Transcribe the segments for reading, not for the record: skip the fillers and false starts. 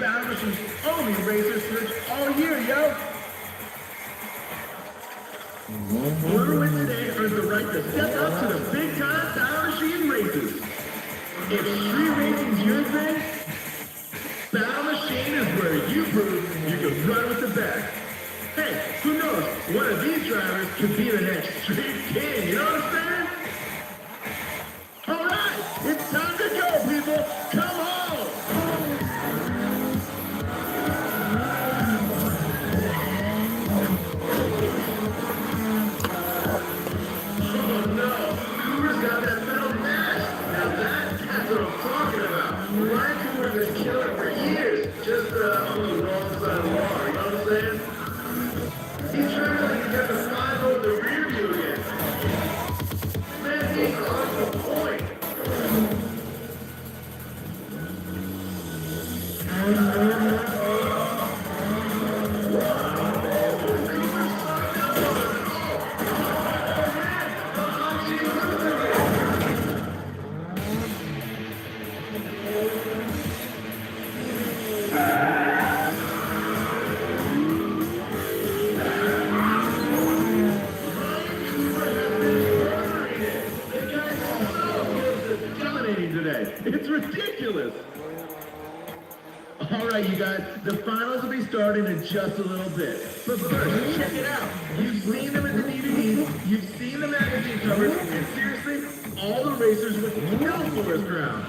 Battle Machine's only racer search all year, yo. Whoever wins today earns the right to step up to the big-time Battle Machine races. If street racing's your thing, Battle Machine is where you prove you can run with the best. Hey, who knows? One of these drivers could be the next street king, you know what I'm saying? All right, it's time to go, people. Come on! Oh no, Cooper's got that metal mask. Now that's what I'm talking about. Ryan Cooper's been killing it for years, just on the wrong side of the law, you know what I'm saying? He's trying to get the 5 over the rear view again. Man, he's on the point. It's ridiculous. All right, you guys, the finals will be starting in just a little bit. But first, check it out. You've seen them in the DVDs, you've seen the magazine covers, and seriously, all the racers would kill for this crown.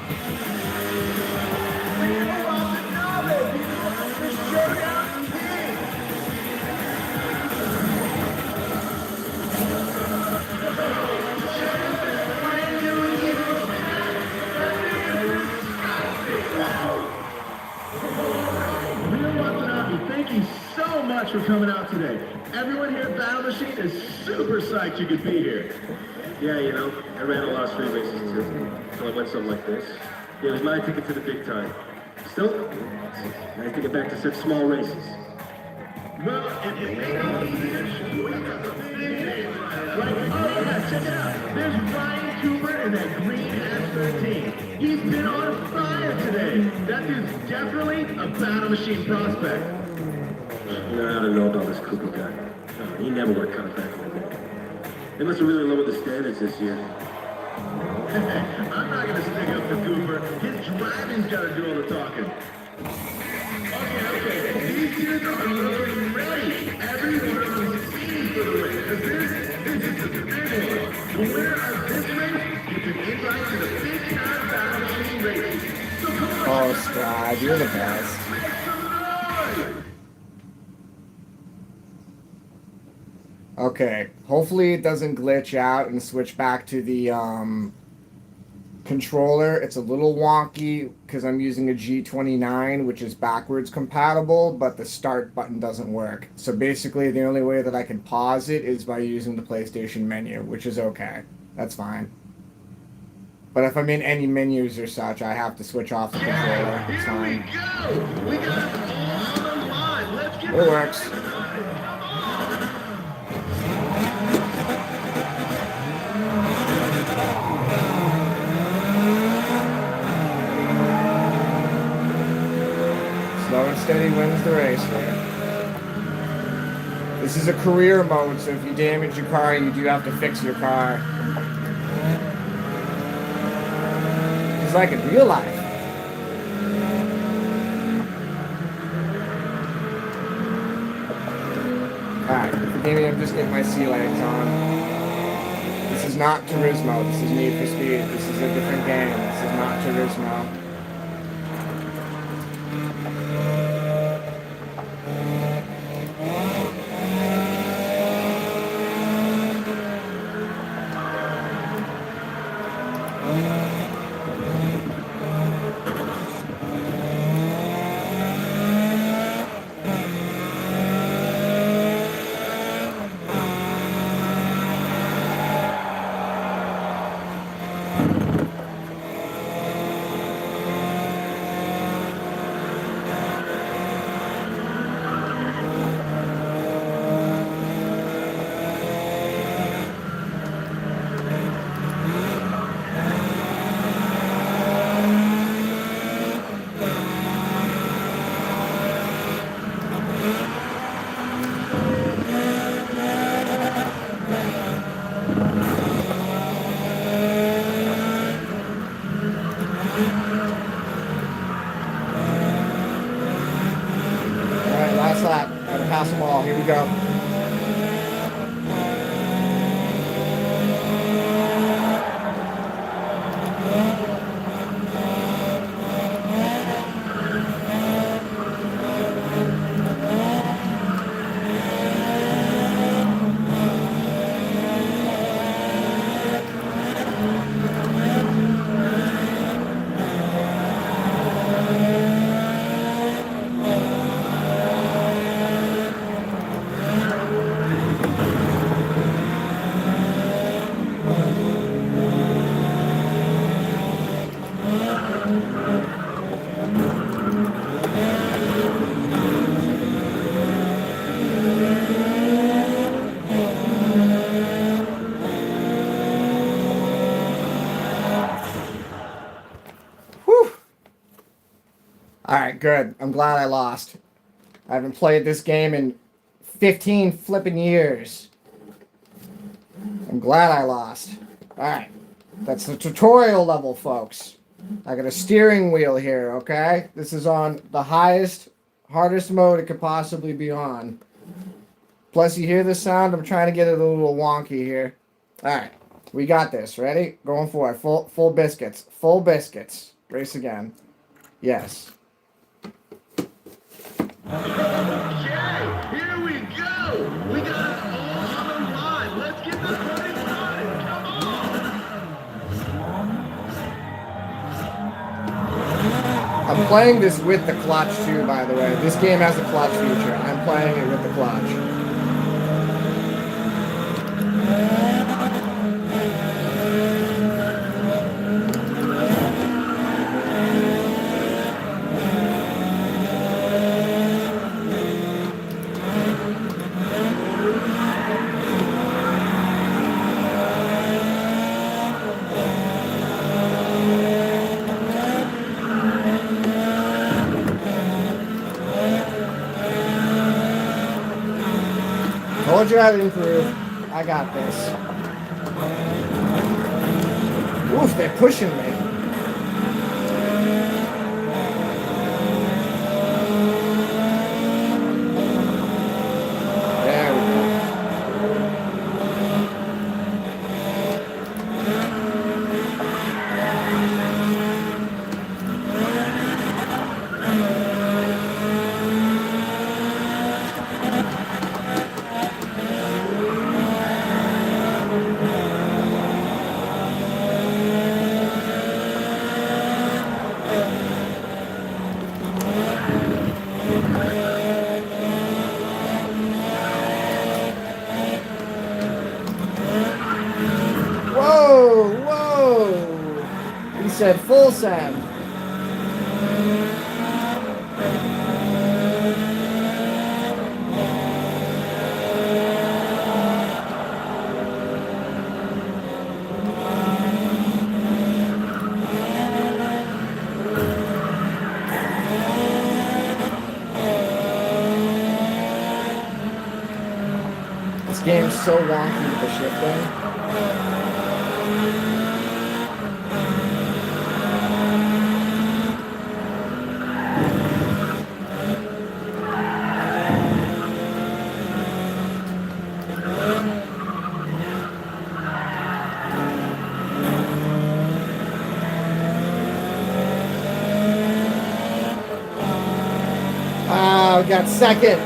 We know all the knowledge, the showdown king. Thank you so much for coming out today. Everyone here at Battle Machine is super psyched you could be here. Yeah, you know, I ran a lot of street races too, so I went something like this. It was my ticket to the big time. Still, nice to get back to such small races. Well, if it ain't no easier, we got the big names. Like, oh yeah, check it out. There's Ryan Cooper in that green S13. He's been on fire today. That dude's definitely a Battle Machine prospect. You know, I don't know about this Cooper guy. He never would have cut it back in the day. They must have really lowered the standards this year. I'm not going to stick up for Cooper. His driving's got to do all the talking. Okay. These dudes are looking ready. Everyone is succeeding for the win. Because this is the big one. The winner of this race gets an invite to the big time Battle Machine races. So come on. Oh, Scribe, you're the best. Okay, hopefully it doesn't glitch out and switch back to the controller. It's a little wonky because I'm using a G29, which is backwards compatible, but the start button doesn't work. So basically the only way that I can pause it is by using the PlayStation menu, which is okay. That's fine. But if I'm in any menus or such, I have to switch off the controller. It's fine. We got it all on the line. Let's get it works. Slow and steady wins the race here. This is a career mode, so if you damage your car, you do have to fix your car. It's like in real life. Alright, forgive me, I'm just getting my sea legs on. This is not Turismo, this is Need for Speed. This is a different game. This is not Turismo. last lap. Gotta pass them all. Here we go. Whew. Alright, good. I'm glad I lost. I haven't played this game in 15 flipping years. I'm glad I lost. Alright. That's the tutorial level, folks. I got a steering wheel here, okay? This is on the highest, hardest mode it could possibly be on. Plus, you hear the sound? I'm trying to get it a little wonky here. Alright. We got this. Ready? Going for it. Full biscuits. Full biscuits. Race again. Yes. Okay, here we go. We got it all on the line. Let's get this party started. Come on. I'm playing this with the clutch too, by the way. This game has a clutch feature. I'm playing it with the clutch. Told you I'd improve. I got this. Oof, they're pushing me. There we go. Whoa, whoa. He said full send. This game's so wonky with the shifting. We got second.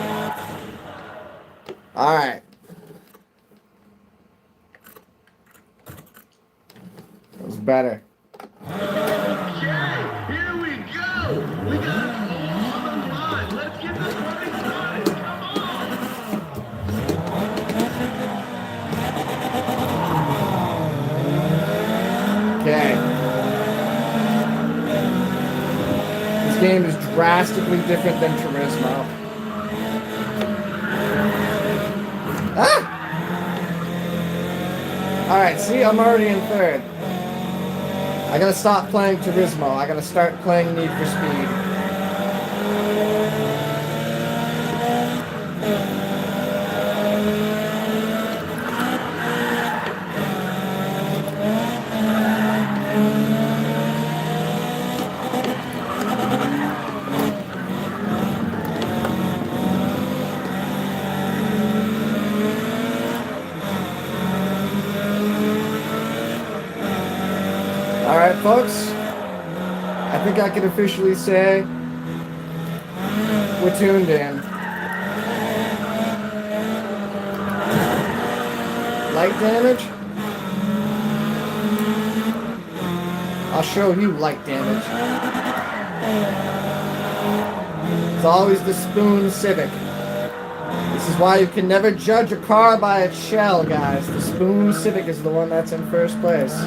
All right. That was better. Okay, here we go. We got it all on the line. Let's get this party started. Come on. Okay. This game is drastically different than Turismo. Ah! Alright, see, I'm already in third. I gotta stop playing Turismo. I gotta start playing Need for Speed. Folks, I think I can officially say we're tuned in. Light damage? I'll show you light damage. It's always the Spoon Civic. This is why you can never judge a car by its shell, guys. The Spoon Civic is the one that's in first place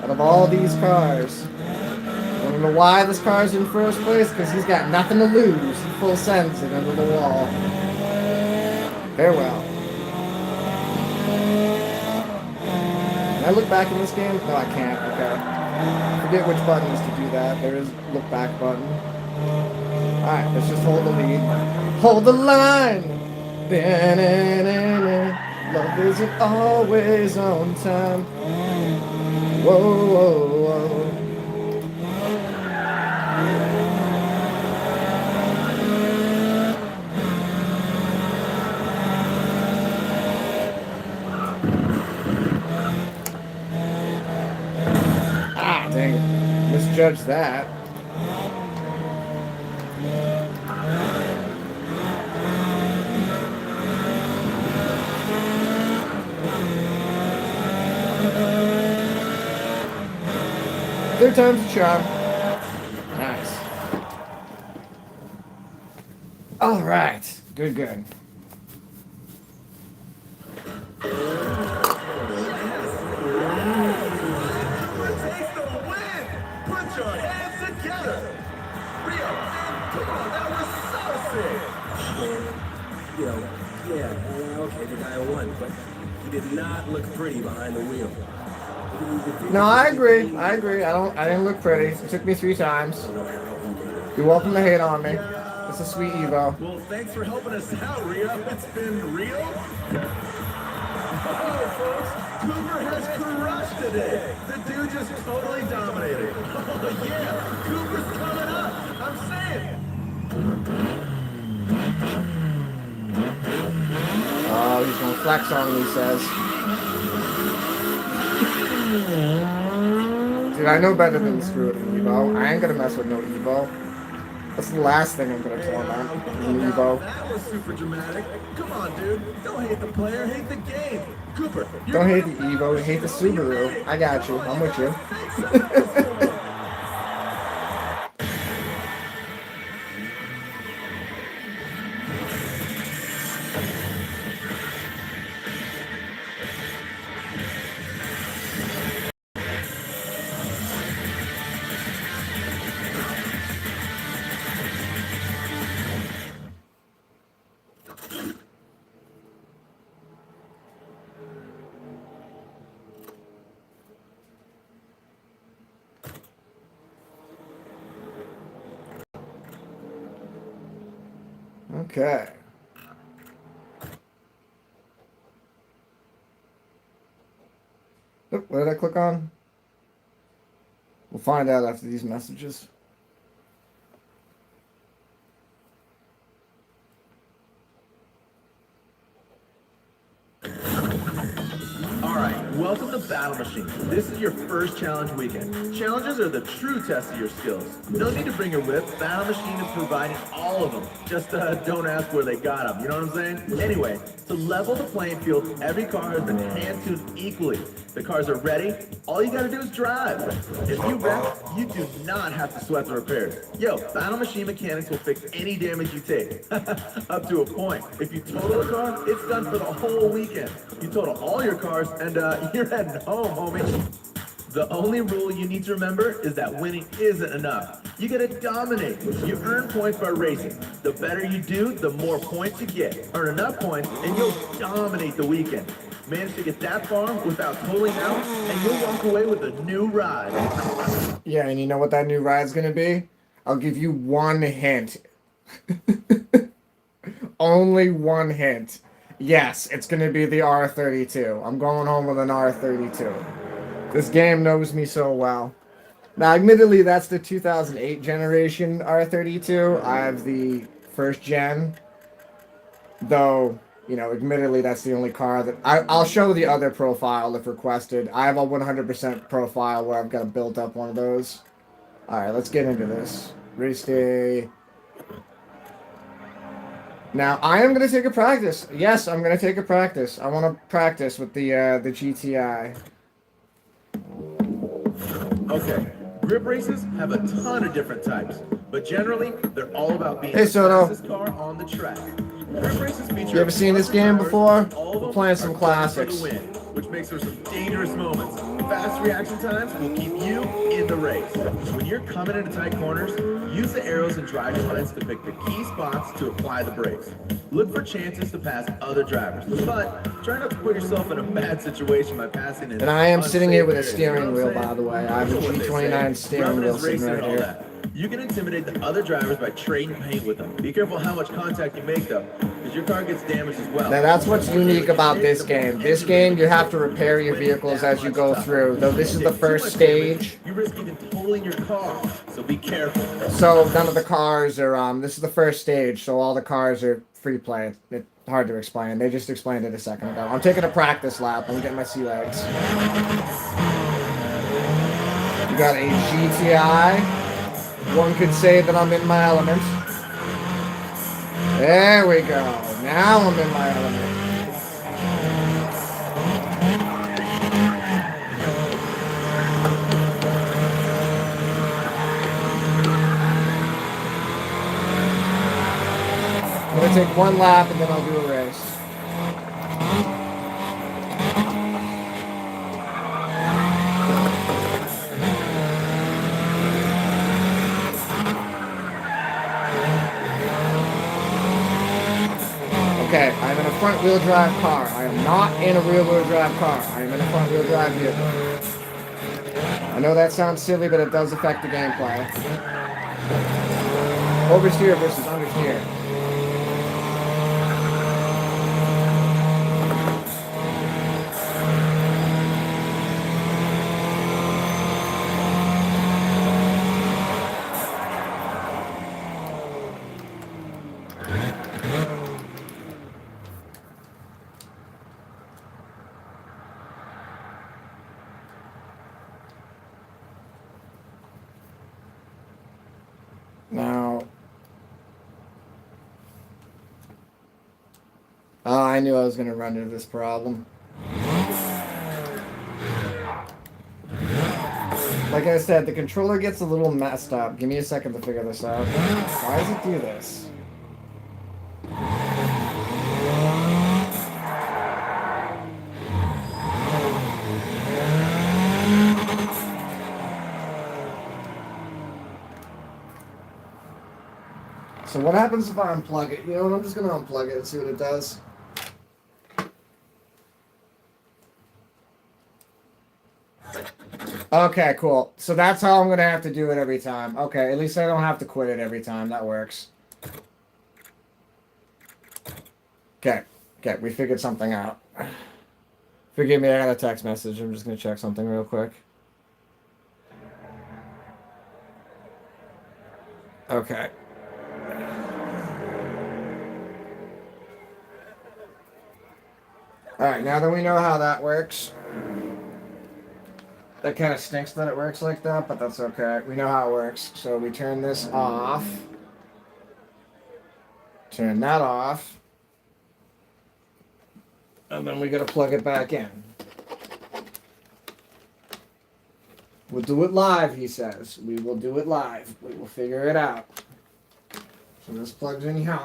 out of all these cars. I don't know why this car's in first place, because he's got nothing to lose. He full sends it into the wall. Farewell. Can I look back in this game? No, I can't. Okay. Forget which button is to do that. There is a look back button. Alright, let's just hold the lead. Hold the line! Love isn't always on time. Whoa, whoa, whoa. Ah, dang it. Misjudged that. Third time's a charm. Nice. All right. Good, good. Okay, the guy won, but he did not look pretty behind the wheel. No, I agree. I didn't look pretty. It took me 3 times. You're welcome to hate on me. It's a sweet Evo. Well, thanks for helping us out, Rio. It's been real. Oh, folks, Cooper has crushed today. The dude just totally dominated. Oh, yeah, Cooper's coming up. I'm saying. Oh, he's gonna flex on me, he says. Dude, I know better than screw it an Evo. I ain't gonna mess with no Evo. That's the last thing I'm gonna torment. An Evo. That was super dramatic. Come on, dude. Don't hate the player, hate the game. Cooper, Don't hate the Evo, hate the Subaru. I got you. I'm with you. Okay. Oop, what did I click on? We'll find out after these messages. Welcome to Battle Machine. This is your first challenge weekend. Challenges are the true test of your skills. No need to bring your whip. Battle Machine is providing all of them. Just don't ask where they got them. You know what I'm saying? Anyway, to level the playing field, every car has been hand-tuned equally. The cars are ready. All you gotta do is drive. If you wreck, you do not have to sweat the repairs. Yo, Battle Machine mechanics will fix any damage you take. Up to a point. If you total a car, it's done for the whole weekend. You total all your cars, and you're heading home, homie. The only rule you need to remember is that winning isn't enough. You gotta dominate. You earn points by racing. The better you do, the more points you get. Earn enough points, and you'll dominate the weekend. Manage to get that far without pulling out, and you'll walk away with a new ride. Yeah, and you know what that new ride's gonna be? I'll give you one hint. Only one hint. Yes, it's gonna be the R32. I'm going home with an R32. This game knows me so well. Now, admittedly, that's the 2008 generation R32. I have the first gen. Though, You know, admittedly, that's the only car that I'll show the other profile if requested. I have a 100% profile where I've got to build up one of those. All right, let's get into this. Race day. Now, I am going to take a practice. Yes, I'm going to take a practice. I want to practice with the GTI. Okay, grip races have a ton of different types, but generally, they're all about being Hey, the Soto. fastest car on the track. Grip races feature You ever seen this game before? all of We're them playing are some going classics. for the win, which makes for some dangerous moments. Fast reaction times will keep you in the race. When you're coming into tight corners, use the arrows and driving lines to pick the key spots to apply the brakes. Look for chances to pass other drivers, but try not to put yourself in a bad situation by passing in And I am sitting here with a unsafe steering areas, you know wheel, what I'm by the way. saying? I have a You know what they G29 say, steering roughing wheel is sitting racing right and all here. that. You can intimidate the other drivers by trading paint with them. Be careful how much contact you make though, because your car gets damaged as well. Now that's what's unique about this game. This game, you have to repair your vehicles as you go through. Though this is the first stage, You risk even totaling your car, so be careful. so none of the cars are. This is the first stage, so all the cars are free play. It's hard to explain. They just explained it a second ago. I'm taking a practice lap. I'm getting my sea legs. You got a GTI. One could say that I'm in my element. There we go. Now I'm in my element. I'm going to take one lap and then I'll do a race. Okay, I'm in a front-wheel drive car. I am not in a rear-wheel drive car. I am in a front-wheel drive vehicle. I know that sounds silly, but it does affect the gameplay. Oversteer versus understeer. Now, I knew I was going to run into this problem. Like I said, the controller gets a little messed up. Give me a second to figure this out. Why does it do this? So what happens if I unplug it? You know what, I'm just going to unplug it and see what it does. Okay, cool. So that's how I'm going to have to do it every time. Okay, at least I don't have to quit it every time. That works. Okay, we figured something out. Forgive me, I got a text message. I'm just going to check something real quick. Okay. Alright, now that we know how that works. That kind of stinks that it works like that, but that's okay. We know how it works. So we turn this off. Turn that off. And then we gotta plug it back in. We'll do it live, he says. We will do it live. We will figure it out. So this plugs in here.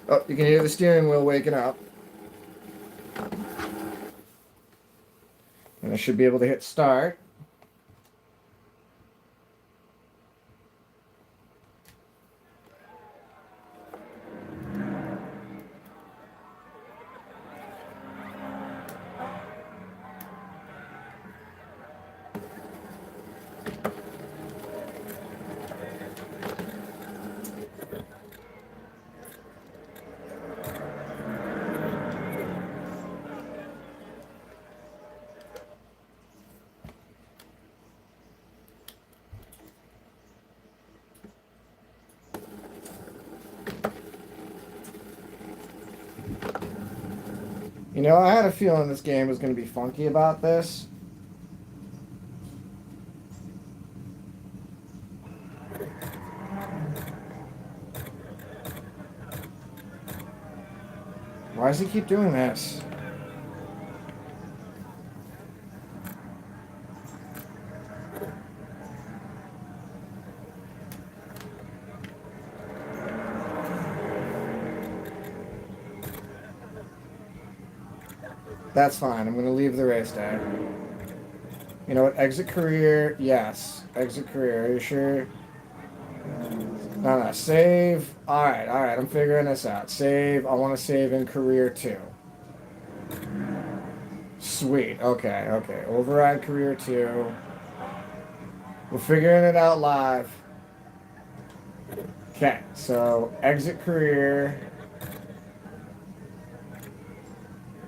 Oh, you can hear the steering wheel waking up. And I should be able to hit start. You know, I had a feeling this game was going to be funky about this. Why does he keep doing this? That's fine. I'm going to leave the race day. You know what? Exit career. Yes. Exit career. Are you sure? No, no. Save. Alright, alright. I'm figuring this out. Save. I want to save in career 2. Sweet. Okay, okay. Override career 2. We're figuring it out live. Okay, so exit career.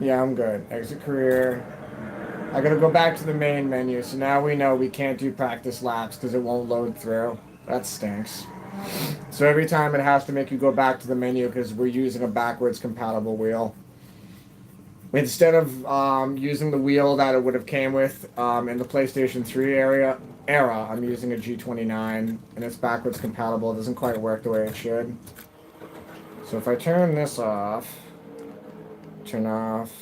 Yeah, I'm good. Exit career. I gotta go back to the main menu, so now we know we can't do practice laps because it won't load through. That stinks. So every time it has to make you go back to the menu because we're using a backwards compatible wheel. Instead of using the wheel that it would have came with in the PlayStation 3 era, I'm using a G29 and it's backwards compatible. It doesn't quite work the way it should. So if I turn this off, turn off.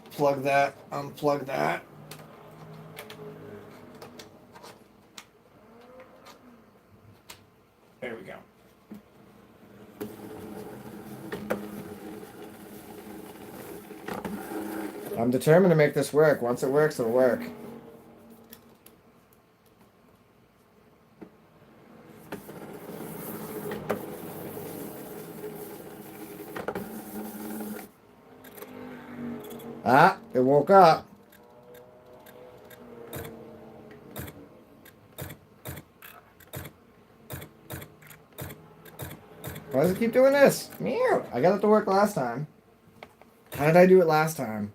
Plug that, unplug that. There we go. I'm determined to make this work. Once it works, it'll work. Ah, it woke up. Why does it keep doing this? Meow. I got it to work last time. How did I do it last time?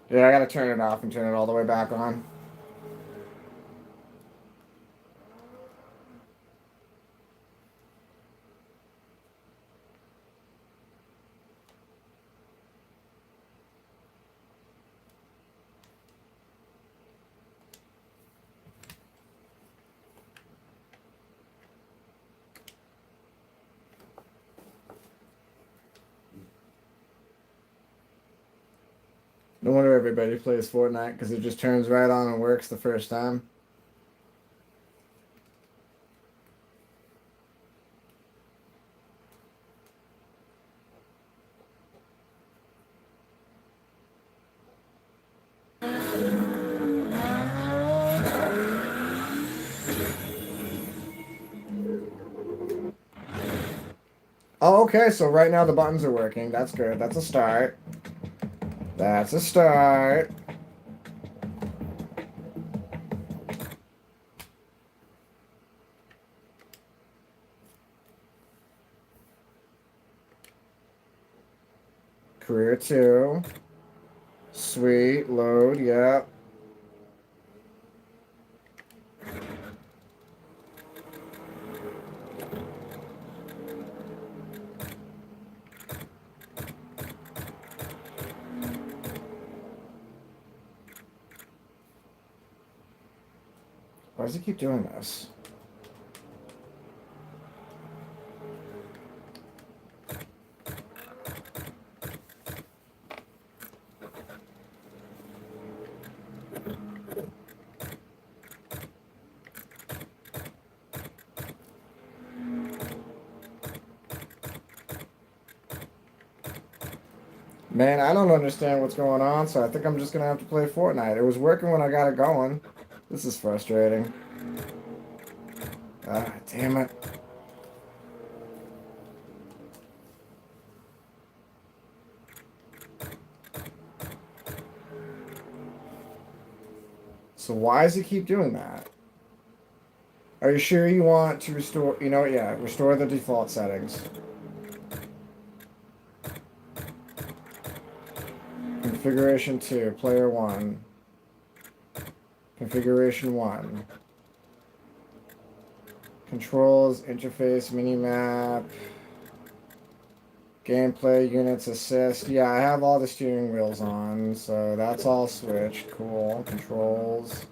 Yeah, I gotta turn it off and turn it all the way back on. No wonder everybody plays Fortnite because it just turns right on and works the first time. Oh, okay, so right now the buttons are working. That's good. That's a start. That's a start. Career 2. Sweet. Load. Yep. Why does it keep doing this? Man, I don't understand what's going on, so I think I'm just gonna have to play Fortnite. It was working when I got it going. This is frustrating. Ah, damn it. So why does he keep doing that? Are you sure you want to restore? You know what? Yeah, restore the default settings. Configuration 2, player 1. Configuration 1. Controls, interface, minimap. Gameplay, units, assist. Yeah, I have all the steering wheels on, so that's all switched. Cool. Controls.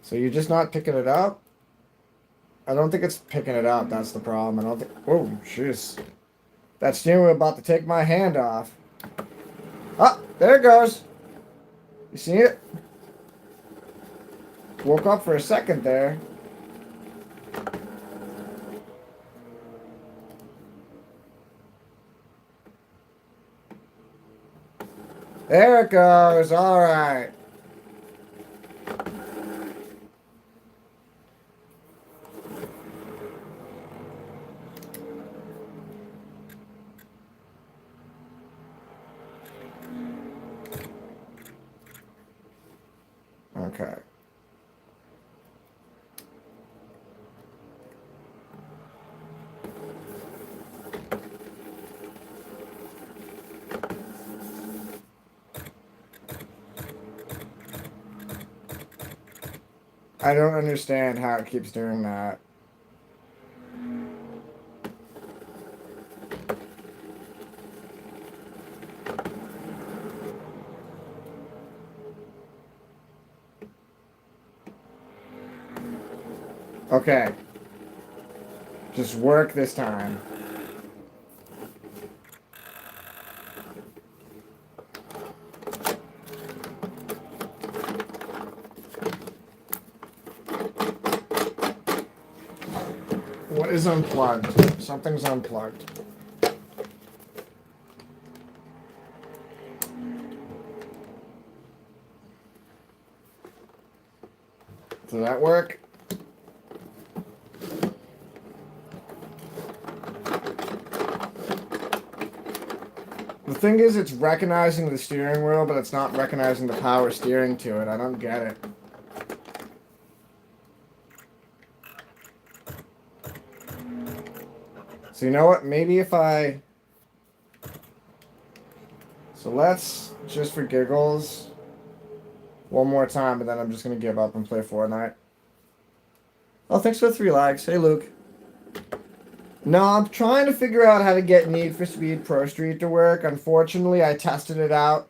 So you're just not picking it up? I don't think it's picking it up. That's the problem. I don't think... Oh, jeez. That steering wheel about to take my hand off. Ah, there it goes. You see it? Woke up for a second there. There it goes. All right. Okay. I don't understand how it keeps doing that. Okay. Just work this time. What is unplugged? Something's unplugged. Does that work? The thing is, it's recognizing the steering wheel, but it's not recognizing the power steering to it. I don't get it. So you know what? Maybe if I... So let's, just for giggles, one more time, and then I'm just going to give up and play Fortnite. Oh, thanks for the 3 likes. Hey, Luke. No, I'm trying to figure out how to get Need for Speed ProStreet to work. Unfortunately, I tested it out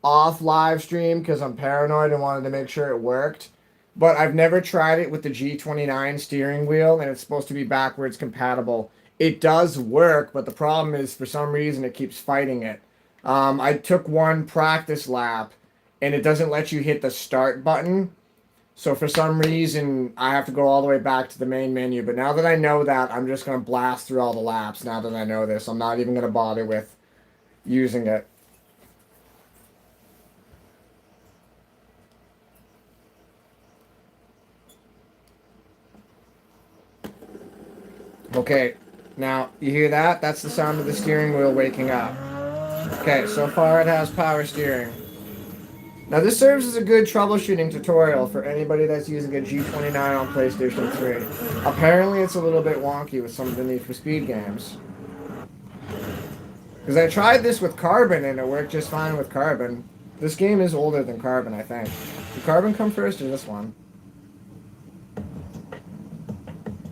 off live stream because I'm paranoid and wanted to make sure it worked. But I've never tried it with the G29 steering wheel, and it's supposed to be backwards compatible. It does work, but the problem is, for some reason, it keeps fighting it. I took one practice lap, and it doesn't let you hit the start button. So for some reason, I have to go all the way back to the main menu. But now that I know that, I'm just going to blast through all the laps now that I know this. I'm not even going to bother with using it. Okay, now, you hear that? That's the sound of the steering wheel waking up. Okay, so far it has power steering. Now this serves as a good troubleshooting tutorial for anybody that's using a G29 on PlayStation 3. Apparently it's a little bit wonky with some of the Need for Speed games. Because I tried this with Carbon and it worked just fine with Carbon. This game is older than Carbon, I think. Did Carbon come first or this one?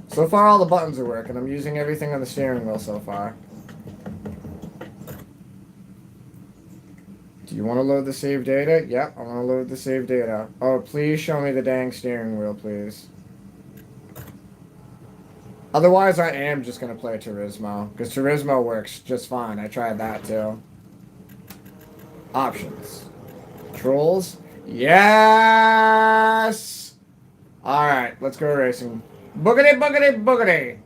So far all the buttons are working. I'm using everything on the steering wheel so far. Do you want to load the save data? Yep, I want to load the save data. Oh, please show me the dang steering wheel, please. Otherwise, I am just going to play Turismo, because Turismo works just fine. I tried that, too. Options. Controls. Yes! Alright, let's go racing. Boogity, boogity, boogity!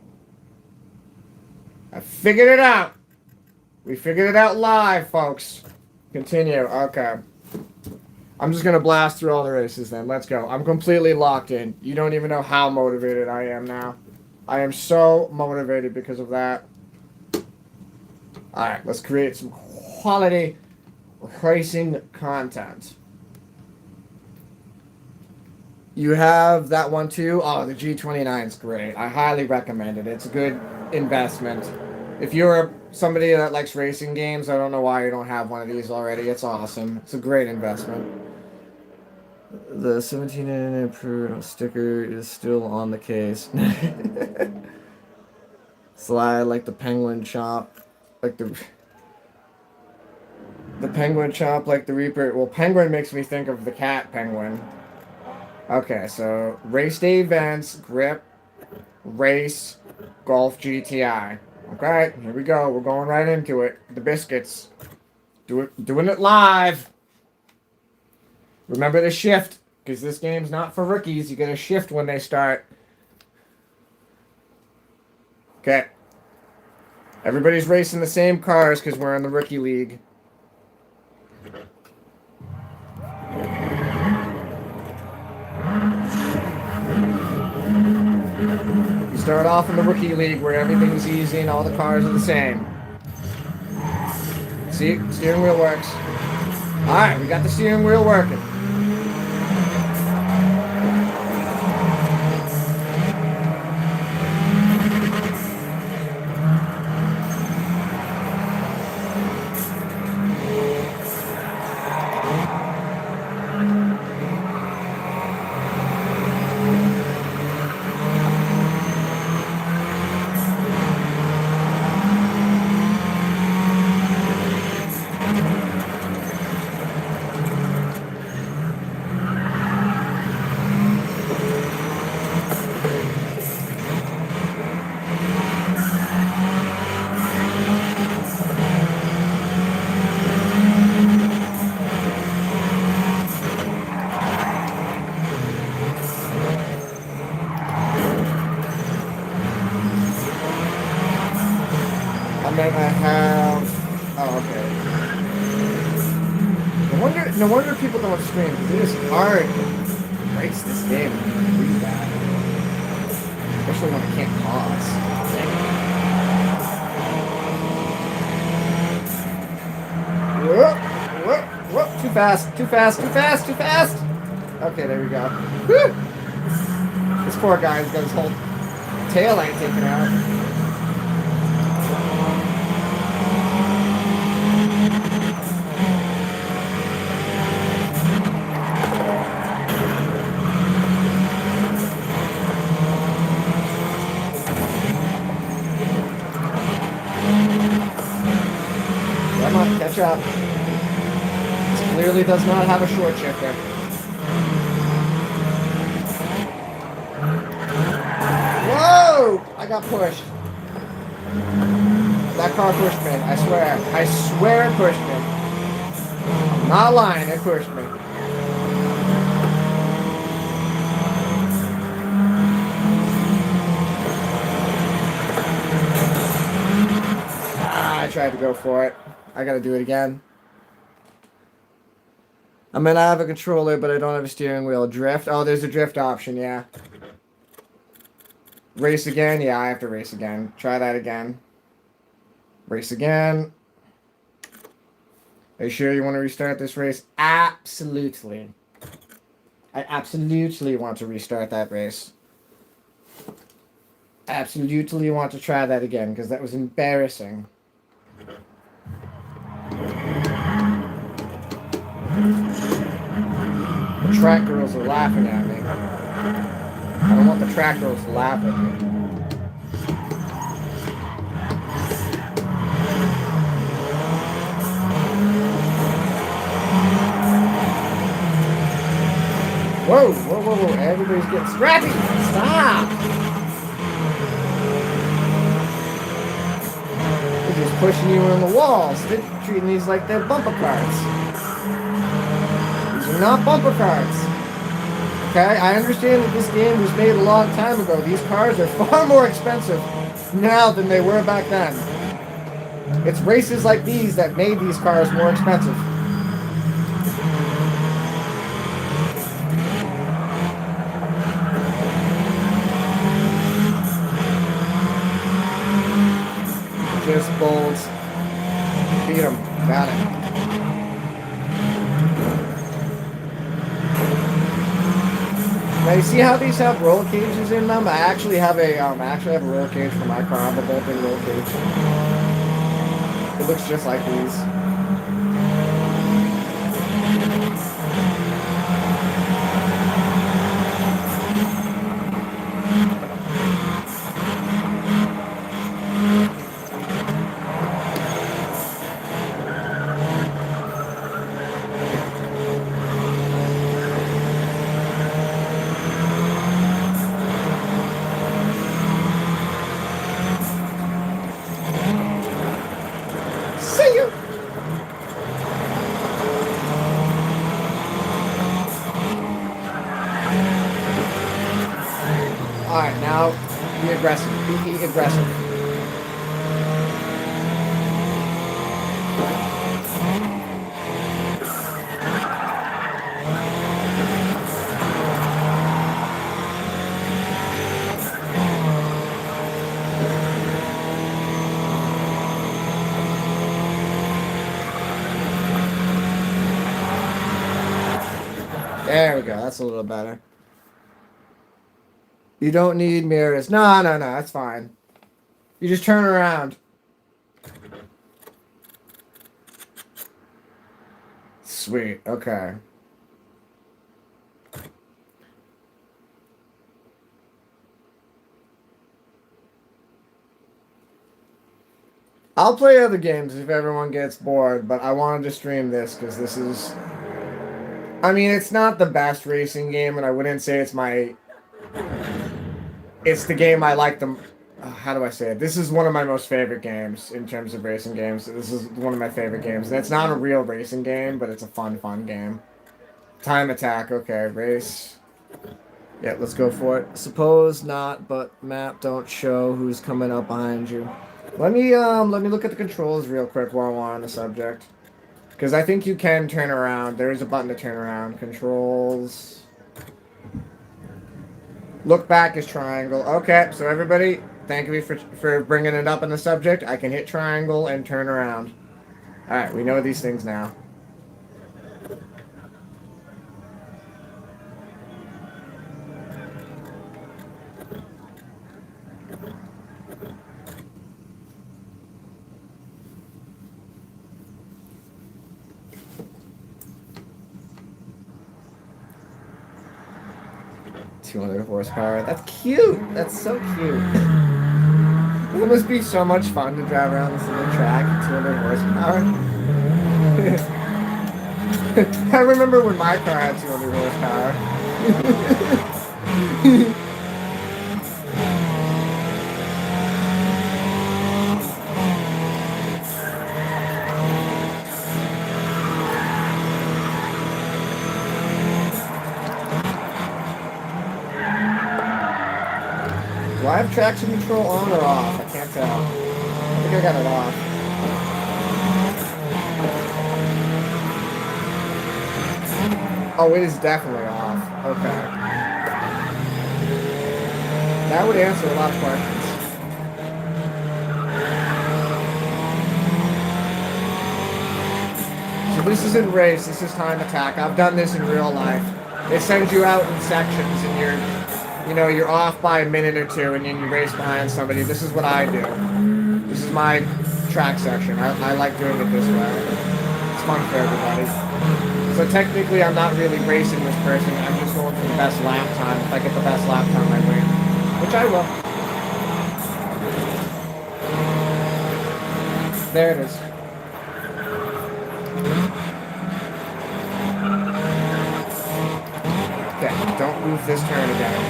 I figured it out! We figured it out live, folks. Continue. Okay. I'm just going to blast through all the races then. Let's go. I'm completely locked in. You don't even know how motivated I am now. I am so motivated because of that. Alright, let's create some quality racing content. You have that one too? Oh, the G29 is great. I highly recommend it. It's a good investment. If you're somebody that likes racing games, I don't know why you don't have one of these already. It's awesome. It's a great investment. The 17 per sticker is still on the case. Slide like the penguin chop, like the penguin chop, like the Reaper. Well, penguin makes me think of the cat penguin. Okay, so race day events, grip, race, golf GTI. Okay, here we go. We're going right into it. The biscuits. Doing it live. Remember to shift, because this game's not for rookies. You gotta shift when they start. Okay. Everybody's racing the same cars because we're in the rookie league. You start off in the rookie league where everything's easy and all the cars are the same. See, steering wheel works. Alright, we got the steering wheel working. And then I have... Oh, okay. No wonder people don't stream, because it is hard to race this game really bad. Especially when I can't pause. Whoop, whoop, whoop. Too fast, too fast, too fast, too fast! Okay, there we go. Whew. This poor guy's got his whole tail light taken out. Come on, catch up. This clearly does not have a short shifter. Whoa! I got pushed. That car pushed me. I swear. I swear it pushed me. I'm not lying. It pushed me. I tried to go for it. I gotta do it again. I mean, I have a controller, but I don't have a steering wheel. Drift? Oh, there's a drift option, yeah. Race again? Yeah, I have to race again. Try that again. Race again. Are you sure you want to restart this race? Absolutely. I absolutely want to restart that race. Absolutely want to try that again, because that was embarrassing. The track girls are laughing at me. I don't want the track girls to laugh at me. Whoa, whoa, whoa, whoa. Everybody's getting scrappy. Stop. They're just pushing you on the walls. They're treating these like they're bumper cars. These are not bumper cars. Okay, I understand that this game was made a long time ago. These cars are far more expensive now than they were back then. It's races like these that made these cars more expensive. Just bolts. Beat them. Got it. Now you see how these have roll cages in them? I actually have a roll cage for my car. I have a built-in roll cage. It looks just like these. See you. Alright, now be aggressive. Be aggressive. There we go. That's a little better. You don't need mirrors. No, that's fine. You just turn around. Sweet. Okay. I'll play other games if everyone gets bored, but I wanted to stream this because this is... I mean, it's not the best racing game, and I wouldn't say it's my... It's the game I like the... how do I say it? This is one of my most favorite games in terms of racing games. This is one of my favorite games. And it's not a real racing game, but it's a fun game. Time attack. Okay, race. Yeah, let's go for it. Suppose not, but map don't show who's coming up behind you. Let me look at the controls real quick while we're on the subject. Because I think you can turn around. There is a button to turn around. Controls. Look back is triangle. Okay, so everybody, thank you for bringing it up in the subject. I can hit triangle and turn around. Alright, we know these things now. $200 horsepower. That's cute. That's so cute. It must be so much fun to drive around this little track at 200 horsepower. I remember when my car had 200 horsepower. Do I have traction control on or off? I can't tell. I think I got it off. Oh, it is definitely off. Okay. That would answer a lot of questions. So this isn't race, this is time attack. I've done this in real life. It sends you out in sections and you're off by a minute or two and then you race behind somebody. This is what I do. This is my track section. I like doing it this way. It's fun for everybody. So technically I'm not really racing this person. I'm just going for the best lap time. If I get the best lap time, I win. Which I will. There it is. Okay, don't move this turn again.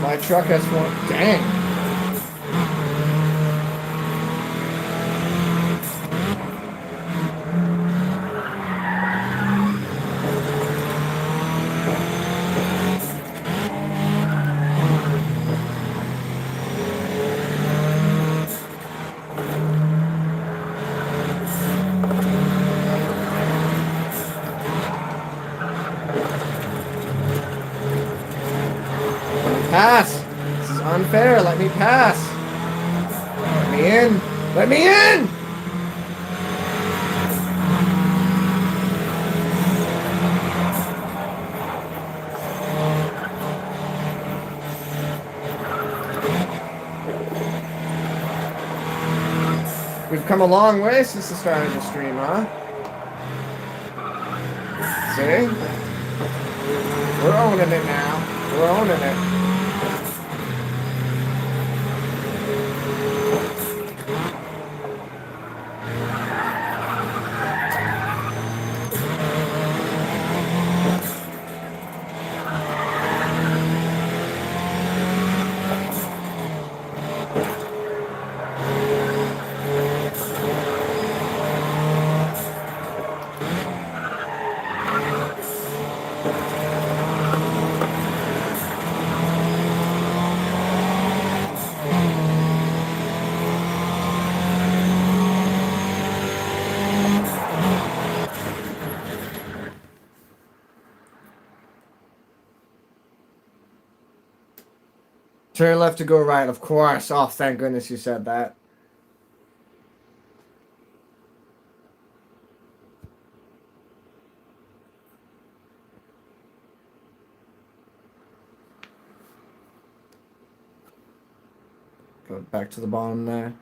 My truck has one. Dang. Pass! This is unfair. Let me pass. Let me in. Let me in! We've come a long way since the start of the stream, huh? See? We're owning it now. We're owning it. Turn left to go right, of course. Oh, thank goodness you said that. Go back to the bottom there.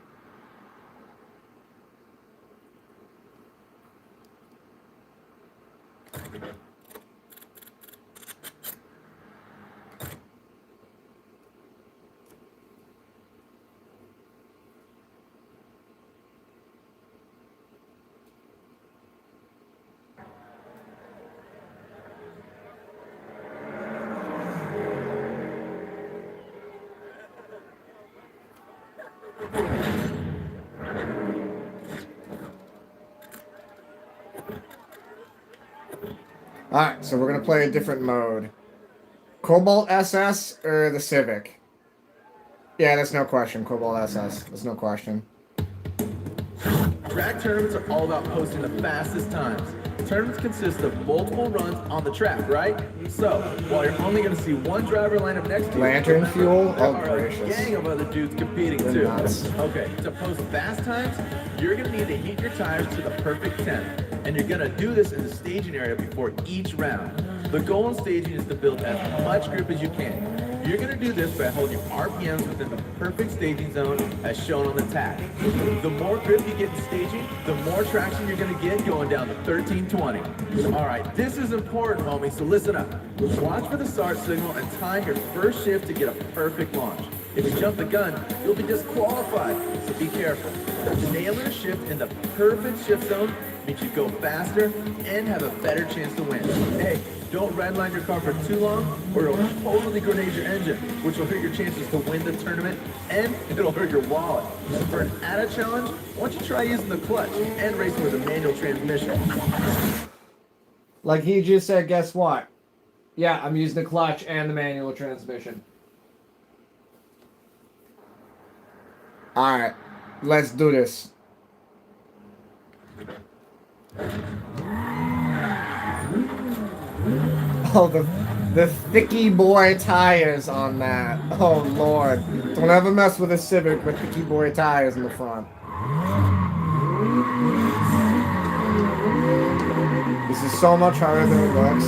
Alright, so we're going to play a different mode. Cobalt SS or the Civic? Yeah, that's no question. Cobalt SS. That's no question. Track tournaments are all about posting the fastest times. Tournaments consist of multiple runs on the track, right? So, while you're only going to see one driver line up next to you, Lantern fuel? there Oh, are a gracious. gang of other dudes competing They're too. nuts. Okay, to post fast times, you're going to need to heat your tires to the perfect temp. And you're going to do this in the staging area before each round. The goal in staging is to build as much grip as you can. You're going to do this by holding RPMs within the perfect staging zone as shown on the tag. The more grip you get in staging, the more traction you're going to get going down to 1320. Alright, this is important, homie, so listen up. Watch for the start signal and time your first shift to get a perfect launch. If you jump the gun, you'll be disqualified, so be careful. Nailing a shift in the perfect shift zone means you go faster and have a better chance to win. Hey, don't redline your car for too long or it'll totally grenade your engine, which will hurt your chances to win the tournament and it'll hurt your wallet. For an added challenge, why don't you try using the clutch and racing with a manual transmission? Like he just said, guess what? Yeah, I'm using the clutch and the manual transmission. Alright, let's do this. Oh, the thicky boy tires on that. Oh, Lord. Don't ever mess with a Civic with thicky boy tires in the front. This is so much harder than it looks.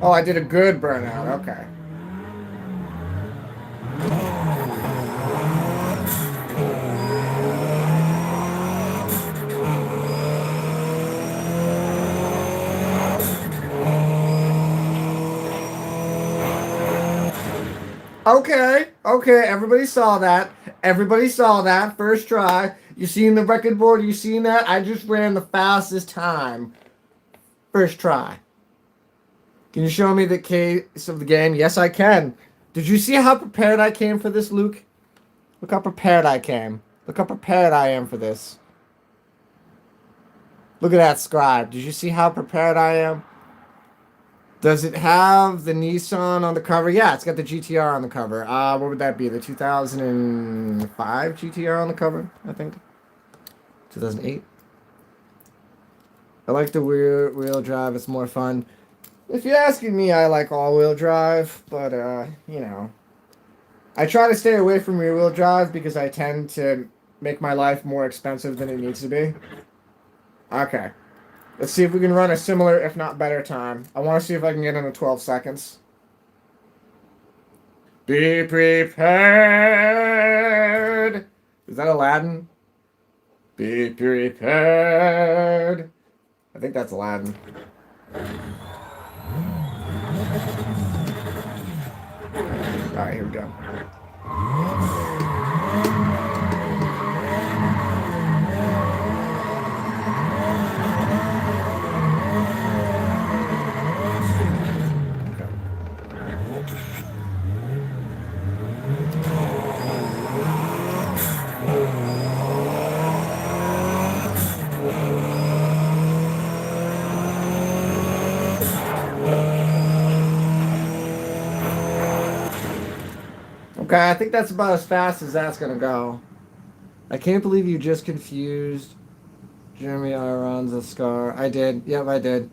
Oh, I did a good burnout. Okay. Okay, everybody saw that. Everybody saw that. First try. You seen the record board? You seen that? I just ran the fastest time. First try. Can you show me the case of the game? Yes, I can. Did you see how prepared I came for this, Luke? Look how prepared I came. Look how prepared I am for this. Look at that scribe. Did you see how prepared I am? Does it have the Nissan on the cover? Yeah, it's got the GTR on the cover. What would that be? The 2005 GTR on the cover, I think. 2008. I like the wheel drive. It's more fun. If you're asking me, I like all-wheel drive, but, you know. I try to stay away from rear-wheel drive because I tend to make my life more expensive than it needs to be. Okay. Let's see if we can run a similar, if not better, time. I want to see if I can get into 12 seconds. Be prepared. Is that Aladdin? Be prepared. I think that's Aladdin. Alright, here we go. Okay, I think that's about as fast as that's gonna go. I can't believe you just confused Jeremy Irons a Scar. I did. Yep, I did.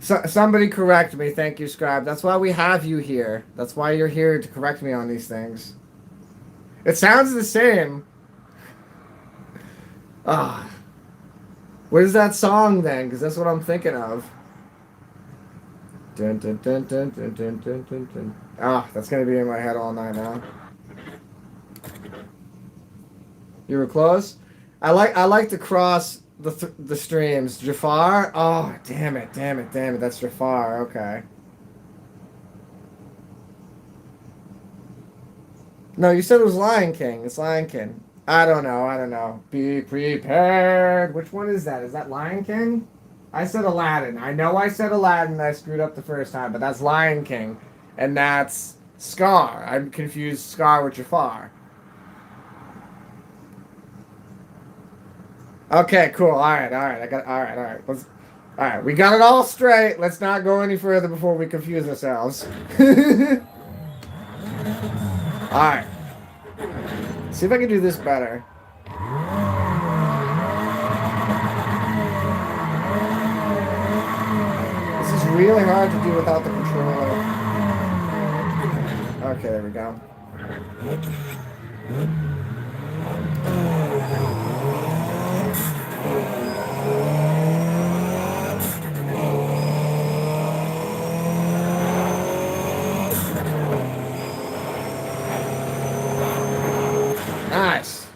Somebody correct me. Thank you, Scribe. That's why we have you here. That's why you're here to correct me on these things. It sounds the same. Ah. Where's that song then? Because that's what I'm thinking of. Dun, dun, dun, dun, dun, dun, dun, dun, dun. Ah, that's gonna be in my head all night now. You were close. I like to cross the streams. Jafar. Oh, damn it! That's Jafar. Okay. No, you said it was Lion King. It's Lion King. I don't know. Be prepared. Which one is that? Is that Lion King? I said Aladdin. I know I said Aladdin. I screwed up the first time, but that's Lion King, and that's Scar. I'm confused Scar with Jafar. Okay, cool. All right. All right. All right. We got it all straight. Let's not go any further before we confuse ourselves. All right. See if I can do this better. This is really hard to do without the controller. Okay, there we go. Nice.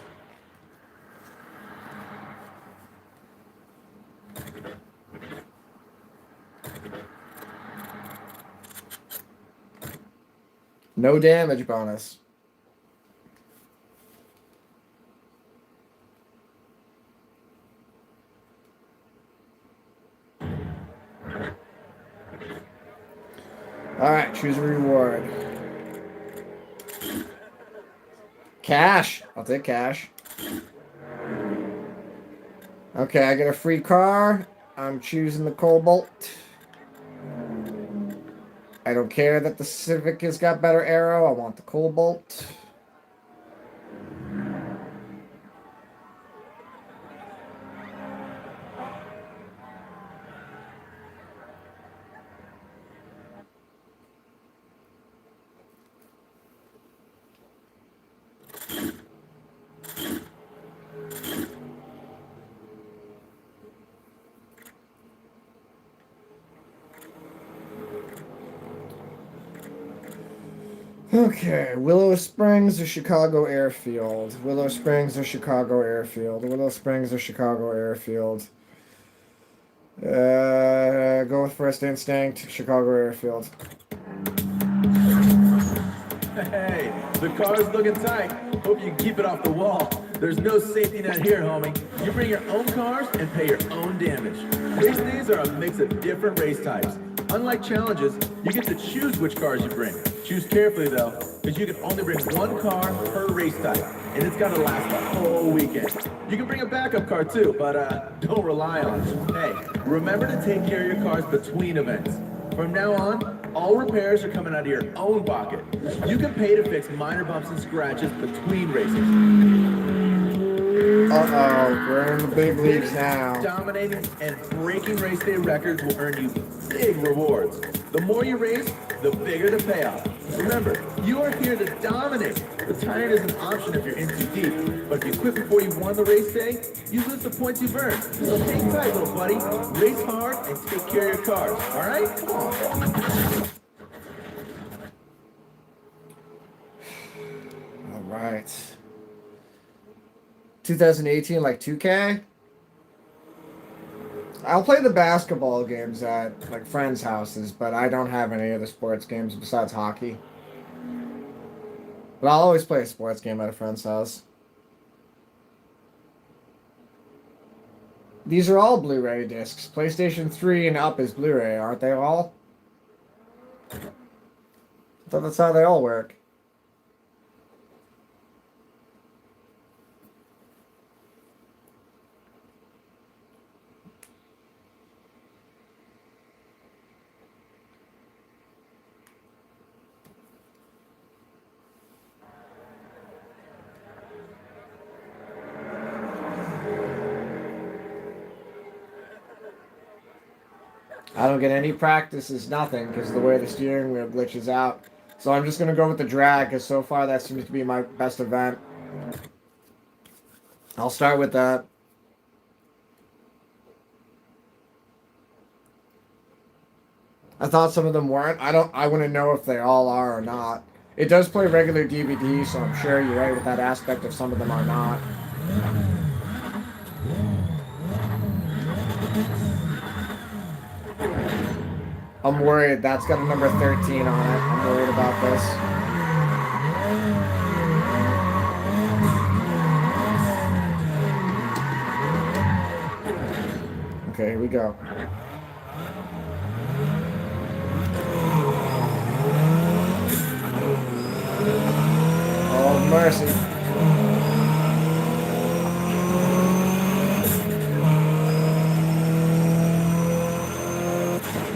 No damage bonus. All right, choose a reward. Cash. I'll take cash. Okay, I get a free car. I'm choosing the Cobalt. I don't care that the Civic has got better aero. I want the Cobalt. Okay, Willow Springs or Chicago Airfield? Willow Springs or Chicago Airfield? Willow Springs or Chicago Airfield? Go with First Instinct, Chicago Airfield. Hey, the car's looking tight. Hope you can keep it off the wall. There's no safety net here, homie. You bring your own cars and pay your own damage. Race days are a mix of different race types. Unlike challenges, you get to choose which cars you bring. Choose carefully though, because you can only bring one car per race type, and it's gotta last the whole weekend. You can bring a backup car too, but don't rely on it. Hey, remember to take care of your cars between events. From now on, all repairs are coming out of your own pocket. You can pay to fix minor bumps and scratches between races. Uh-oh, we're in the big leagues now. Dominating and breaking race day records will earn you big rewards. The more you race, the bigger the payoff. Remember, you are here to dominate. Retiring is an option if you're in too deep, but if you quit before you won the race day, you lose the points you've earned. So hang tight, little buddy. Race hard and take care of your cars. All right? Come on. right. 2018, like 2K? I'll play the basketball games at like friends' houses, but I don't have any other sports games besides hockey. But I'll always play a sports game at a friend's house. These are all Blu-ray discs. PlayStation 3 and up is Blu-ray, aren't they all? I thought that's how they all work. I don't get any practices, nothing, because of the way the steering wheel glitches out. So I'm just going to go with the drag, because so far that seems to be my best event. I'll start with that. I thought some of them weren't. I want to know if they all are or not. It does play regular DVD, so I'm sure you're right with that aspect of some of them are not. I'm worried. That's got a number 13 on it. I'm worried about this. Okay, here we go. Oh, mercy.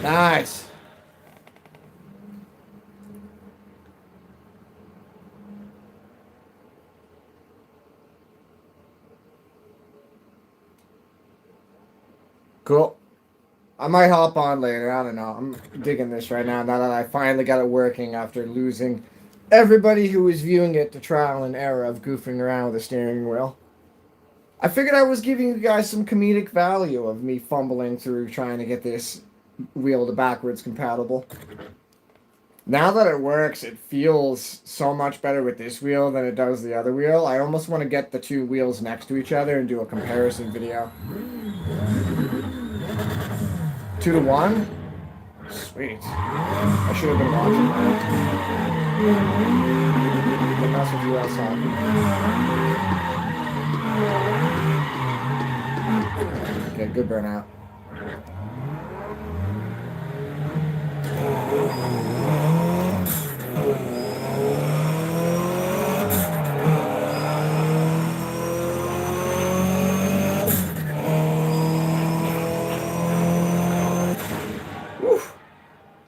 Nice. Cool. I might hop on later. I don't know. I'm digging this right now that I finally got it working after losing everybody who was viewing it to trial and error of goofing around with the steering wheel. I figured I was giving you guys some comedic value of me fumbling through trying to get this wheel to backwards compatible. Now that it works, it feels so much better with this wheel than it does the other wheel. I almost want to get the two wheels next to each other and do a comparison video. 2-1? Sweet. I should have been watching that. But that's what you else on. Okay, good burnout.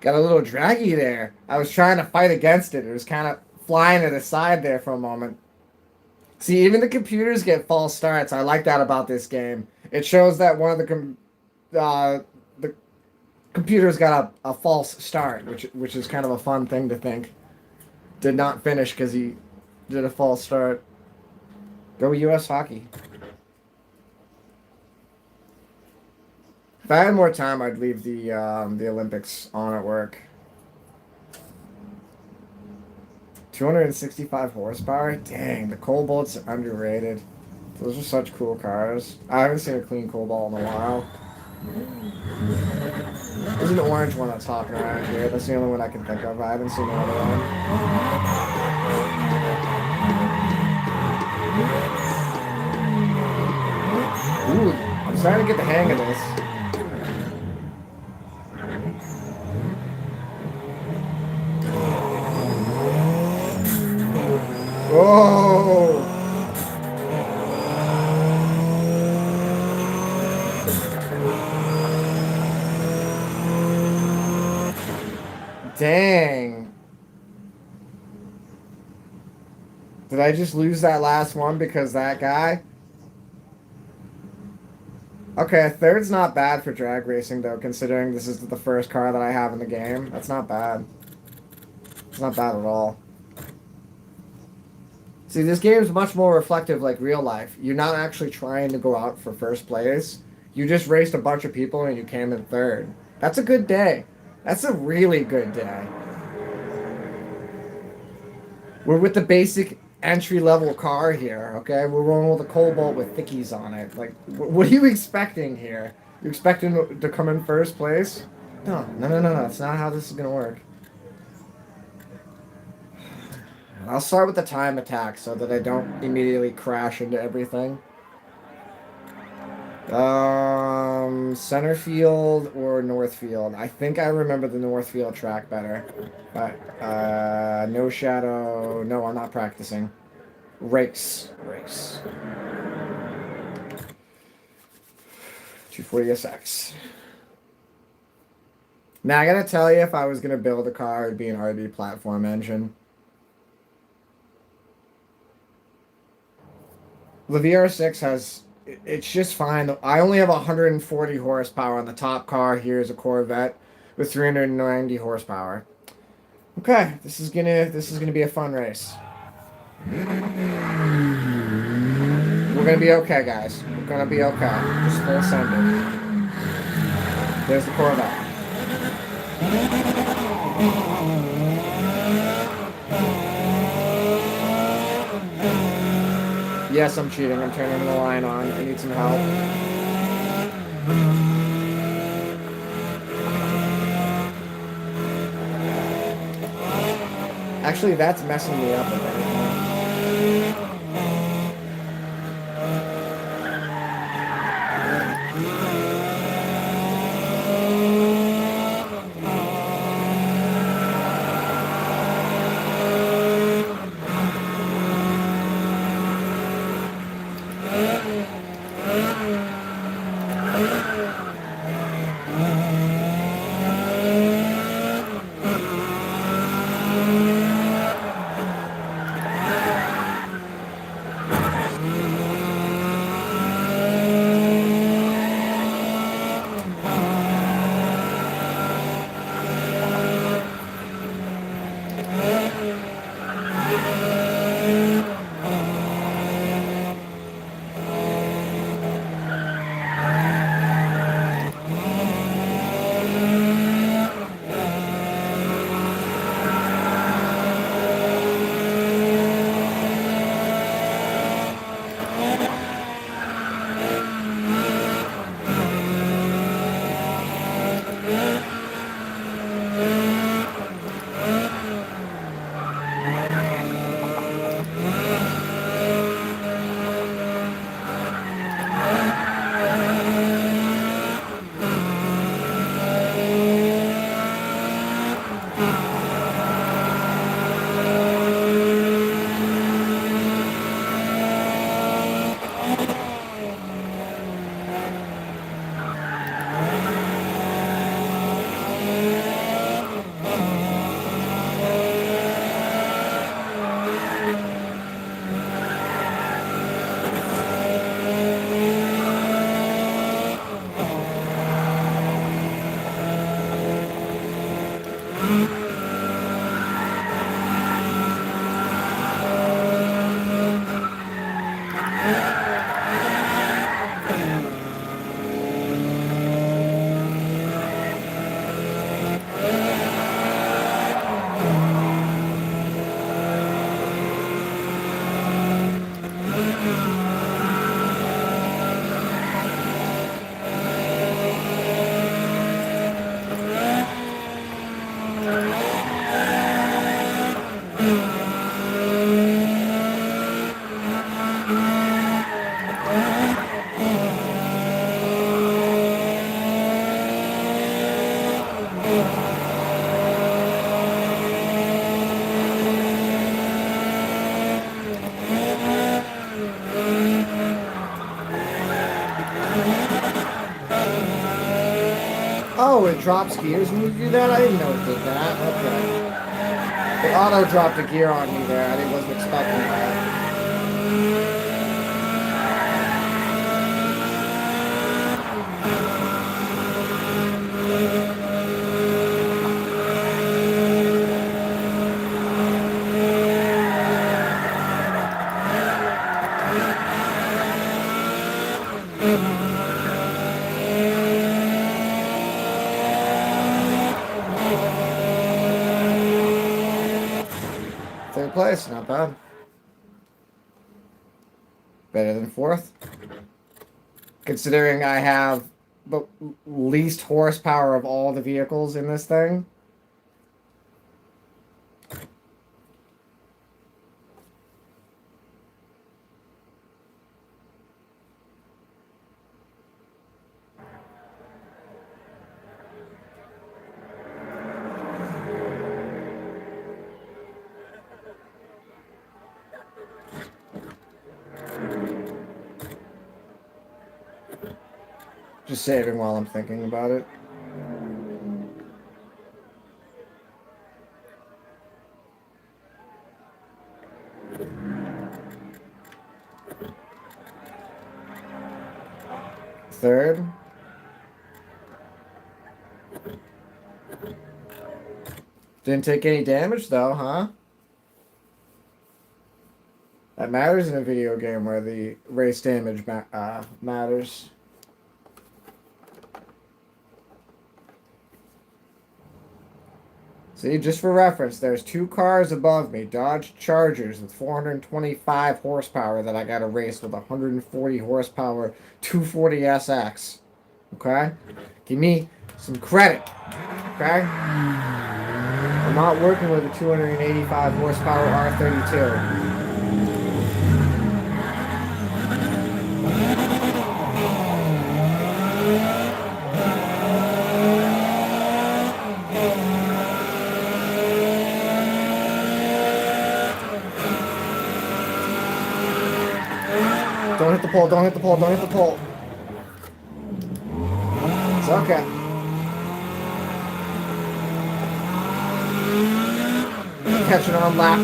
Got a little draggy there. I was trying to fight against it. It was kind of flying to the side there for a moment. See, even the computers get false starts. I like that about this game. It shows that one of the computer's got a false start, which is kind of a fun thing to think. Did not finish because he did a false start. Go U.S. Hockey. If I had more time, I'd leave the Olympics on at work. 265 horsepower? Dang, the Cobalts are underrated. Those are such cool cars. I haven't seen a clean Cobalt in a while. There's an orange one that's hopping around here. That's the only one I can think of. I haven't seen another one. Ooh, I'm starting to get the hang of this. Whoa! Dang. Did I just lose that last one because that guy? Okay, a third's not bad for drag racing, though, considering this is the first car that I have in the game. That's not bad. It's not bad at all. See, this game is much more reflective like real life. You're not actually trying to go out for first place. You just raced a bunch of people and you came in third. That's a good day. That's a really good day. We're with the basic entry-level car here, okay? We're rolling with a Cobalt with thickies on it. Like, what are you expecting here? You expecting to come in first place? No, no, no, no, no. That's not how this is gonna work. I'll start with the time attack so that I don't immediately crash into everything. Center field or north field? I think I remember the north field track better. But, no shadow. No, I'm not practicing. Race. Race. 240 SX. Now, I gotta tell you, if I was gonna build a car, it'd be an RB platform engine. The VR6 has, it's just fine. I only have 140 horsepower on the top car. Here's a Corvette with 390 horsepower. Okay, this is gonna be a fun race. We're gonna be okay, guys. We're gonna be okay. Just full send it. There's the Corvette. Yes, I'm cheating. I'm turning the line on. I need some help. Actually, that's messing me up with everything. Oh, it drops gears when you do that? I didn't know it did that. Okay. It auto dropped a gear on me there. I wasn't expecting that. Third place, not bad. Better than fourth. Considering I have the least horsepower of all the vehicles in this thing. Just saving while I'm thinking about it. Third. Didn't take any damage though, huh? That matters in a video game where the race damage matters. See, just for reference, there's 2 cars above me, Dodge Chargers with 425 horsepower that I got to race with 140 horsepower 240 SX. Okay? Give me some credit. Okay? I'm not working with a 285 horsepower R32. Don't hit the pole, don't hit the pole, don't hit the pole. It's okay. Catching on lap 2.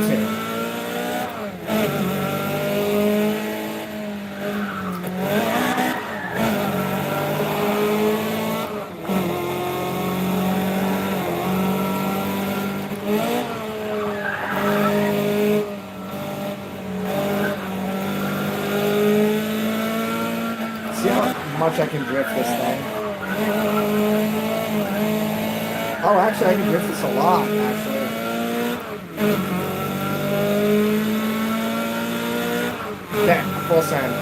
See how much I can drift this thing. Oh, actually, I can drift this a lot, actually. Okay, full send.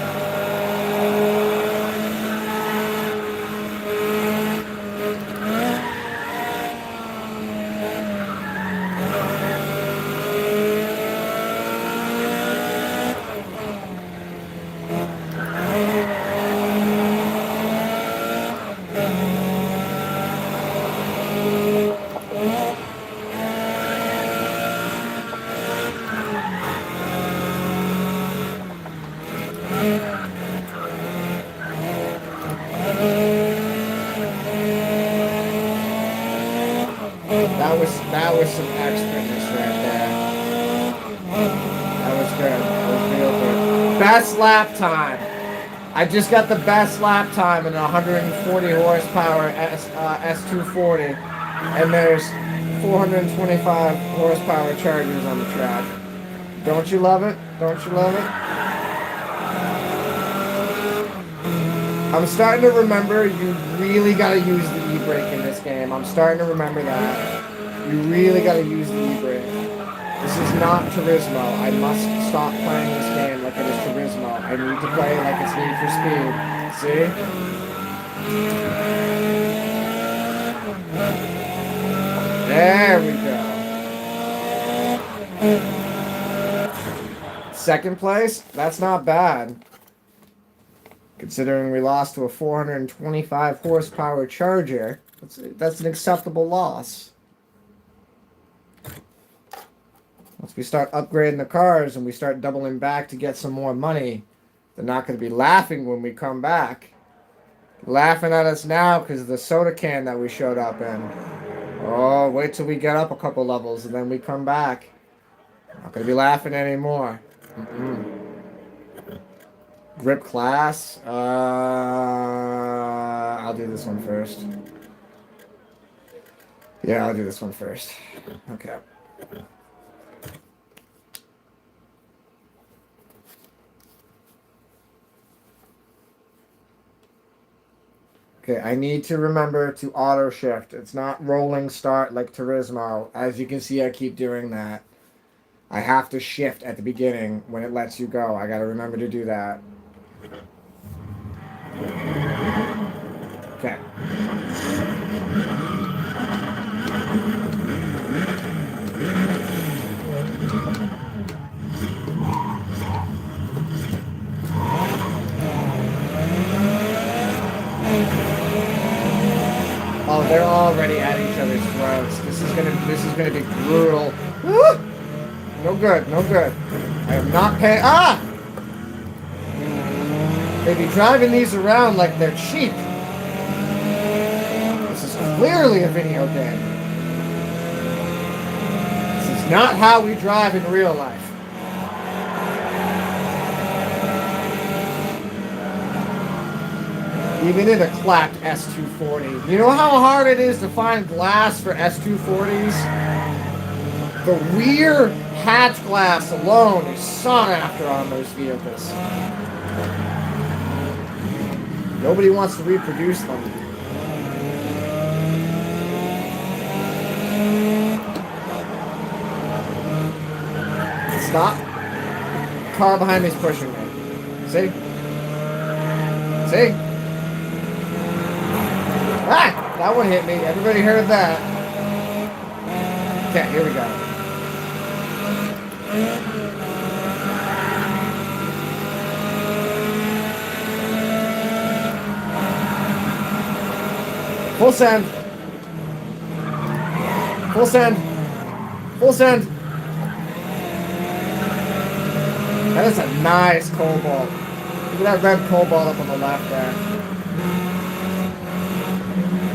That was some expertness right there. That was good. That was real good. Best lap time. I just got the best lap time in a 140 horsepower S240, and there's 425 horsepower Chargers on the track. Don't you love it? Don't you love it? I'm starting to remember you really got to use the e-brake in this game. I'm starting to remember that. You really got to use the e-brake. This is not Turismo. I must stop playing this game like it is Turismo. I need to play like it's Need for Speed. See? There we go. Second place? That's not bad. Considering we lost to a 425 horsepower Charger, that's an acceptable loss. Once we start upgrading the cars and we start doubling back to get some more money, they're not going to be laughing when we come back. Laughing at us now because of the soda can that we showed up in. Oh, wait till we get up a couple levels and then we come back. Not going to be laughing anymore. Grip class. I'll do this one first. Yeah, I'll do this one first. Okay. Okay, I need to remember to auto shift. It's not rolling start like Turismo. As you can see, I keep doing that. I have to shift at the beginning when it lets you go. I gotta remember to do that. Okay. Oh, they're already at each other's throats. This is gonna be brutal. Ah! No good, no good. I am not paying. Ah! They be driving these around like they're cheap. This is clearly a video game. This is not how we drive in real life. Even in a clapped S240. You know how hard it is to find glass for S240s? The rear hatch glass alone is sought after on those vehicles. Nobody wants to reproduce them. Stop. Car behind me is pushing me. See? See? Ah! That one hit me. Everybody heard that. Okay, here we go. Full send. Full send. Full send. That is a nice cobalt. Look at that red cobalt up on the left there.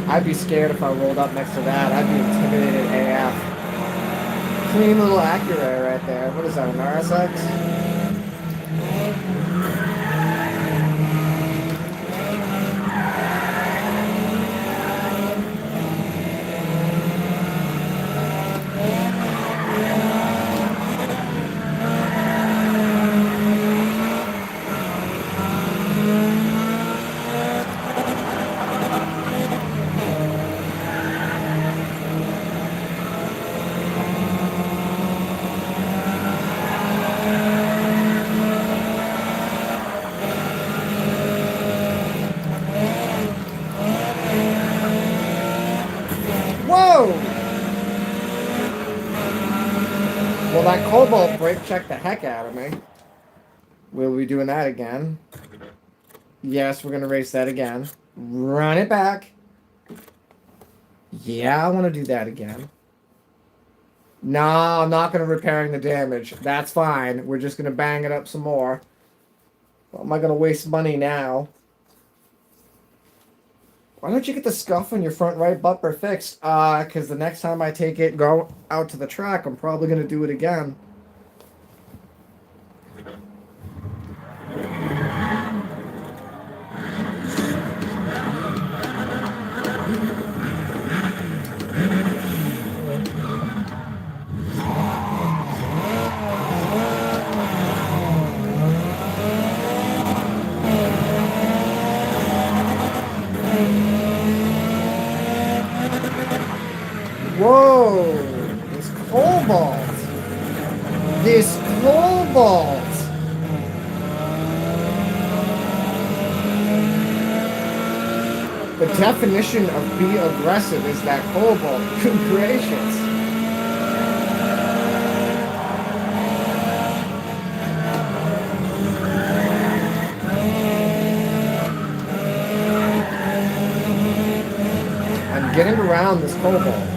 I'd be scared if I rolled up next to that. I'd be intimidated AF. Clean little Acura right there. What is that, an RSX? Well, that cobalt brake checked the heck out of me. We'll be doing that again. Yes, we're going to race that again. Run it back. Yeah, I want to do that again. No, I'm not going to repairing the damage. That's fine. We're just going to bang it up some more. Well, am I going to waste money now? Why don't you get the scuff on your front right bumper fixed? Because the next time I take it, go out to the track, I'm probably going to do it again. Whoa! This cobalt! This cobalt! The definition of be aggressive is that cobalt. Good gracious. I'm getting around this cobalt.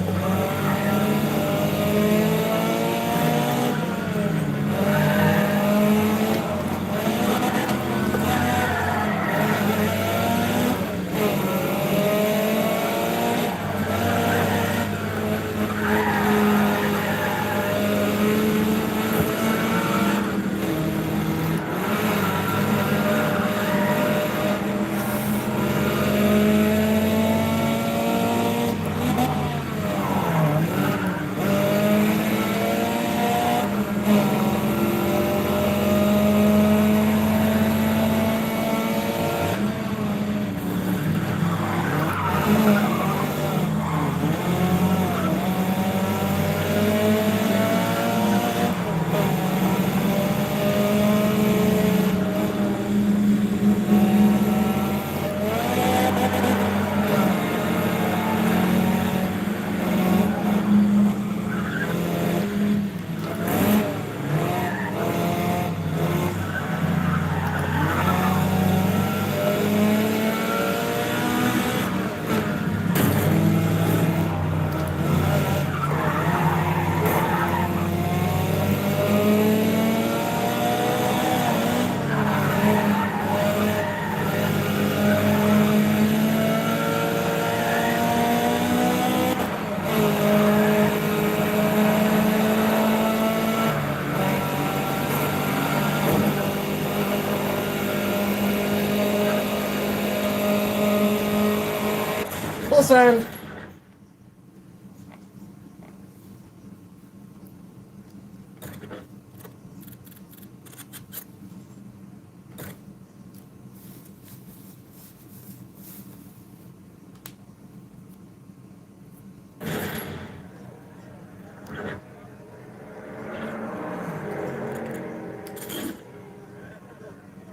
send.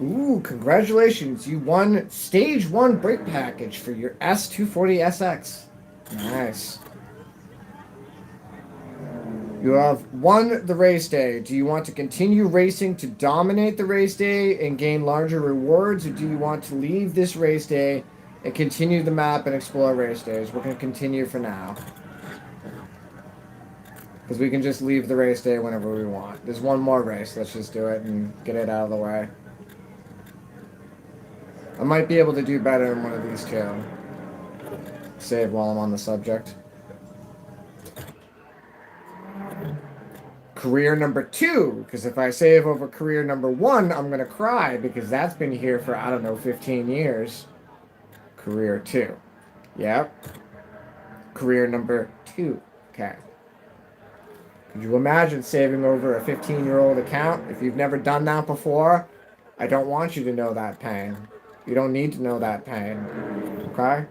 Ooh, congratulations. You won Stage 1 brake package for your S240SX. Nice. You have won the race day. Do you want to continue racing to dominate the race day and gain larger rewards, or do you want to leave this race day and continue the map and explore race days? We're going to continue for now. Because we can just leave the race day whenever we want. There's one more race. Let's just do it and get it out of the way. I might be able to do better in one of these two. Save while I'm on the subject. Career number 2, because if I save over career number 1, I'm going to cry, because that's been here for, I don't know, 15 years. Career 2. Yep. Career number 2. Okay. Could you imagine saving over a 15-year-old account? If you've never done that before, I don't want you to know that pain. You don't need to know that pain. Okay?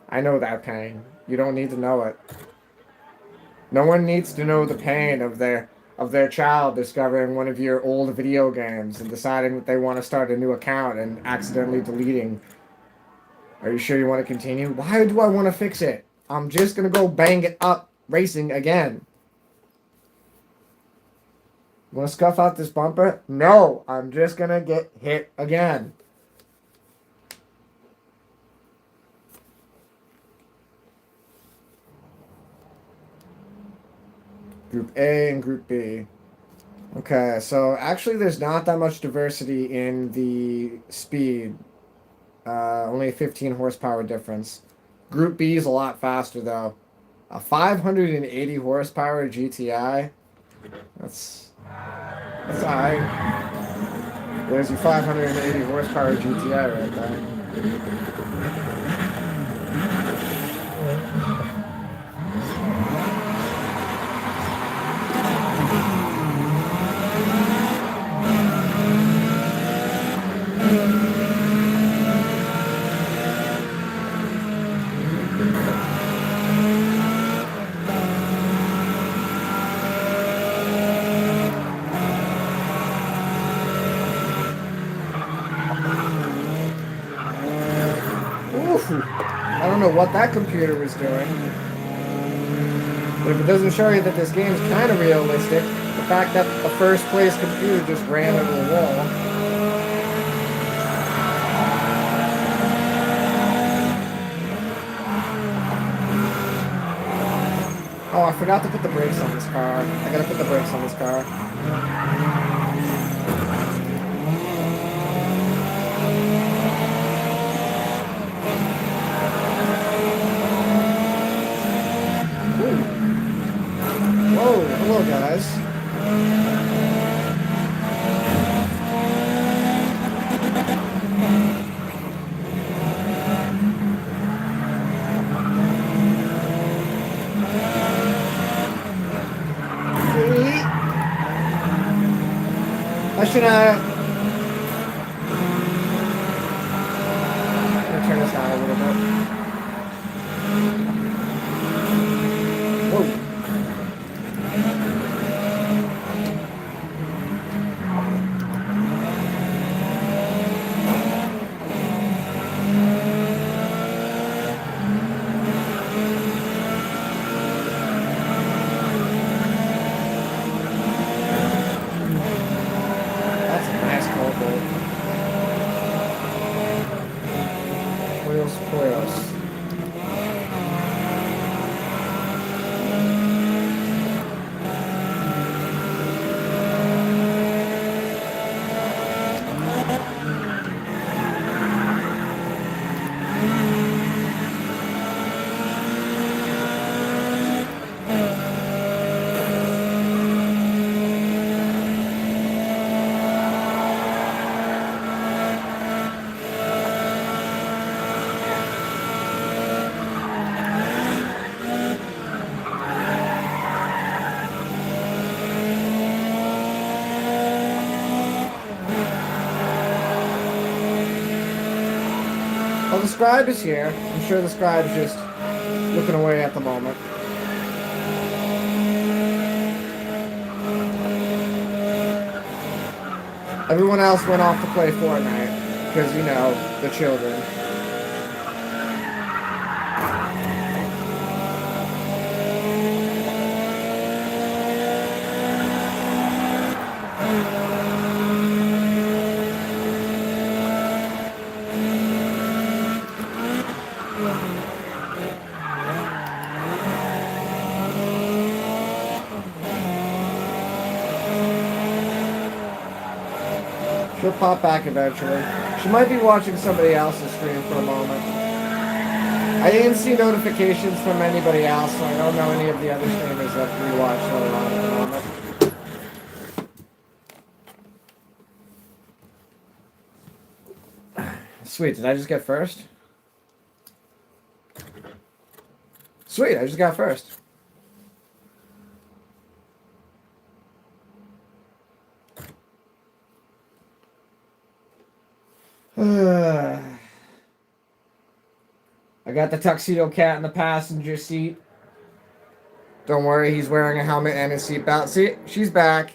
I know that pain. You don't need to know it. No one needs to know the pain of their child discovering one of your old video games and deciding that they want to start a new account and accidentally deleting. Are you sure you want to continue? Why do I want to fix it? I'm just going to go bang it up racing again. Want to scuff out this bumper? No, I'm just going to get hit again. Group A and Group B. Okay, so actually there's not that much diversity in the speed. Only a 15 horsepower difference. Group B is a lot faster though. A 580 horsepower GTI. That's alright. There's your 580 horsepower GTI right there. I don't know what that computer was doing. But if it doesn't show you that this game's kind of realistic, the fact that the first place computer just ran into the wall. Oh, I forgot to put the brakes on this car. I gotta put the brakes on this car. Whoa, hello guys. I should I'm gonna turn this down a little bit. Whoa. Poyos. Oh, the scribe is here. I'm sure the scribe's just looking away at the moment. Everyone else went off to play Fortnite because, you know, the children. She'll pop back eventually. She might be watching somebody else's stream for a moment. I didn't see notifications from anybody else, so I don't know any of the other streamers that we watch that are on at the moment. Sweet, did I just get first? Sweet, I just got first. I got the tuxedo cat in the passenger seat. Don't worry, he's wearing a helmet and a seatbelt. See, she's back.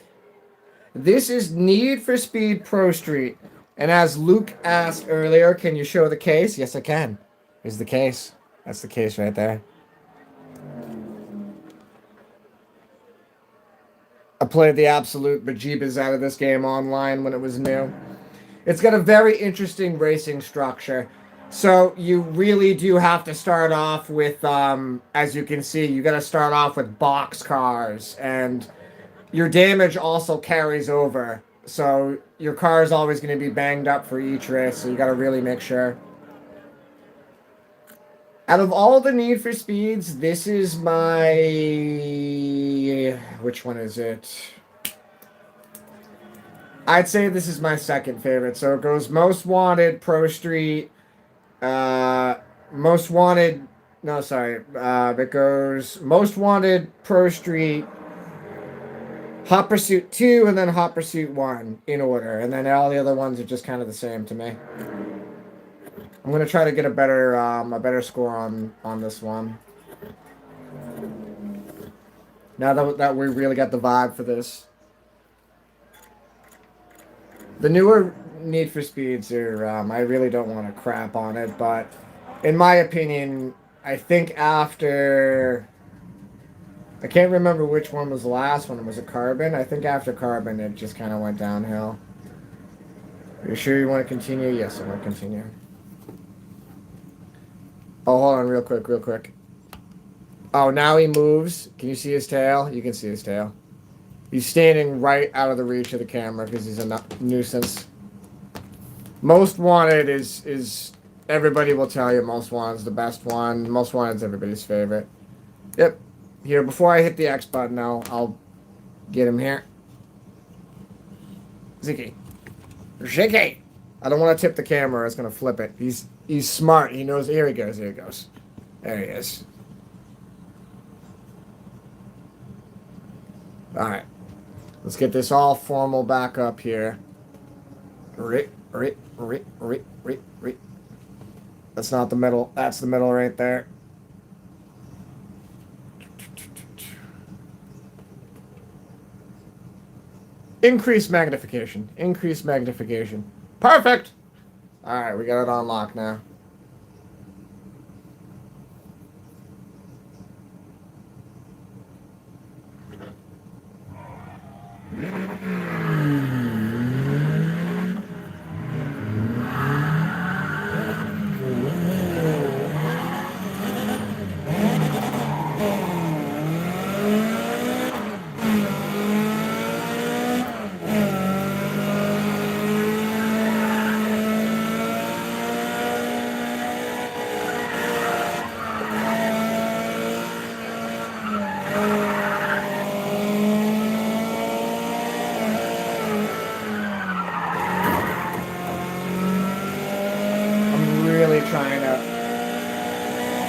This is Need for Speed Pro Street. And as Luke asked earlier, can you show the case? Yes, I can. Here's the case. That's the case right there. I played the absolute bejeebas out of this game online when it was new. It's got a very interesting racing structure. So you really do have to start off with, as you can see, you got to start off with box cars. And your damage also carries over. So your car is always going to be banged up for each race. So you got to really make sure. Out of all the Need for Speeds, this is my... Which one is it? I'd say this is my second favorite. So it goes Most Wanted, Pro Street, Most Wanted... No, sorry. It goes Most Wanted, Pro Street, Hot Pursuit 2, and then Hot Pursuit 1 in order. And then all the other ones are just kind of the same to me. I'm going to try to get a better score on this one. Now that we really got the vibe for this. The newer Need for Speeds are, I really don't want to crap on it, but in my opinion, I think after... I can't remember which one was the last one. Was it Carbon? I think after Carbon, it just kind of went downhill. Are you sure you want to continue? Yes, I want to continue. Oh, hold on real quick. Oh, now he moves. Can you see his tail? You can see his tail. He's standing right out of the reach of the camera because he's a nuisance. Most Wanted is everybody will tell you Most Wanted's the best one. Most Wanted's everybody's favorite. Yep. Here, before I hit the X button, I'll get him here. Ziki. I don't want to tip the camera. It's going to flip it. He's smart. He knows. Here he goes. There he is. All right. Let's get this all formal back up here. That's not the middle. That's the middle right there. Increase magnification. Perfect! Alright, we got it on lock now.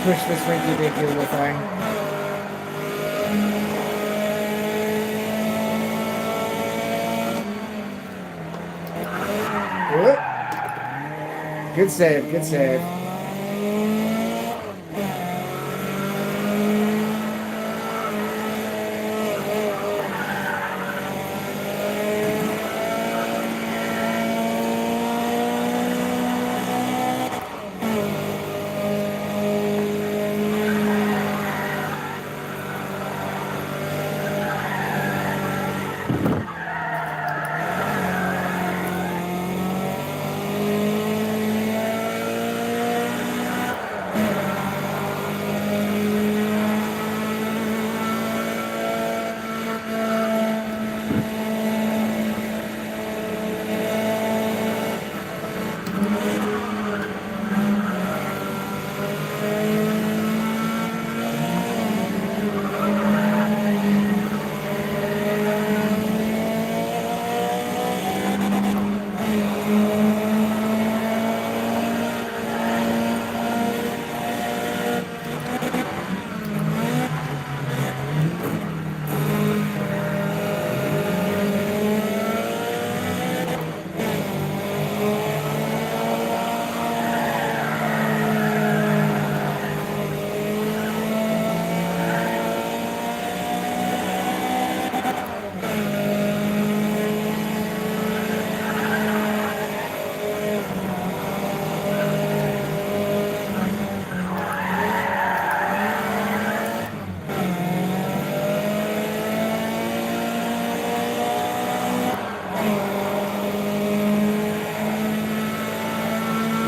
Push this rinky-dinky little thing. Whoop. Good save.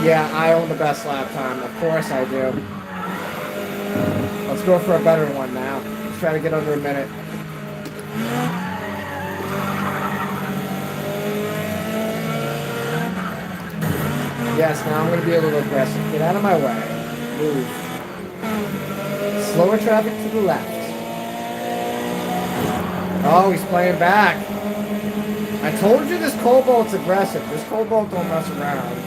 Yeah, I own the best lap time. Of course I do. Let's go for a better one now. Let's try to get under a minute. Yes, now I'm going to be a little aggressive. Get out of my way. Move. Slower traffic to the left. Oh, he's playing back. I told you this Cobalt's aggressive. This Cobalt don't mess around.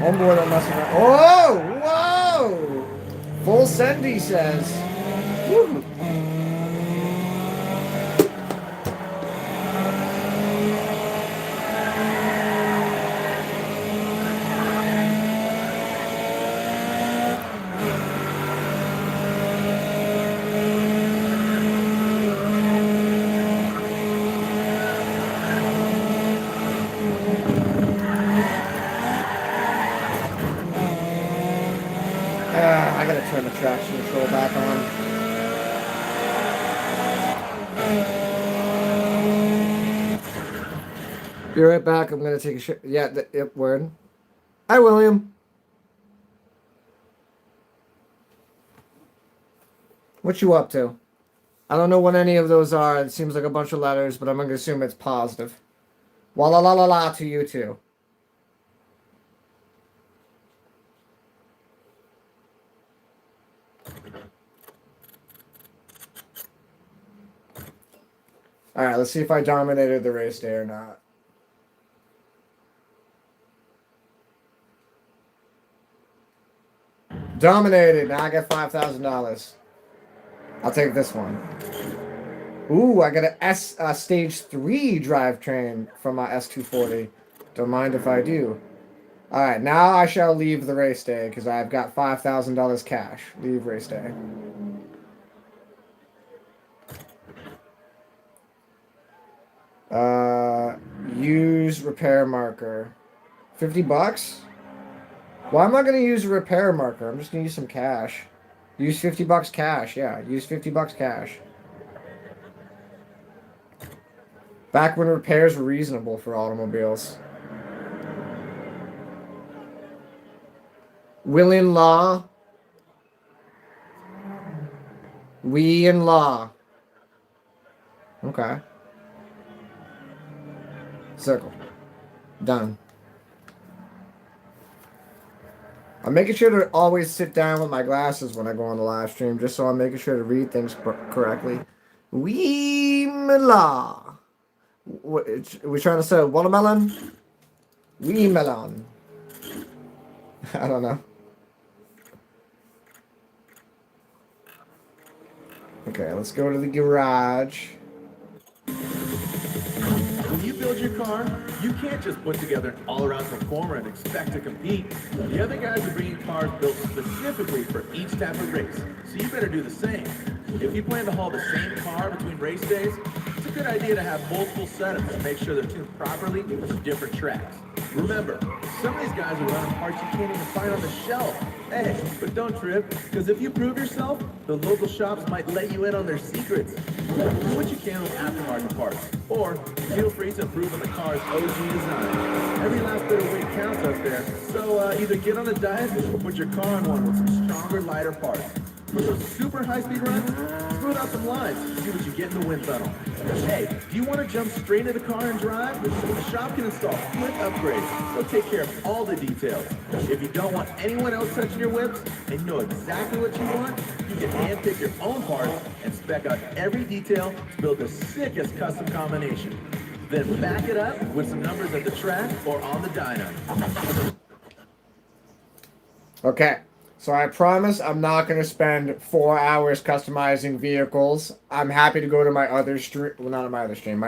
Homeboy don't mess around. Oh! Whoa! Full send, he says. Woo. I gotta turn the traction control back on. Be right back. I'm gonna take a shit. Yeah, yep, word. Hi, William. What you up to? I don't know what any of those are. It seems like a bunch of letters, but I'm gonna assume it's positive. Walla la la la to you too. Alright, let's see if I dominated the race day or not. Dominated. Now I get $5,000. I'll take this one. Ooh, I got a stage 3 drivetrain from my S240. Don't mind if I do. Alright, now I shall leave the race day because I've got $5,000 cash. Leave race day. Use repair marker. 50 bucks? Why am I going to use a repair marker? I'm just going to use some cash. Use 50 bucks cash. Yeah, use 50 bucks cash. Back when repairs were reasonable for automobiles. Will in law. We in law. Okay. Circle. Done. I'm making sure to always sit down with my glasses when I go on the live stream, just so I'm making sure to read things correctly. We melon. We're trying to say watermelon? We melon. I don't know. Okay, let's go to the garage. When you build your car, you can't just put together an all-around performer and expect to compete. The other guys are bringing cars built specifically for each type of race, so you better do the same. If you plan to haul the same car between race days, it's a good idea to have multiple setups to make sure they're tuned properly for different tracks. Remember, some of these guys are running parts you can't even find on the shelf. Hey, but don't trip, because if you prove yourself, the local shops might let you in on their secrets. Do what you can with aftermarket parts, or feel free to improve on the car's OG design. Every last bit of weight counts out there, so either get on a diet or put your car on one with some stronger, lighter parts. For those super high-speed runs, smooth out some lines, see what you get in the wind tunnel. Hey, do you want to jump straight into the car and drive? The shop can install quick upgrades. They'll take care of all the details. If you don't want anyone else touching your whips, and you know exactly what you want, you can handpick your own parts and spec out every detail to build the sickest custom combination. Then back it up with some numbers at the track or on the dyno. Okay. So I promise I'm not going to spend 4 hours customizing vehicles. I'm happy to go to my other stream. Well, not on my other stream.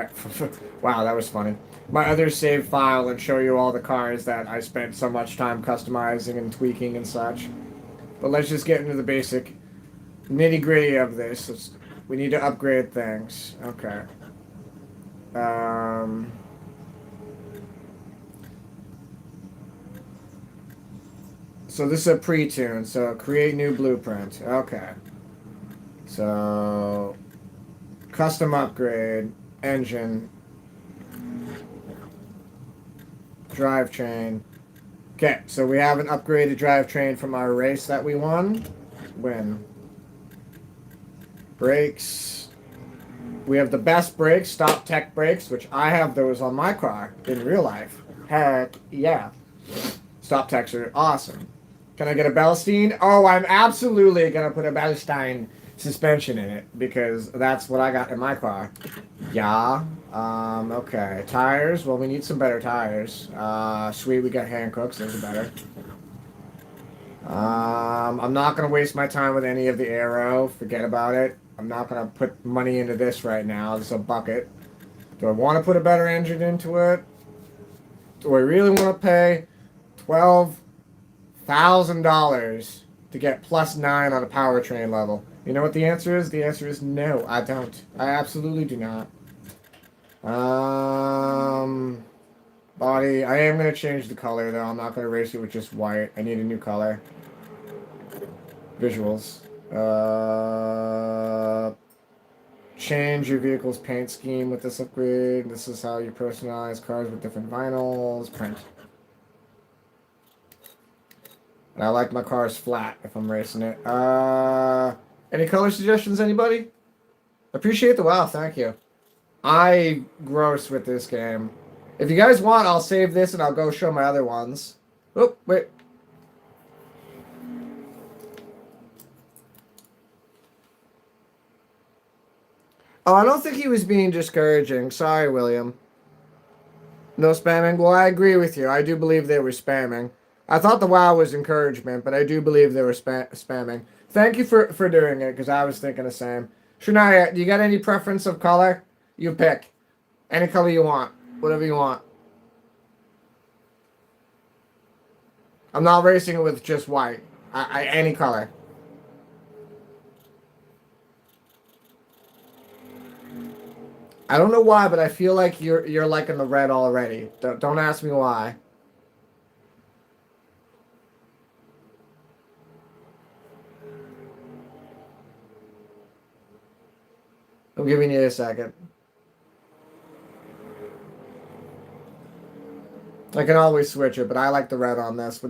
Wow, that was funny. My other save file and show you all the cars that I spent so much time customizing and tweaking and such. But let's just get into the basic nitty-gritty of this. We need to upgrade things. Okay. So this is a pre-tune, so create new blueprint. Okay. So custom upgrade, engine, drivetrain, Okay, so we have an upgraded drivetrain from our race that we won. Win. Brakes. We have the best brakes, Stop Tech brakes, which I have those on my car in real life. Heck yeah. Stop Techs are awesome. Can I get a Bellstein? Oh, I'm absolutely going to put a Bellstein suspension in it because that's what I got in my car. Yeah. Okay. Tires. Well, we need some better tires. Sweet, we got Hancocks. Those are better. I'm not going to waste my time with any of the aero. Forget about it. I'm not going to put money into this right now. This is a bucket. Do I want to put a better engine into it? Do I really want to pay $12,000 to get +9 on a powertrain level? You know what the answer is? The answer is no, I don't. I absolutely do not. Body. I am going to change the color, though. I'm not going to race it with just white. I need a new color. Visuals. Change your vehicle's paint scheme with this upgrade. This is how you personalize cars with different vinyls. Print. And I like my cars flat if I'm racing it. Any color suggestions, anybody? Appreciate the wow, thank you. I gross with this game. If you guys want, I'll save this and I'll go show my other ones. Oh, wait. Oh, I don't think he was being discouraging. Sorry, William. No spamming? Well, I agree with you. I do believe they were spamming. I thought the wow was encouragement, but I do believe they were spamming. Thank you for doing it, because I was thinking the same. Shania, do you got any preference of color? You pick. Any color you want. Whatever you want. I'm not racing it with just white. Any color. I don't know why, but I feel like you're liking the red already. Don't ask me why. I'm giving you a second. I can always switch it, but I like the red on this.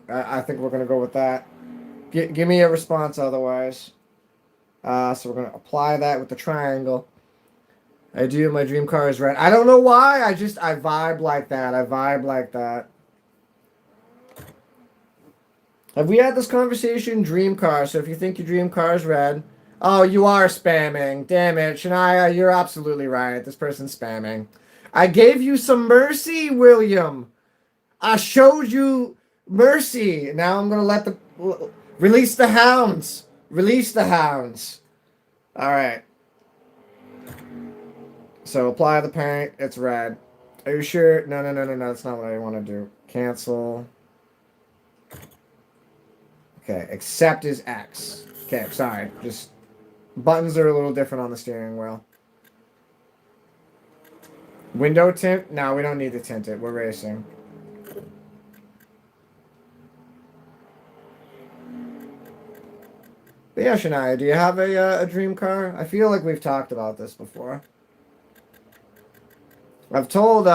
I think we're gonna go with that. Give me a response otherwise. So we're gonna apply that with the triangle. I do. My dream car is red. I don't know why. I vibe like that. I vibe like that. Have we had this conversation? Dream car. So if you think your dream car is red. Oh, you are spamming. Damn it. Shania, you're absolutely right. This person's spamming. I gave you some mercy, William. I showed you mercy. Now I'm going to let the... Release the hounds. Release the hounds. All right. So apply the paint. It's red. Are you sure? No. That's not what I want to do. Cancel. Okay. Accept is X. Okay. Sorry. Just buttons are a little different on the steering wheel. Window tint? No, we don't need to tint it. We're racing. But yeah, Shania, do you have a dream car? I feel like we've talked about this before. I've told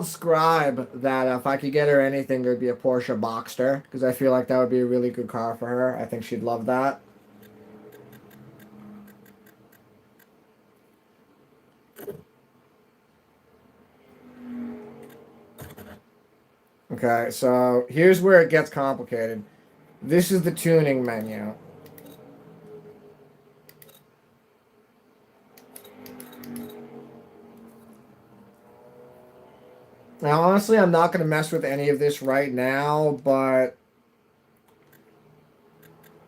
Scribe that if I could get her anything, it would be a Porsche Boxster, because I feel like that would be a really good car for her. I think she'd love that. Okay, so here's where it gets complicated. This is the tuning menu. Now, honestly, I'm not going to mess with any of this right now, but...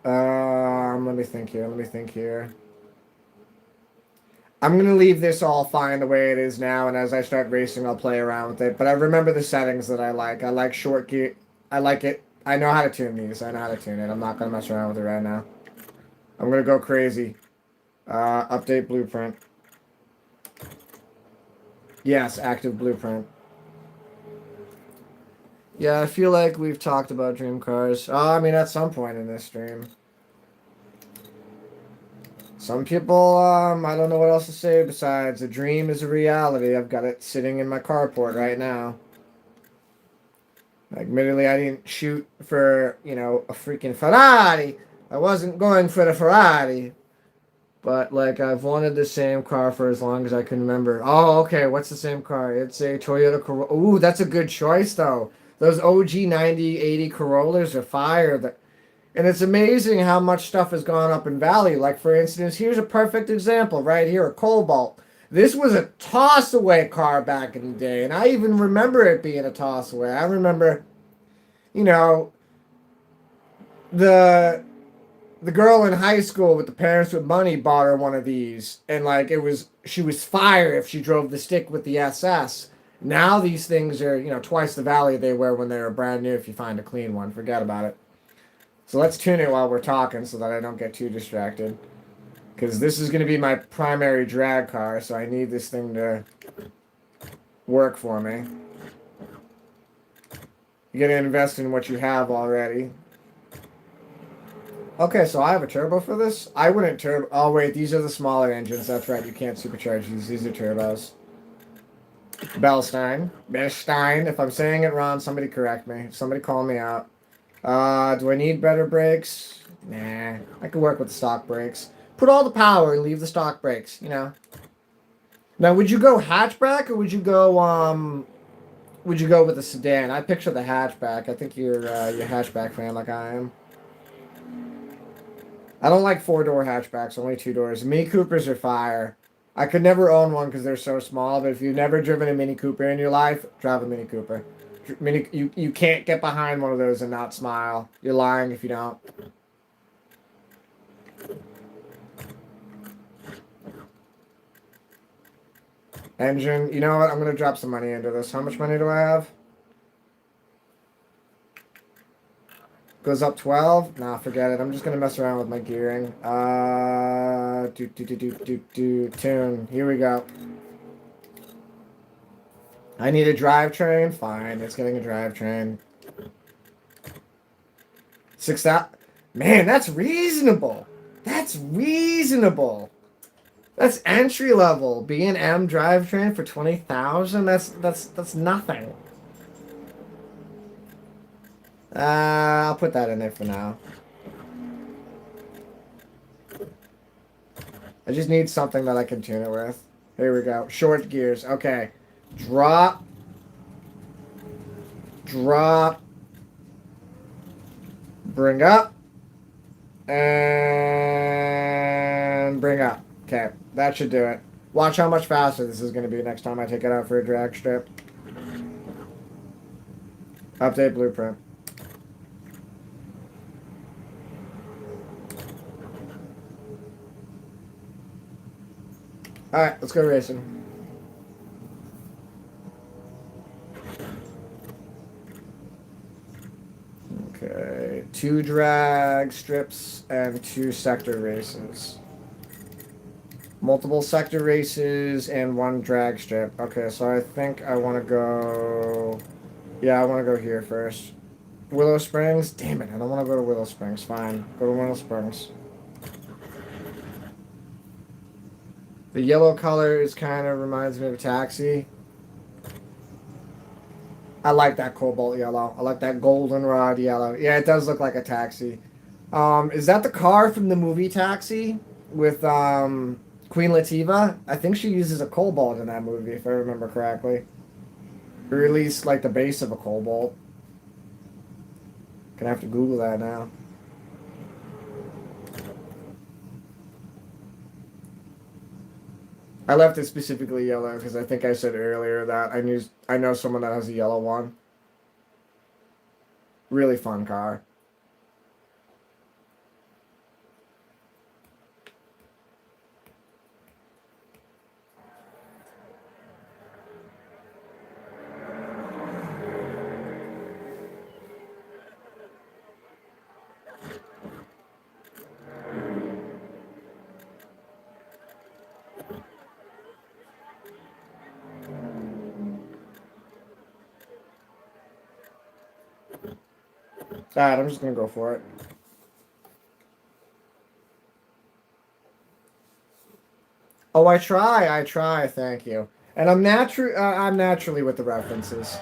let me think here. I'm going to leave this all fine the way it is now, and as I start racing, I'll play around with it. But I remember the settings that I like. I like short gear. I like it. I know how to tune these. I know how to tune it. I'm not going to mess around with it right now. I'm going to go crazy. Update blueprint. Yes, active blueprint. Yeah, I feel like we've talked about dream cars. I mean, at some point in this stream. Some people, I don't know what else to say besides a dream is a reality. I've got it sitting in my carport right now. Admittedly, I didn't shoot for, you know, a freaking Ferrari. I wasn't going for the Ferrari. But, like, I've wanted the same car for as long as I can remember. Oh, okay, what's the same car? It's a Toyota Corolla. Ooh, that's a good choice, though. Those OG 9080 Corollas are fire. And it's amazing how much stuff has gone up in value. Like, for instance, here's a perfect example right here, a Cobalt. This was a toss-away car back in the day, and I even remember it being a toss-away. I remember, you know, the girl in high school with the parents with money bought her one of these, and like she was fire if she drove the stick with the SS. Now these things are, you know, twice the value they were when they were brand new. If you find a clean one, forget about it. So let's tune it while we're talking so that I don't get too distracted. Because this is going to be my primary drag car, so I need this thing to work for me. You got to invest in what you have already. Okay, so I have a turbo for this? I wouldn't turbo... Oh, wait, these are the smaller engines. That's right, you can't supercharge these. These are turbos. Bellstein. If I'm saying it wrong, somebody correct me. Somebody call me out. Do I need better brakes? Nah, I can work with the stock brakes. Put all the power and leave the stock brakes, you know. Now, would you go hatchback or would you go with a sedan? I picture the hatchback. I think you're hatchback fan like I am. I don't like 4-door hatchbacks, only 2 doors. Mini Coopers are fire. I could never own one because they're so small, but if you've never driven a Mini Cooper in your life, drive a Mini Cooper. You can't get behind one of those and not smile. You're lying if you don't. Engine. You know what? I'm going to drop some money into this. How much money do I have? Goes up 12? Nah, forget it. I'm just going to mess around with my gearing. Tune. Here we go. I need a drivetrain? Fine, it's getting a drivetrain. 6,000? Man, that's reasonable. That's reasonable. That's entry level. B&M drivetrain for 20,000? That's nothing. I'll put that in there for now. I just need something that I can tune it with. Here we go. Short gears. Okay. Drop. Bring up. And bring up. Okay. That should do it. Watch how much faster this is going to be next time I take it out for a drag strip. Update blueprint. Alright, let's go racing. Okay, 2 drag strips and 2 sector races. Multiple sector races and 1 drag strip. Okay, so I think I want to go... Yeah, I want to go here first. Willow Springs? Damn it, I don't want to go to Willow Springs. Fine, go to Willow Springs. The yellow color is kind of reminds me of a taxi. I like that cobalt yellow. I like that goldenrod yellow. Yeah, it does look like a taxi. Is that the car from the movie Taxi with Queen Latifah? I think she uses a cobalt in that movie, if I remember correctly. Or at least like the base of a cobalt. Gonna have to Google that now. I left it specifically yellow because I think I said earlier that I know someone that has a yellow one. Really fun car. Alright, I'm just gonna go for it. Oh, I try, thank you. And I'm naturally with the references.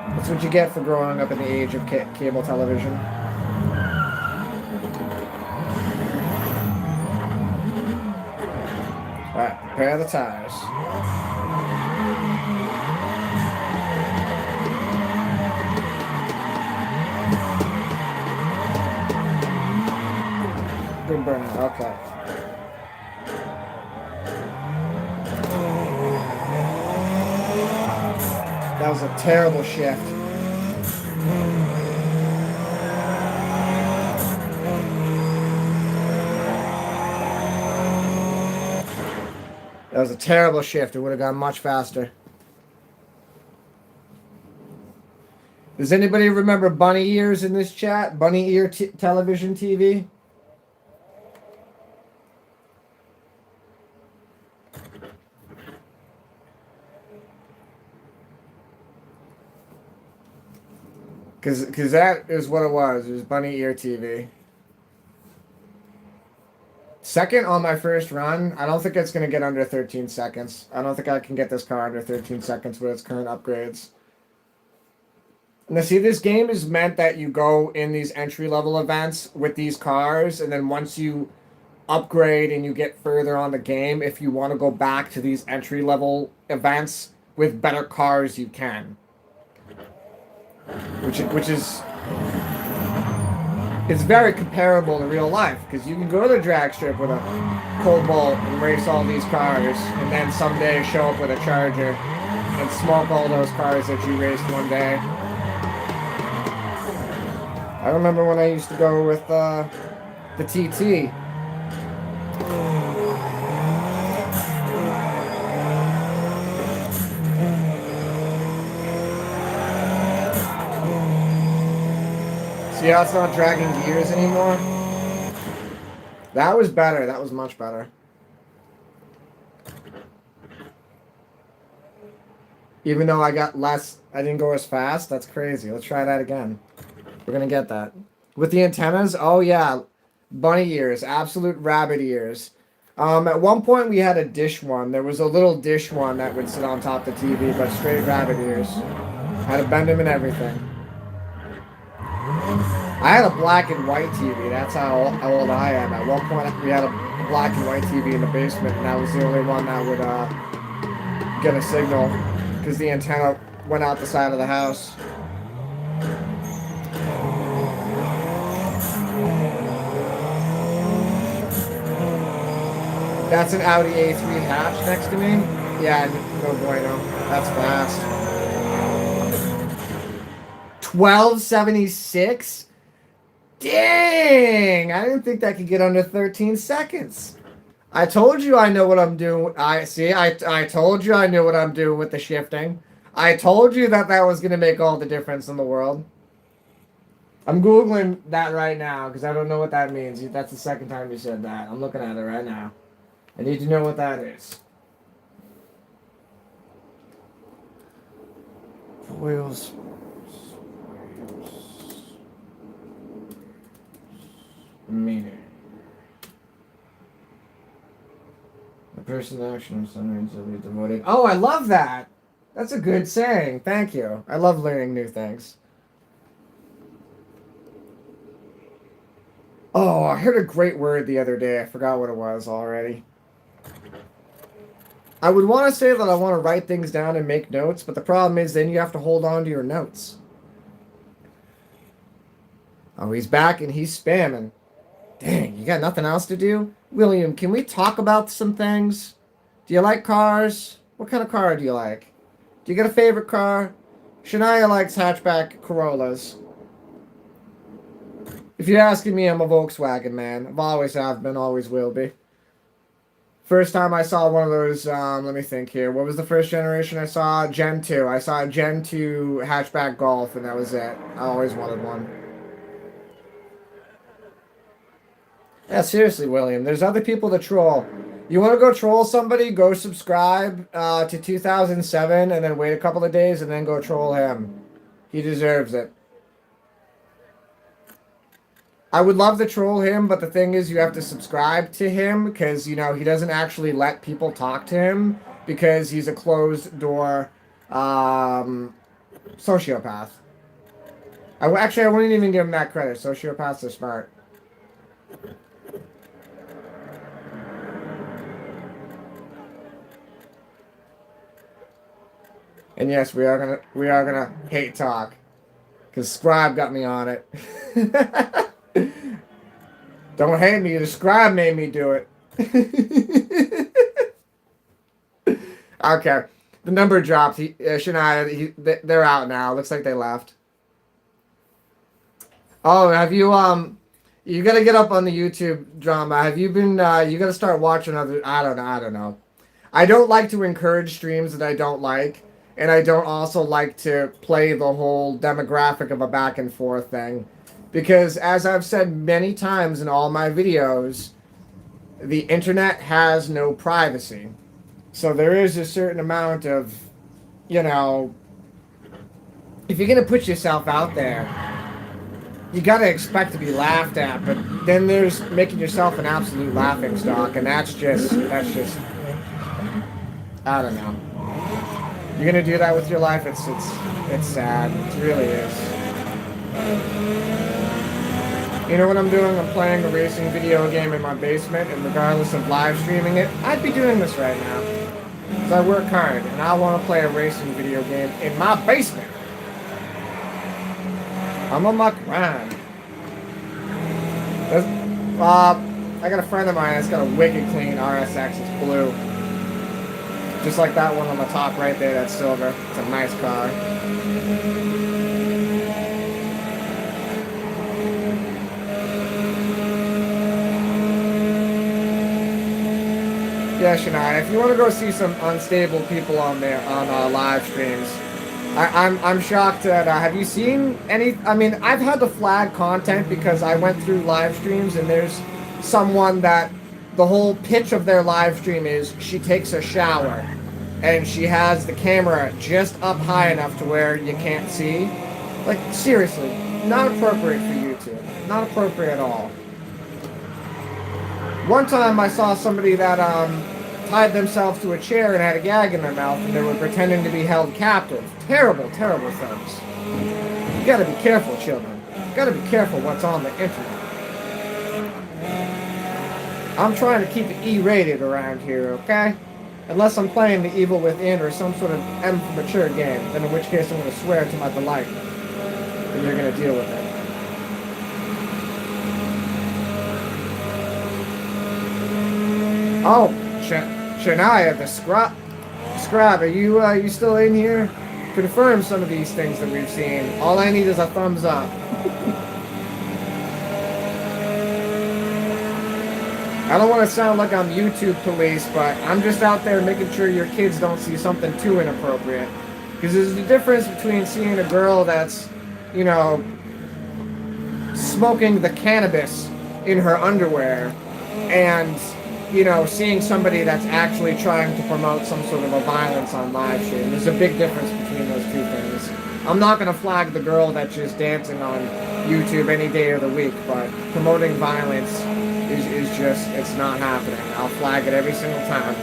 That's what you get for growing up in the age of cable television. Alright, prepare the tires. Good burn, okay. That was a terrible shift. That was a terrible shift. It would have gone much faster. Does anybody remember bunny ears in this chat? Bunny ear television TV? Because that is what it was. It was bunny ear TV. Second on my first run. I don't think it's going to get under 13 seconds. I don't think I can get this car under 13 seconds with its current upgrades. Now, see, this game is meant that you go in these entry-level events with these cars, and then once you upgrade and you get further on the game, if you want to go back to these entry-level events with better cars, you can. Which is it's very comparable to real life, because you can go to the drag strip with a Cobalt and race all these cars, and then someday show up with a Charger and smoke all those cars that you raced one day. I remember when I used to go with the TT. See how it's not dragging gears anymore? That was better. That was much better. Even though I got less, I didn't go as fast. That's crazy. Let's try that again. We're going to get that. With the antennas, oh yeah. Bunny ears. Absolute rabbit ears. At one point we had a dish one. There was a little dish one that would sit on top of the TV, but straight rabbit ears. Had to bend them and everything. I had a black and white TV. That's how old I am. At one point, we had a black and white TV in the basement, and that was the only one that would get a signal, because the antenna went out the side of the house. That's an Audi A3 hatch next to me? Yeah, no bueno. That's fast. 1276? Dang! I didn't think that could get under 13 seconds. I told you I know what I'm doing. I told you I knew what I'm doing with the shifting. I told you that was going to make all the difference in the world. I'm Googling that right now because I don't know what that means. That's the second time you said that. I'm looking at it right now. I need to know what that is. Wheels. Meaning. The person action of some will be devoted. Oh, I love that! That's a good saying. Thank you. I love learning new things. Oh, I heard a great word the other day. I forgot what it was already. I would want to say that I want to write things down and make notes, but the problem is then you have to hold on to your notes. Oh, he's back and he's spamming. Dang, you got nothing else to do? William, can we talk about some things? Do you like cars? What kind of car do you like? Do you got a favorite car? Shania likes hatchback Corollas. If you're asking me, I'm a Volkswagen man. I've always have been, always will be. First time I saw one of those, let me think here. What was the first generation I saw? Gen 2. I saw a Gen 2 hatchback Golf, and that was it. I always wanted one. Yeah, seriously, William. There's other people to troll. You want to go troll somebody? Go subscribe to 2007 and then wait a couple of days and then go troll him. He deserves it. I would love to troll him, but the thing is you have to subscribe to him because, you know, he doesn't actually let people talk to him because he's a closed door Sociopath. Actually, I wouldn't even give him that credit. Sociopaths are smart. And yes, we are gonna hate talk, cause Scribe got me on it. Don't hate me. The Scribe made me do it. Okay, the number dropped. Shania, they're out now. Looks like they left. Oh, have you You gotta get up on the YouTube drama. Have you been? You gotta start watching other. I don't know. I don't know. I don't like to encourage streams that I don't like, and I don't also like to play the whole demographic of a back and forth thing, because as I've said many times in all my videos, the internet has no privacy. So there is a certain amount of, you know, if you're gonna put yourself out there, you gotta expect to be laughed at. But then there's making yourself an absolute laughing stock, and that's just, I don't know. You're gonna do that with your life. It's sad. It really is. You know what I'm doing? I'm playing a racing video game in my basement, and regardless of live streaming it, I'd be doing this right now. Because I work hard, and I want to play a racing video game in my basement. I'm on my grind. I got a friend of mine that's got a wicked clean RSX. It's blue. Just like that one on the top right there, that's silver. It's a nice car. Yeah, Shania, if you want to go see some unstable people on there on live streams, I'm shocked that have you seen any? I mean, I've had to flag content because I went through live streams and there's someone that the whole pitch of their live stream is she takes a shower and she has the camera just up high enough to where you can't see. Like, seriously, not appropriate for YouTube. Not appropriate at all. One time I saw somebody that tied themselves to a chair and had a gag in their mouth and they were pretending to be held captive. Terrible, terrible things. You gotta be careful, children. You gotta be careful what's on the internet. I'm trying to keep it E-rated around here, okay? Unless I'm playing The Evil Within or some sort of mature game, then in which case I'm going to swear to my delight. And you're going to deal with it. Oh, Shania, the Scribe, are you still in here? Confirm some of these things that we've seen. All I need is a thumbs up. I don't want to sound like I'm YouTube police, but I'm just out there making sure your kids don't see something too inappropriate. Because there's a difference between seeing a girl that's, you know, smoking the cannabis in her underwear and, you know, seeing somebody that's actually trying to promote some sort of a violence on live stream. There's a big difference between those two things. I'm not going to flag the girl that's just dancing on YouTube any day of the week, but promoting violence is just, it's not happening. I'll flag it every single time.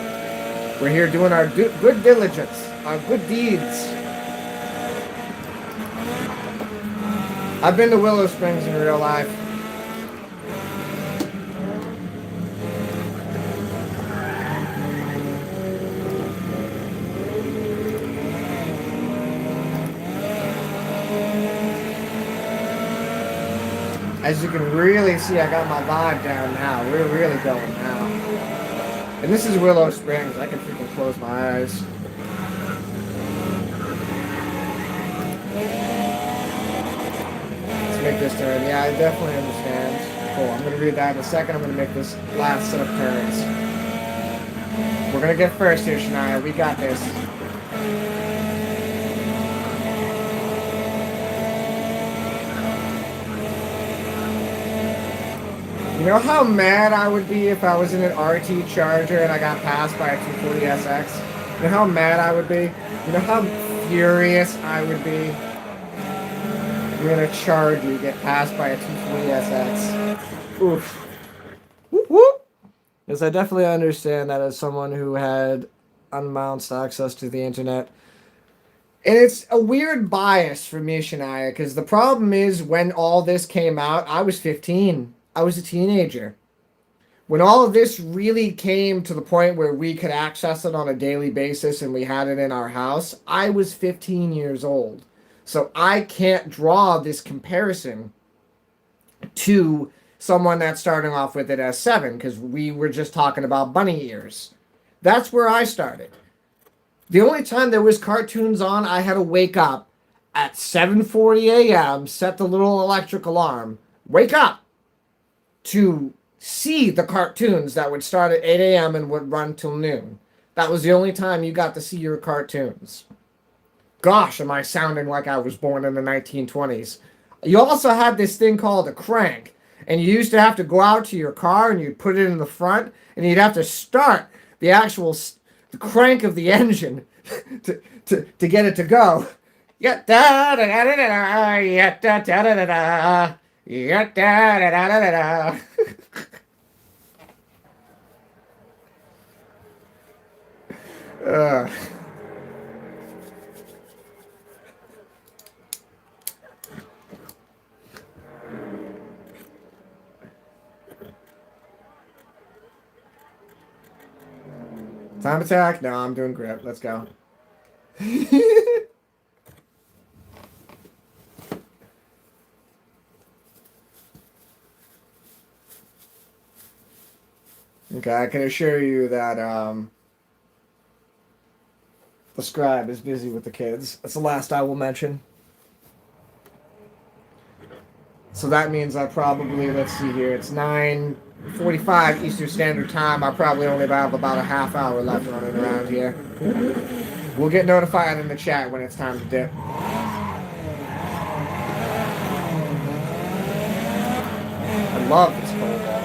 We're here doing our good diligence, our good deeds. I've been to Willow Springs in real life. As you can really see, I got my vibe down now. We're really going now. And this is Willow Springs. I can freaking close my eyes. Let's make this turn. Yeah, I definitely understand. Cool. I'm going to read that in a second. I'm going to make this last set of turns. We're going to get first here, Shania. We got this. You know how mad I would be if I was in an RT Charger and I got passed by a 240SX? You know how mad I would be? You know how furious I would be? You're in a Charger, you get passed by a 240SX. Oof. Whoop whoop! Yes, I definitely understand that as someone who had unannounced access to the internet And it's a weird bias for me, Shania, because the problem is when all this came out, I was 15. I was a teenager. When all of this really came to the point where we could access it on a daily basis and we had it in our house, I was 15 years old. So I can't draw this comparison to someone that's starting off with it as 7 because we were just talking about bunny ears. That's where I started. The only time there was cartoons on, I had to wake up at 7:40 a.m., set the little electric alarm, wake up to see the cartoons that would start at 8 a.m. and would run till noon. That was the only time you got to see your cartoons. Gosh, am I sounding like I was born in the 1920s. You also had this thing called a crank, and you used to have to go out to your car and you'd put it in the front, and you'd have to start the actual the crank of the engine to get it to go. Yeah, da da da da da, yeah, da da da da da, yeah, da da da da da. Uh. Time attack? No, I'm doing grip. Let's go. Okay, I can assure you that the scribe is busy with the kids. That's the last I will mention. So that means I probably, let's see here, it's 9:45 Eastern Standard Time. I probably only have about a half hour left running around here. We'll get notified in the chat when it's time to dip. I love this pole ball.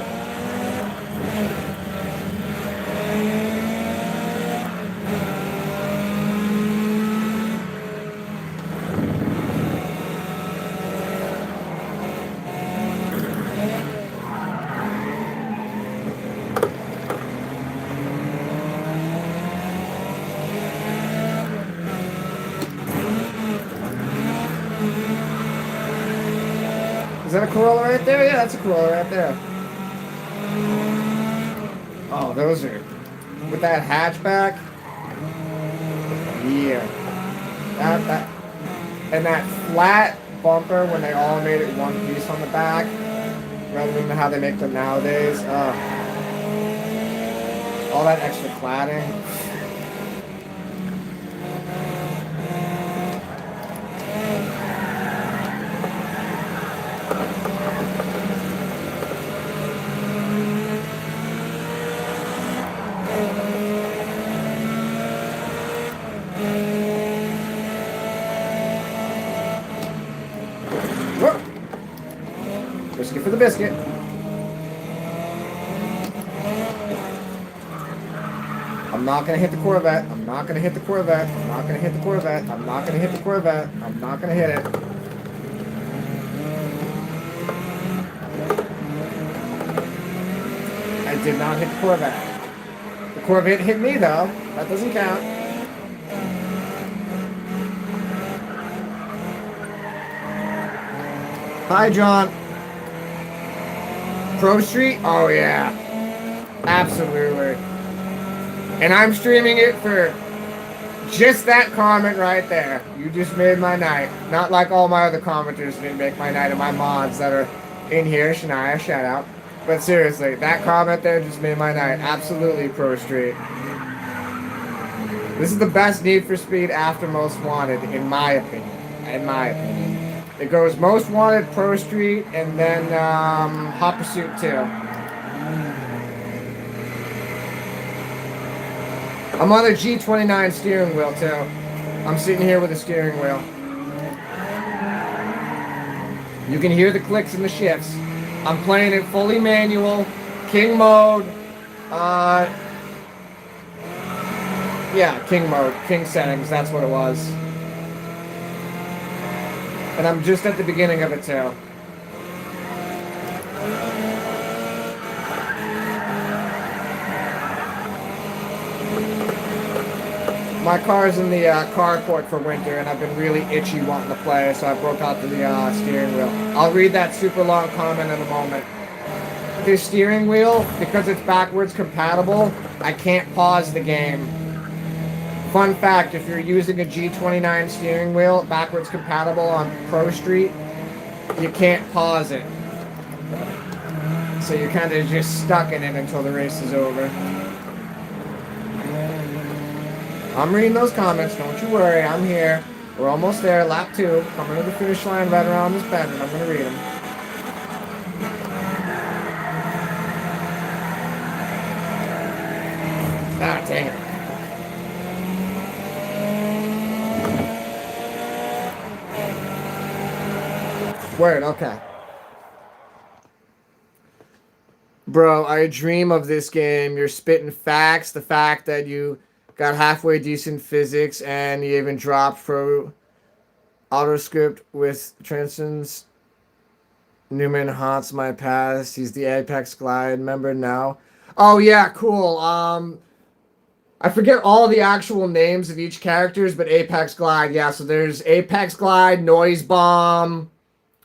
Is that a Corolla right there? Yeah, that's a Corolla right there. Oh, those are... With that hatchback? Yeah. That, and that flat bumper when they all made it one piece on the back, rather than how they make them nowadays. All that extra cladding. Biscuit for the biscuit. I'm not gonna hit the Corvette. I'm not gonna hit the Corvette. I'm not gonna hit the Corvette. I'm not gonna hit the Corvette. I'm not gonna hit it. I did not hit the Corvette. The Corvette hit me though. That doesn't count. Hi, John. ProStreet? Oh, yeah. Absolutely. And I'm streaming it for just that comment right there. You just made my night. Not like all my other commenters didn't make my night and my mods that are in here. Shania, shout out. But seriously, that comment there just made my night. Absolutely, ProStreet. This is the best Need for Speed after Most Wanted, in my opinion. In my opinion. It goes Most Wanted, ProStreet, and then Hot Pursuit 2. I'm on a G29 steering wheel too. I'm sitting here with a steering wheel. You can hear the clicks and the shifts. I'm playing it fully manual, King mode. Yeah, King mode, King settings, that's what it was. And I'm just at the beginning of it too. my car's in the carport for winter, and I've been really itchy wanting to play, so I broke out the steering wheel. I'll read that super long comment in a moment. This steering wheel, because it's backwards compatible, I can't pause the game. Fun fact, if you're using a G29 steering wheel, backwards compatible on ProStreet, you can't pause it. So you're kind of just stuck in it until the race is over. I'm reading those comments, don't you worry, I'm here. We're almost there, lap 2, coming to the finish line right around this bend, and I'm going to read them. Ah, dang it. Word, okay. Bro, I dream of this game. You're spitting facts. The fact that you got halfway decent physics and you even dropped pro autoscript with Transcendence. Newman haunts my past. He's the Apex Glide member now. Oh yeah, cool. I forget all the actual names of each characters, but Apex Glide, yeah. So there's Apex Glide, Noise Bomb.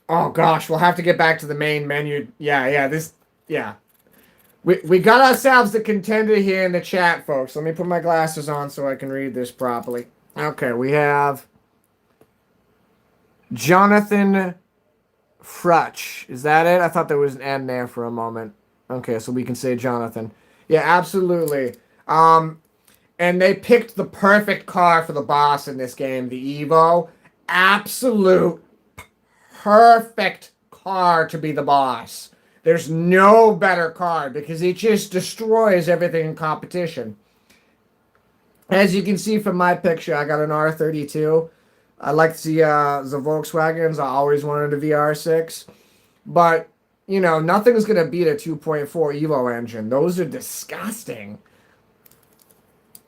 Oh gosh, we'll have to get back to the main menu. Yeah. We got ourselves the contender here in the chat, folks. Let me put my glasses on so I can read this properly. Okay, we have Jonathan Frutch. Is that it? I thought there was an N there for a moment. Okay, so we can say Jonathan. Yeah, absolutely. And they picked the perfect car for the boss in this game, the Evo. Absolute perfect car to be the boss. There's no better car because it just destroys everything in competition. As you can see from my picture, I got an R32. I like the Volkswagens. I always wanted a VR6. But, you know, nothing's going to beat a 2.4 Evo engine. Those are disgusting.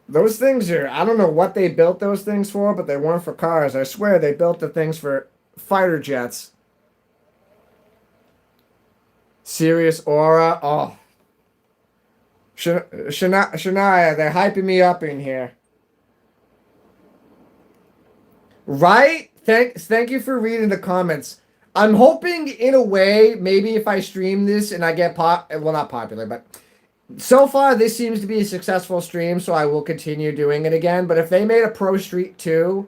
Those things are, I don't know what they built those things for, but they weren't for cars. I swear they built the things for fighter jets. Serious Aura. Oh. Shania, they're hyping me up in here. Right? Thank you for reading the comments. I'm hoping, in a way, maybe if I stream this and I get well, not popular, but so far this seems to be a successful stream, so I will continue doing it again. But if they made a ProStreet 2,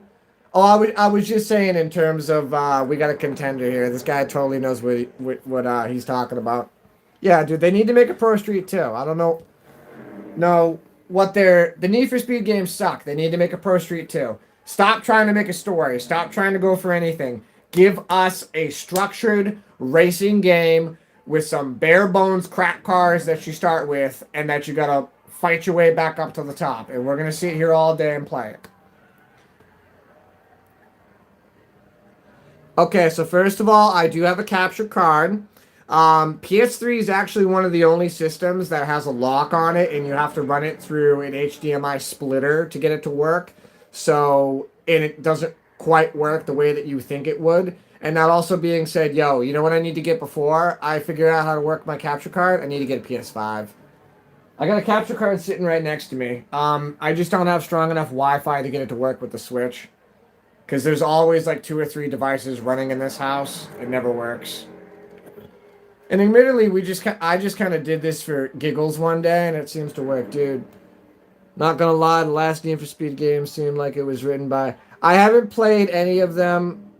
I was just saying in terms of we got a contender here. This guy totally knows what he's talking about. Yeah, dude, they need to make a ProStreet 2. I don't know. No, the Need for Speed games suck. They need to make a ProStreet 2. Stop trying to make a story. Stop trying to go for anything. Give us a structured racing game with some bare bones crap cars that you start with and that you gotta fight your way back up to the top. And we're gonna sit here all day and play it. Okay, so first of all, I do have a capture card. PS3 is actually one of the only systems that has a lock on it, and you have to run it through an HDMI splitter to get it to work. So, and it doesn't quite work the way that you think it would. And that also being said, yo, you know what I need to get before I figure out how to work my capture card? I need to get a PS5. I got a capture card sitting right next to me. I just don't have strong enough Wi-Fi to get it to work with the Switch. Because there's always like 2 or 3 devices running in this house. It never works. And admittedly, I just kind of did this for giggles one day, and it seems to work, dude. Not gonna lie, the last Need for Speed game seemed like it was written by... I haven't played any of them.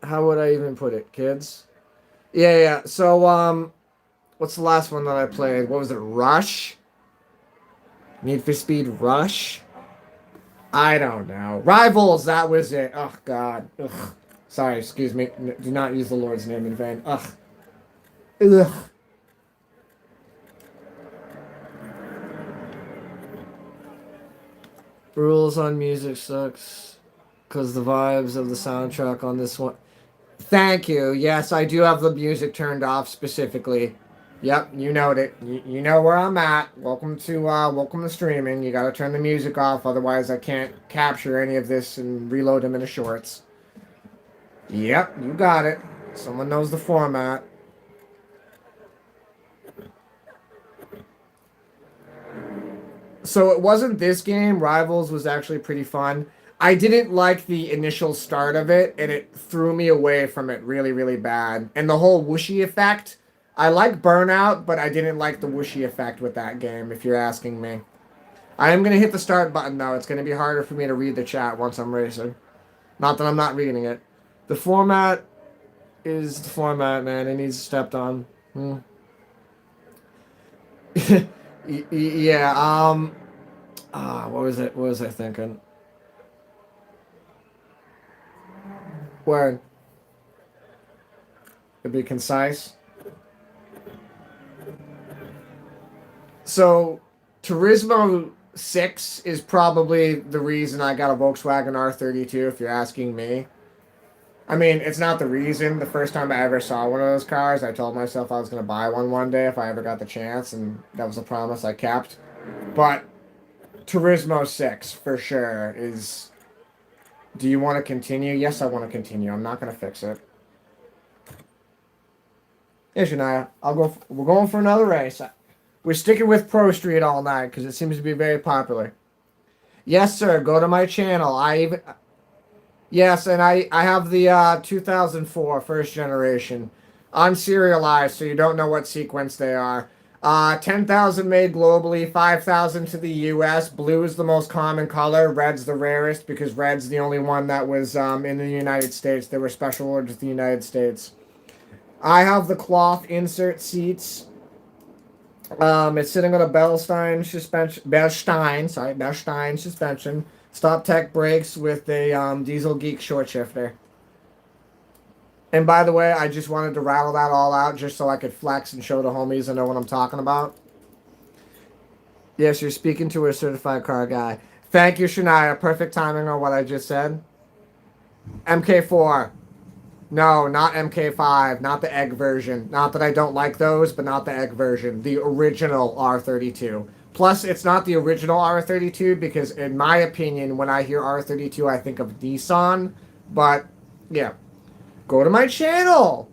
How would I even put it, kids? Yeah. So, what's the last one that I played? What was it? Rush? Need for Speed Rush? I don't know. Rivals, that was it. Oh, God. Ugh. Sorry, excuse me. Do not use the Lord's name in vain. Ugh. Ugh. Rules on music sucks. Because the vibes of the soundtrack on this one... Thank you. Yes, I do have the music turned off specifically. Yep, you know it. You know where I'm at. Welcome to streaming. You gotta turn the music off, otherwise I can't capture any of this and reload them into shorts. Yep, you got it. Someone knows the format. So it wasn't this game. Rivals was actually pretty fun. I didn't like the initial start of it, and it threw me away from it really, really bad. And the whole whooshy effect. I like Burnout, but I didn't like the whooshy effect with that game, if you're asking me. I am going to hit the start button, though. It's going to be harder for me to read the chat once I'm racing. Not that I'm not reading it. The format is the format, man. It needs stepped on. Yeah, what was it? What was I thinking? Word. It'd be concise. So, Turismo 6 is probably the reason I got a Volkswagen R32, if you're asking me. I mean, it's not the reason. The first time I ever saw one of those cars, I told myself I was going to buy one day if I ever got the chance, and that was a promise I kept. But Turismo 6, for sure, is... Do you want to continue? Yes, I want to continue. I'm not going to fix it. Yeah, Shania, we're going for another race. We're sticking with ProStreet all night because it seems to be very popular. Yes, sir. Go to my channel. Yes, and I have the 2004 first generation unserialized, so you don't know what sequence they are. 10,000 made globally, 5,000 to the U.S. Blue is the most common color. Red's the rarest because red's the only one that was in the United States. They were special orders to the United States. I have the cloth insert seats. It's sitting on a Bellstein suspension. Stop tech brakes with a Diesel Geek short shifter. And by the way, I just wanted to rattle that all out just so I could flex and show the homies I know what I'm talking about. Yes, you're speaking to a certified car guy. Thank you, Shania. Perfect timing on what I just said. MK4. No, not MK5. Not the egg version. Not that I don't like those, but not the egg version. The original R32. Plus, it's not the original R32 because, in my opinion, when I hear R32, I think of Nissan. But, yeah. Go to my channel.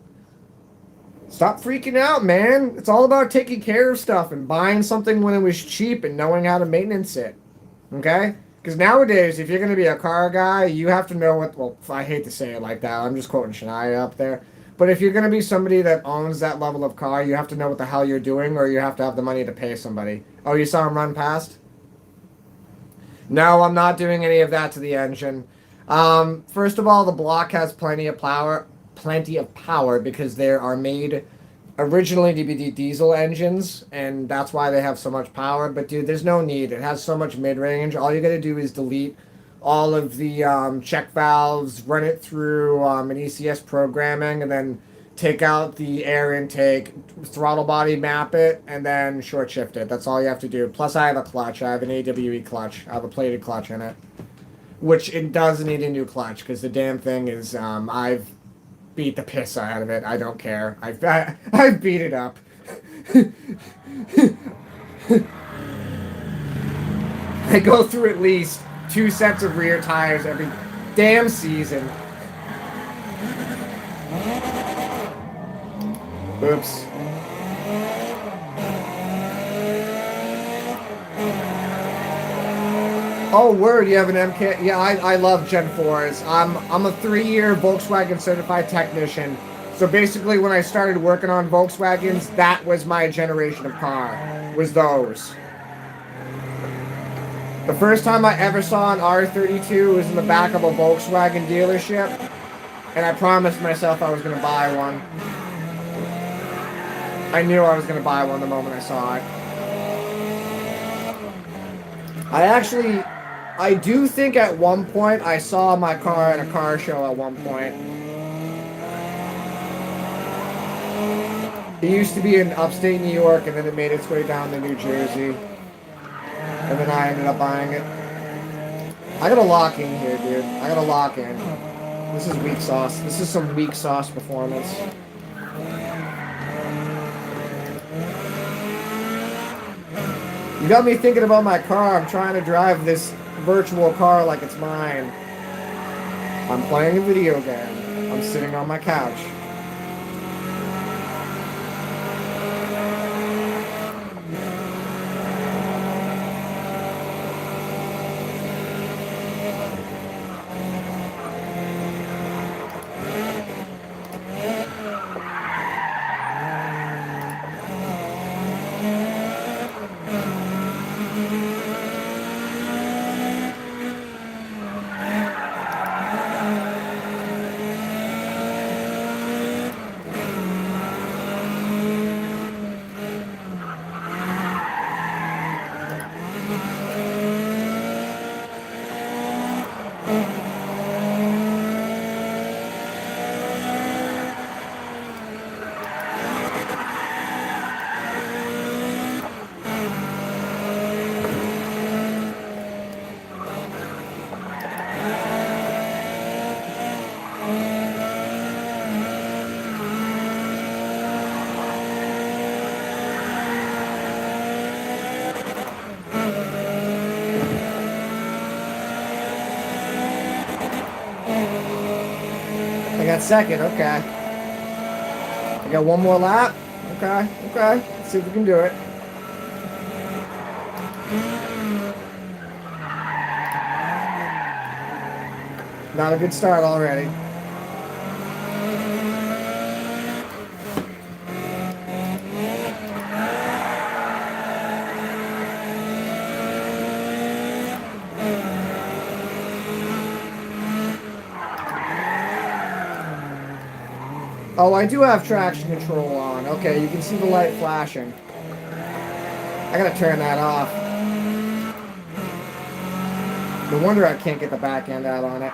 Stop freaking out, man. It's all about taking care of stuff and buying something when it was cheap and knowing how to maintenance it. Okay? Because nowadays, if you're going to be a car guy, you have to know what... Well, I hate to say it like that. I'm just quoting Shania up there. But if you're going to be somebody that owns that level of car, you have to know what the hell you're doing, or you have to have the money to pay somebody. Oh, you saw him run past? No, I'm not doing any of that to the engine. First of all, the block has plenty of power because they are made originally to be diesel engines, and that's why they have so much power. But dude, there's no need. It has so much mid-range. All you gotta do is delete all of the check valves, run it through an ECS programming, and then take out the air intake, throttle body map it, and then short shift it. That's all you have to do. Plus, I have a clutch. I have an AWE clutch. I have a plated clutch in it, which it does need a new clutch because the damn thing is I've beat the piss out of it. I don't care. I've beat it up. I go through at least 2 sets of rear tires every damn season. Oops. Oh, word, you have an MK... Yeah, I love Gen 4s. I'm a 3-year Volkswagen certified technician. So basically, when I started working on Volkswagens, that was my generation of car. Was those. The first time I ever saw an R32 was in the back of a Volkswagen dealership. And I promised myself I was going to buy one. I knew I was going to buy one the moment I saw it. I do think at one point I saw my car at a car show at one point. It used to be in upstate New York, and then it made its way down to New Jersey. And then I ended up buying it. I got a lock in here, dude. I got a lock in. This is weak sauce. This is some weak sauce performance. You got me thinking about my car. I'm trying to drive this virtual car like it's mine. I'm playing a video game. I'm sitting on my couch. I got second, okay. I got one more lap. Okay, okay. Let's see if we can do it. Not a good start already. Oh, I do have traction control on. Okay, you can see the light flashing. I gotta turn that off. No wonder I can't get the back end out on it.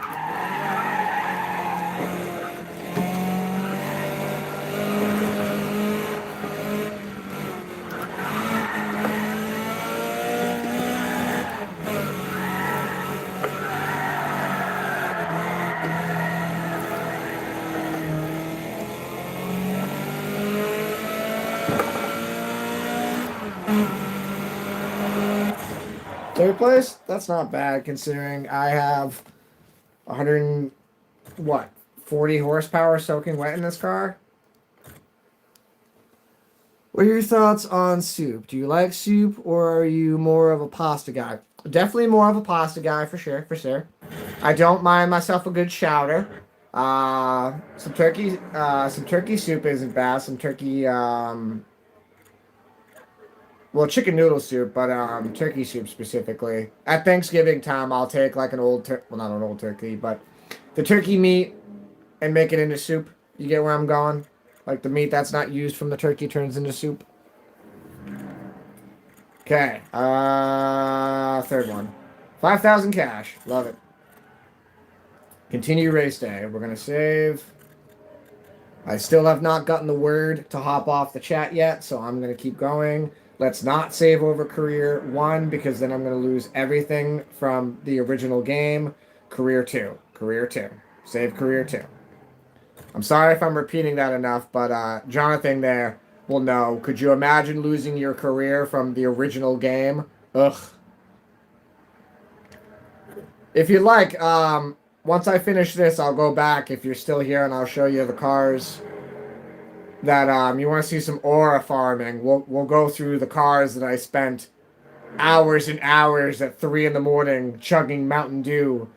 Third place? That's not bad considering I have 100 and, what, 40 horsepower soaking wet in this car. What are your thoughts on soup? Do you like soup or are you more of a pasta guy? Definitely more of a pasta guy for sure, for sure. I don't mind myself a good chowder. Some turkey soup isn't bad. Some turkey, well, chicken noodle soup, but turkey soup specifically. At Thanksgiving time, I'll take like an well, not an old turkey, but the turkey meat and make it into soup. You get where I'm going? Like the meat that's not used from the turkey turns into soup. Okay, third one. 5,000 cash. Love it. Continue race day. We're gonna save. I still have not gotten the word to hop off the chat yet, so I'm gonna keep going. Let's not save over career 1 because then I'm going to lose everything from the original game. Career 2. Career 2. Save career 2. I'm sorry if I'm repeating that enough, but Jonathan there will know. Could you imagine losing your career from the original game? Ugh. If you'd like, once I finish this, I'll go back if you're still here and I'll show you the cars that you want to see some aura farming. We'll go through the cars that I spent hours and hours at 3 in the morning chugging Mountain Dew,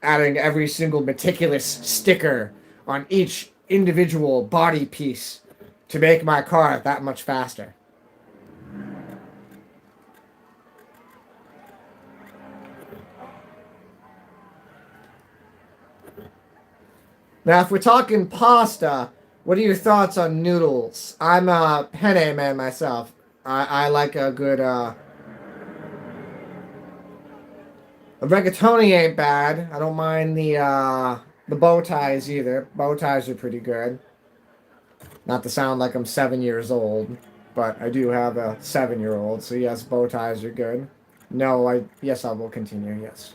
adding every single meticulous sticker on each individual body piece to make my car that much faster. Now, if we're talking pasta, what are your thoughts on noodles? I'm a penne man myself. I like a good, a rigatoni ain't bad. I don't mind the bow ties either. Bow ties are pretty good. Not to sound like I'm 7 years old, but I do have a 7-year-old, so yes, bow ties are good. No, yes, I will continue, yes.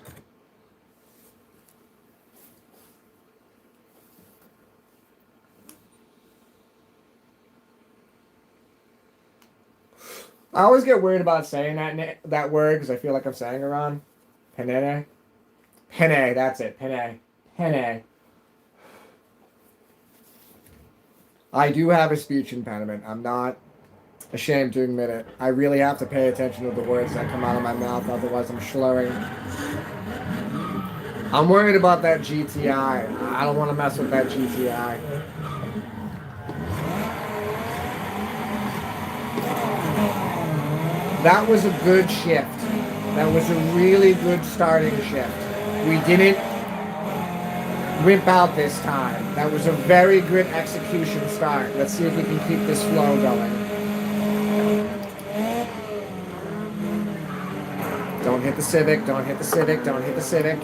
I always get worried about saying that word because I feel like I'm saying it wrong. Penne. Penne, that's it. Penne. Penne. I do have a speech impediment. I'm not ashamed to admit it. I really have to pay attention to the words that come out of my mouth, otherwise I'm slurring. I'm worried about that GTI. I don't want to mess with that GTI. That was a good shift. That was a really good starting shift. We didn't wimp out this time. That was a very good execution start. Let's see if we can keep this flow going. Don't hit the Civic, don't hit the Civic, don't hit the Civic.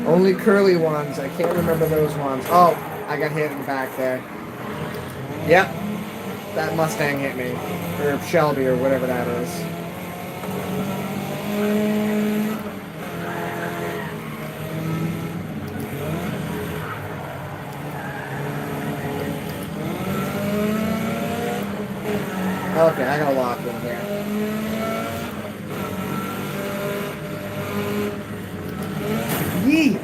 Only curly ones. I can't remember those ones. Oh, I got hit in the back there. Yep. That Mustang hit me. Or Shelby or whatever that is. Okay, I gotta lock in here. Yee!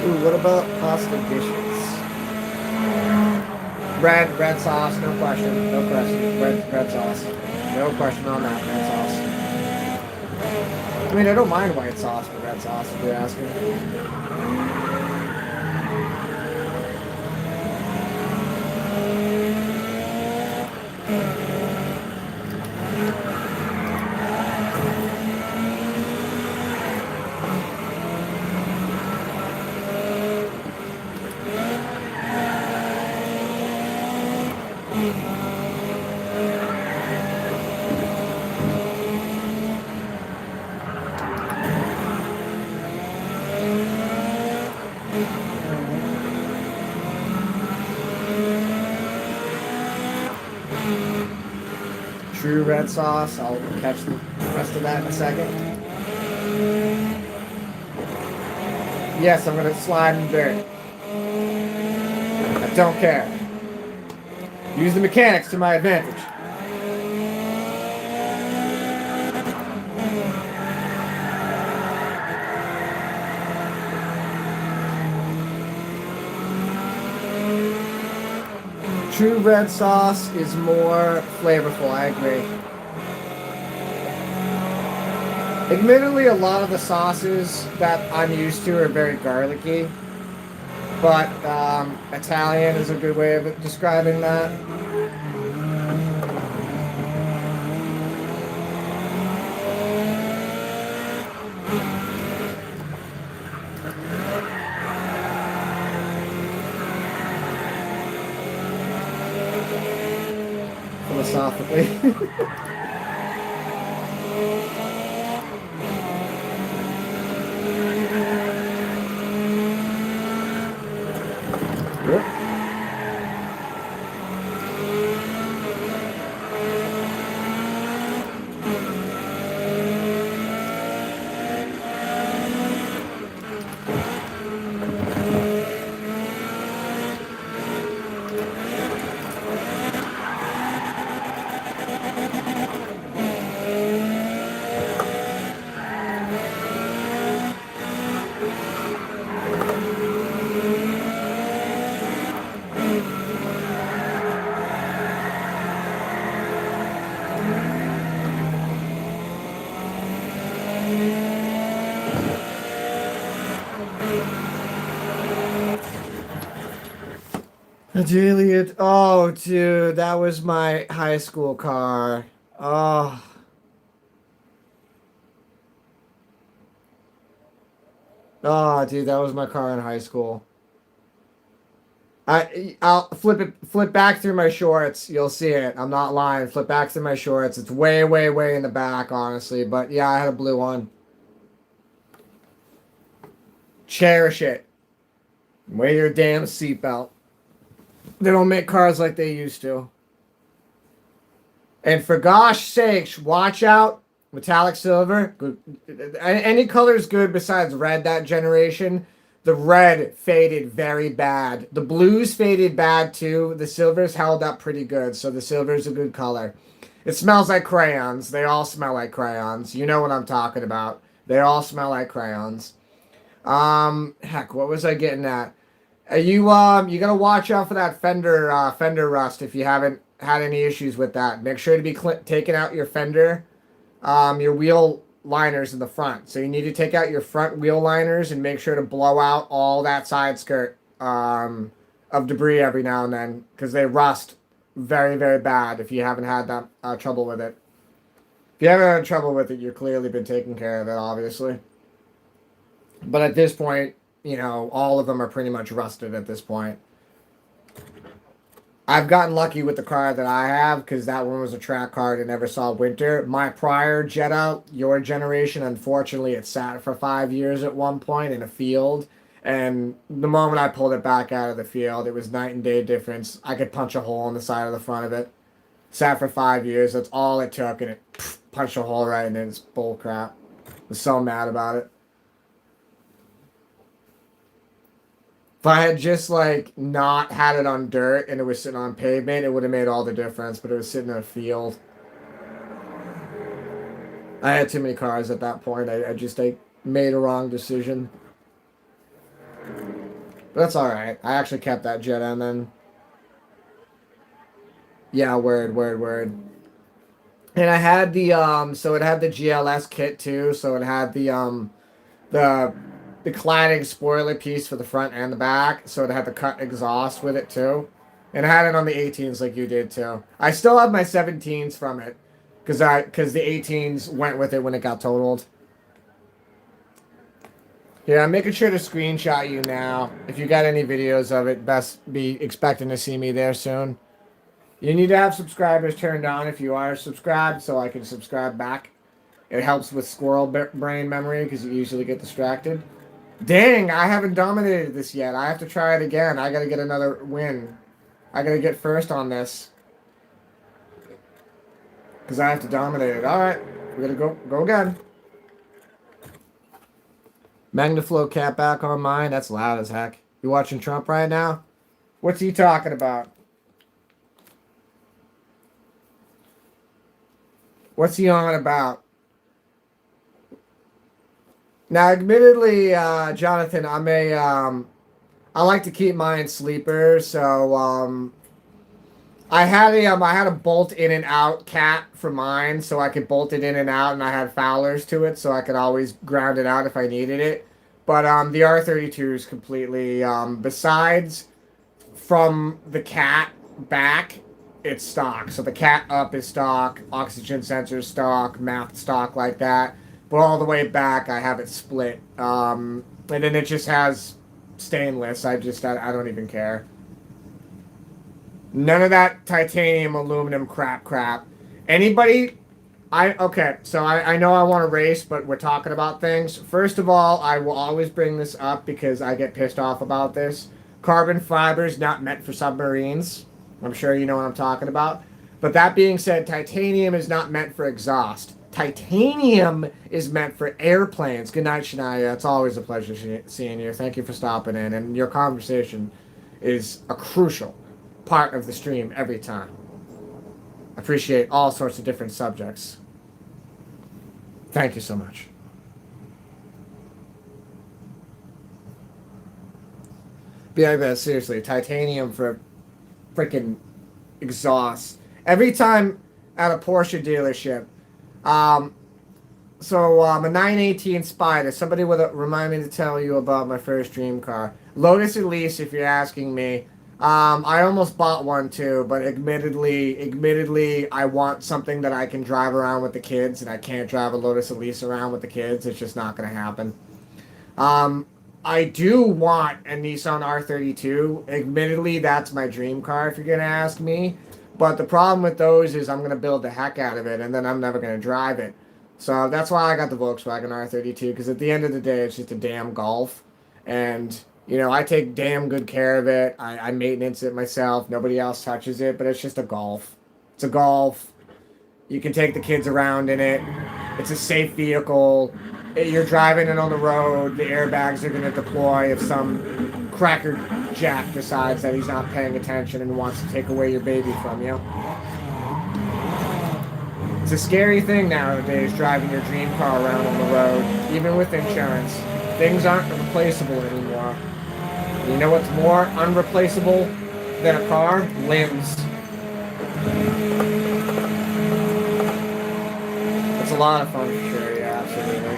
Ooh, what about pasta dishes? Red sauce, no question, no question. Red sauce, no question on that. Red sauce. I mean, I don't mind white sauce, but red sauce, if you're asking. True red sauce. I'll catch the rest of that in a second. Yes, I'm gonna slide in dirt. I don't care. Use the mechanics to my advantage. True red sauce is more flavorful, I agree. Admittedly, a lot of the sauces that I'm used to are very garlicky, but Italian is a good way of describing that. Philosophically. Yep. Juliet. Oh, dude, that was my high school car. Oh. Oh, dude, that was my car in high school. I'll flip back through my shorts. You'll see it. I'm not lying. Flip back through my shorts. It's way, way, way in the back, honestly. But yeah, I had a blue one. Cherish it. Wear your damn seatbelt. They don't make cars like they used to. And for gosh sakes, watch out. Metallic silver. Good. Any color is good besides red that generation. The red faded very bad. The blues faded bad too. The silvers held up pretty good. So the silver's a good color. It smells like crayons. They all smell like crayons. You know what I'm talking about. They all smell like crayons. Heck, what was I getting at? You gotta watch out for that fender rust if you haven't had any issues with that. Make sure to be taking out your fender, your wheel liners in the front. So you need to take out your front wheel liners and make sure to blow out all that side skirt of debris every now and then because they rust very, very bad if you haven't had that trouble with it. If you haven't had trouble with it, you've clearly been taking care of it, obviously. But at this point, you know, all of them are pretty much rusted at this point. I've gotten lucky with the car that I have because that one was a track car that never saw winter. My prior Jetta, your generation, unfortunately, it sat for 5 years at one point in a field. And the moment I pulled it back out of the field, it was night and day difference. I could punch a hole in the side of the front of it. Sat for 5 years. That's all it took, and it punched a hole right in it. It's bull crap. Was so mad about it. If I had just like not had it on dirt and it was sitting on pavement, it would have made all the difference. But it was sitting in a field. I had too many cars at that point. I just made a wrong decision. But that's all right. I actually kept that Jetta, and then yeah, word. And I had the so it had the GLS kit too. So it had the cladding spoiler piece for the front and the back. So it had the cut exhaust with it too. And I had it on the 18s like you did too. I still have my 17s from it because the 18s went with it when it got totaled. Yeah, I'm making sure to screenshot you now. If you got any videos of it, best be expecting to see me there soon. You need to have subscribers turned on if you are subscribed so I can subscribe back. It helps with squirrel brain memory because you usually get distracted. Dang, I haven't dominated this yet. I have to try it again. I got to get another win. I got to get first on this. Because I have to dominate it. Alright, we're going to go again. Magnaflow cat back on mine. That's loud as heck. You watching Trump right now? What's he talking about? What's he on about? Now, admittedly, Jonathan, I like to keep mine sleeper, so I had a bolt in and out cat for mine, so I could bolt it in and out, and I had Fowlers to it, so I could always ground it out if I needed it. But the R32 is completely besides from the cat back, it's stock. So the cat up is stock, oxygen sensor stock, map stock like that. But all the way back, I have it split. And then it just has stainless. I don't even care. None of that titanium, aluminum crap. Anybody? Okay, so I know I want to race, but we're talking about things. First of all, I will always bring this up because I get pissed off about this. Carbon fiber is not meant for submarines. I'm sure you know what I'm talking about. But that being said, titanium is not meant for exhaust. Titanium is meant for airplanes. Good night, Shania. It's always a pleasure seeing you. Thank you for stopping in. And your conversation is a crucial part of the stream every time. I appreciate all sorts of different subjects. Thank you so much. But yeah, seriously, titanium for freaking exhaust. Every time at a Porsche dealership, a 918 Spider. Somebody would remind me to tell you about my first dream car. Lotus Elise, if you're asking me. I almost bought one too, but admittedly, I want something that I can drive around with the kids, and I can't drive a Lotus Elise around with the kids. It's just not going to happen. I do want a Nissan R32. Admittedly, that's my dream car if you're going to ask me. But the problem with those is I'm going to build the heck out of it, and then I'm never going to drive it. So that's why I got the Volkswagen R32, because at the end of the day, it's just a damn Golf. And, you know, I take damn good care of it. I maintenance it myself. Nobody else touches it, but it's just a Golf. It's a Golf. You can take the kids around in it. It's a safe vehicle. You're driving it on the road. The airbags are going to deploy if some cracker jack decides that he's not paying attention and wants to take away your baby from you. It's a scary thing nowadays, driving your dream car around on the road, even with insurance. Things aren't replaceable anymore. You know what's more unreplaceable than a car? Limbs. It's a lot of fun for sure, yeah, absolutely.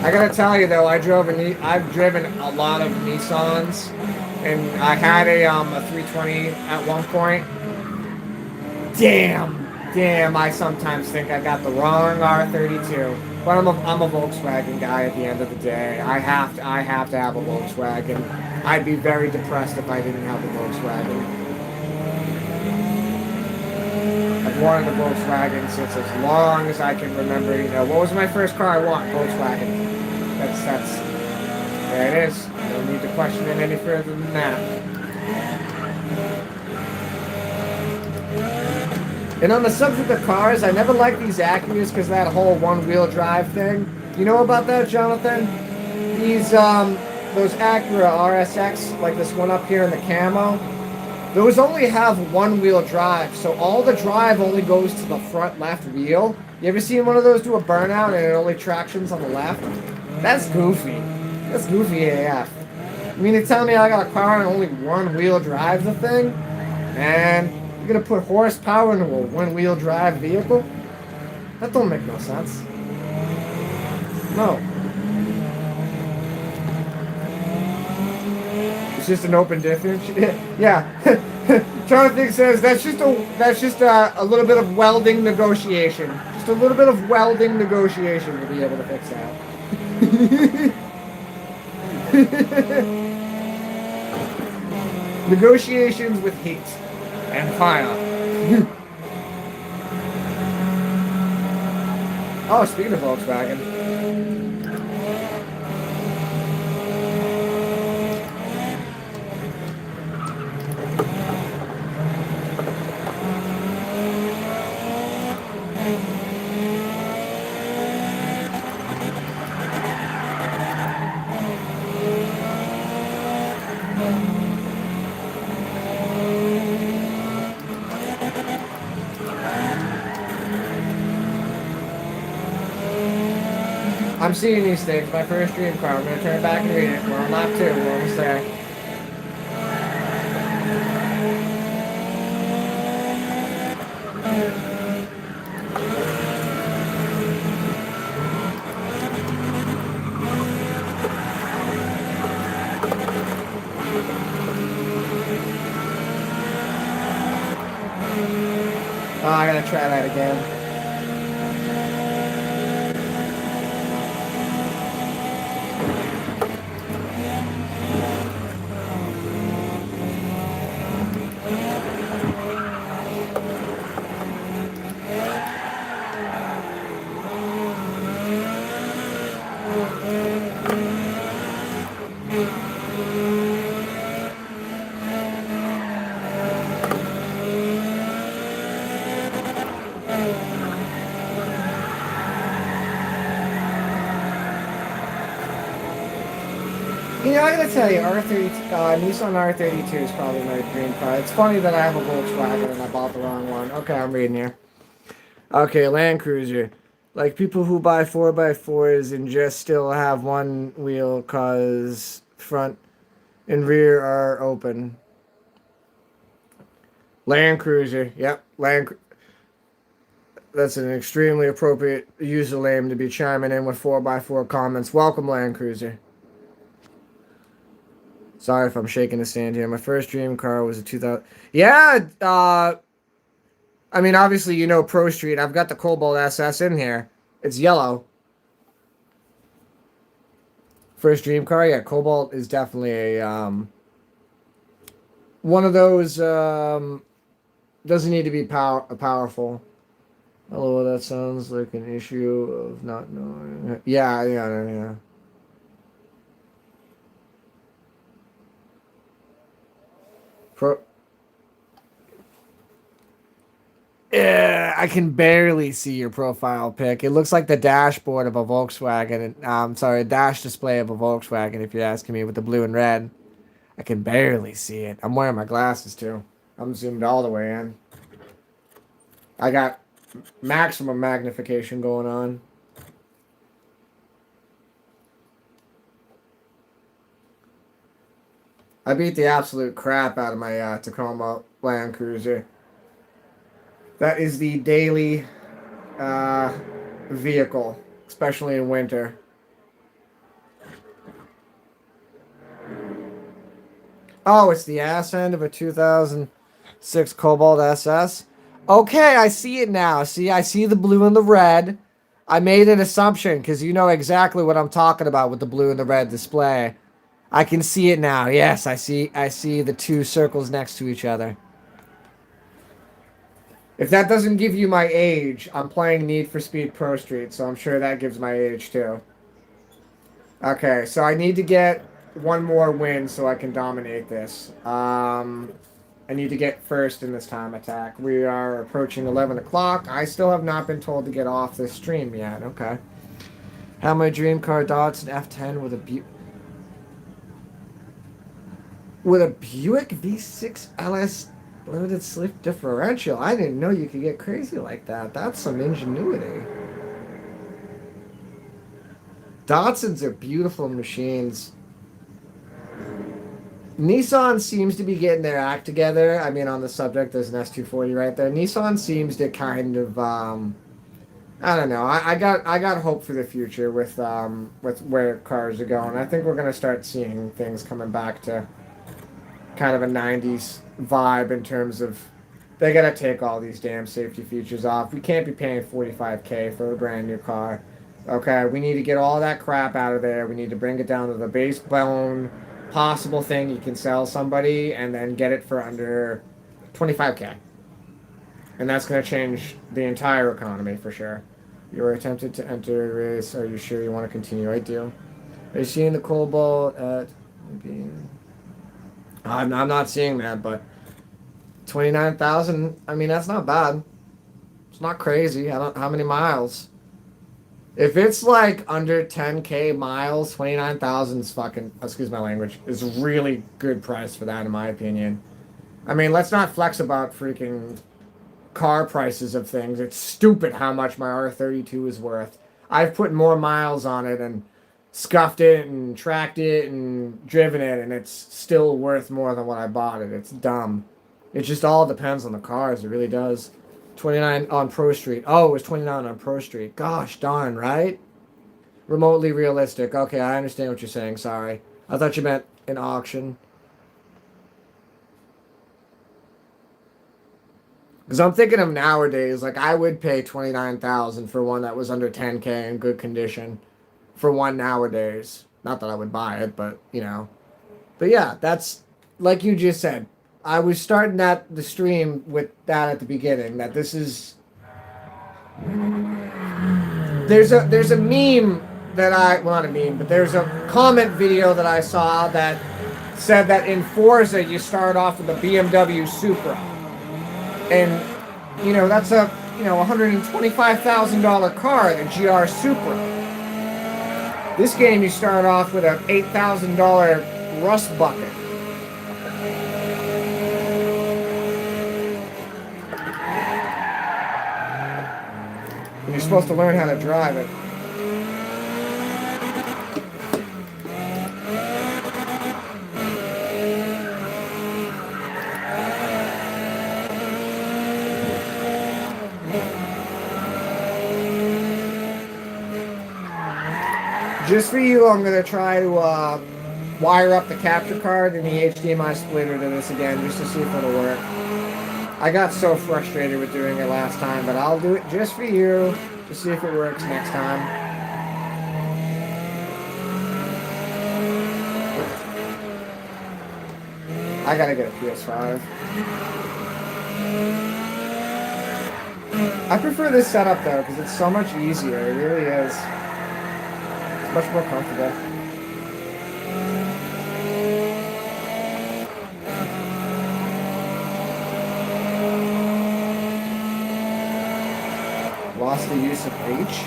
I gotta tell you though, I've driven a lot of Nissans, and I had a 320 at one point. Damn, I sometimes think I got the wrong R32. But I'm a Volkswagen guy at the end of the day. I have to have a Volkswagen. I'd be very depressed if I didn't have a Volkswagen. I've wanted a Volkswagen since as long as I can remember. You know, what was my first car I want? Volkswagen. That's there it is. I don't need to question it any further than that. And on the subject of cars, I never liked these Acuras because that whole one-wheel drive thing. You know about that, Jonathan? These those Acura RSX, like this one up here in the camo, those only have one-wheel drive, so all the drive only goes to the front left wheel. You ever seen one of those do a burnout and it only tractions on the left? That's goofy. That's goofy AF. I mean, you're telling me I got a car and only one-wheel drive the thing? Man, you're gonna put horsepower into a one-wheel drive vehicle? That don't make no sense. No. It's just an open difference. Yeah. Jonathan says that's just a little bit of welding negotiation. Just a little bit of welding negotiation to be able to fix that. Negotiations with heat and fire. Oh, speaking of Volkswagen. I'm seeing these things. My first dream car. I'm going to turn it back and read it. We're on lap 2. We're almost there. Oh, I got to try that again. You know, I gotta tell you, Nissan R32 is probably my dream car. It's funny that I have a Volkswagen and I bought the wrong one. Okay, I'm reading here. Okay, Land Cruiser. Like people who buy 4x4s and just still have one wheel cause front and rear are open. Land Cruiser. Yep, That's an extremely appropriate username to be chiming in with 4x4 comments. Welcome, Land Cruiser. Sorry if I'm shaking the sand here. My first dream car was a 2000. Yeah, I mean, obviously, you know ProStreet. I've got the Cobalt SS in here. It's yellow. First dream car, yeah, Cobalt is definitely a one of those. Doesn't need to be powerful. Hello, that sounds like an issue of not knowing. Yeah. Yeah, I can barely see your profile pic. It looks like the dashboard of a Volkswagen. A dash display of a Volkswagen, if you're asking me, with the blue and red. I can barely see it. I'm wearing my glasses, too. I'm zoomed all the way in. I got maximum magnification going on. I beat the absolute crap out of my Tacoma Land Cruiser. That is the daily vehicle, especially in winter. Oh, it's the ass end of a 2006 Cobalt SS. Okay, I see it now. See, I see the blue and the red. I made an assumption because you know exactly what I'm talking about with the blue and the red display. I can see it now. Yes, I see the two circles next to each other. If that doesn't give you my age, I'm playing Need for Speed Pro Street, so I'm sure that gives my age too. Okay, so I need to get one more win so I can dominate this. I need to get first in this time attack. We are approaching 11 o'clock. I still have not been told to get off this stream yet. Okay. Have my dream car Datsun F10 with a Buick V6 LS limited slip differential. I didn't know you could get crazy like that. That's some ingenuity. Datsuns are beautiful machines. Nissan seems to be getting their act together. I mean, on the subject, there's an S240 right there. Nissan seems to kind of, I don't know. I got hope for the future with where cars are going. I think we're gonna start seeing things coming back to kind of a '90s vibe in terms of they gotta take all these damn safety features off. We can't be paying $45K for a brand new car. Okay, we need to get all that crap out of there. We need to bring it down to the base bone possible thing you can sell somebody and then get it for under 25K. And that's going to change the entire economy for sure. You were attempted to enter a race. Are you sure you want to continue? I do. Are you seeing the Cobalt at... I'm not seeing that, but 29,000, I mean, that's not bad. It's not crazy. I don't... How many miles? If it's like under 10K miles, 29,000 is fucking, excuse my language, is really good price for that in my opinion. I mean, let's not flex about freaking car prices of things. It's stupid how much my R32 is worth. I've put more miles on it and scuffed it and tracked it and driven it, and it's still worth more than what I bought it. It's dumb. It just all depends on the cars. It really does. 29 on Pro Street. Oh, it was 29 on Pro Street. Gosh darn, right? Remotely realistic. Okay, I understand what you're saying. Sorry. I thought you meant an auction. Because I'm thinking of nowadays, like I would pay 29,000 for one that was under 10K in good condition. For one nowadays. Not that I would buy it, but, you know. But yeah, that's, like you just said, I was starting the stream with that at the beginning, that this is... There's a meme that well, not a meme, but there's a comment video that I saw that said that in Forza you start off with a BMW Supra. And, you know, that's a, you know, $125,000 car, the GR Supra. This game you start off with a $8,000 rust bucket. And you're supposed to learn how to drive it. Just for you, I'm going to try to wire up the capture card and the HDMI splitter to this again, just to see if it'll work. I got so frustrated with doing it last time, but I'll do it just for you to see if it works next time. I gotta get a PS5. I prefer this setup though, because it's so much easier. It really is. It's much more comfortable. Lost the use of H.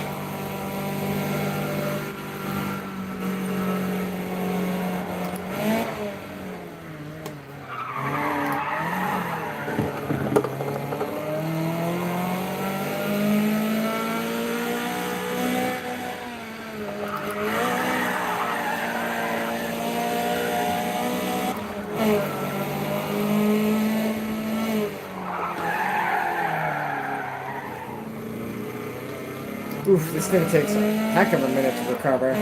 Oof, this thing takes a heck of a minute to recover.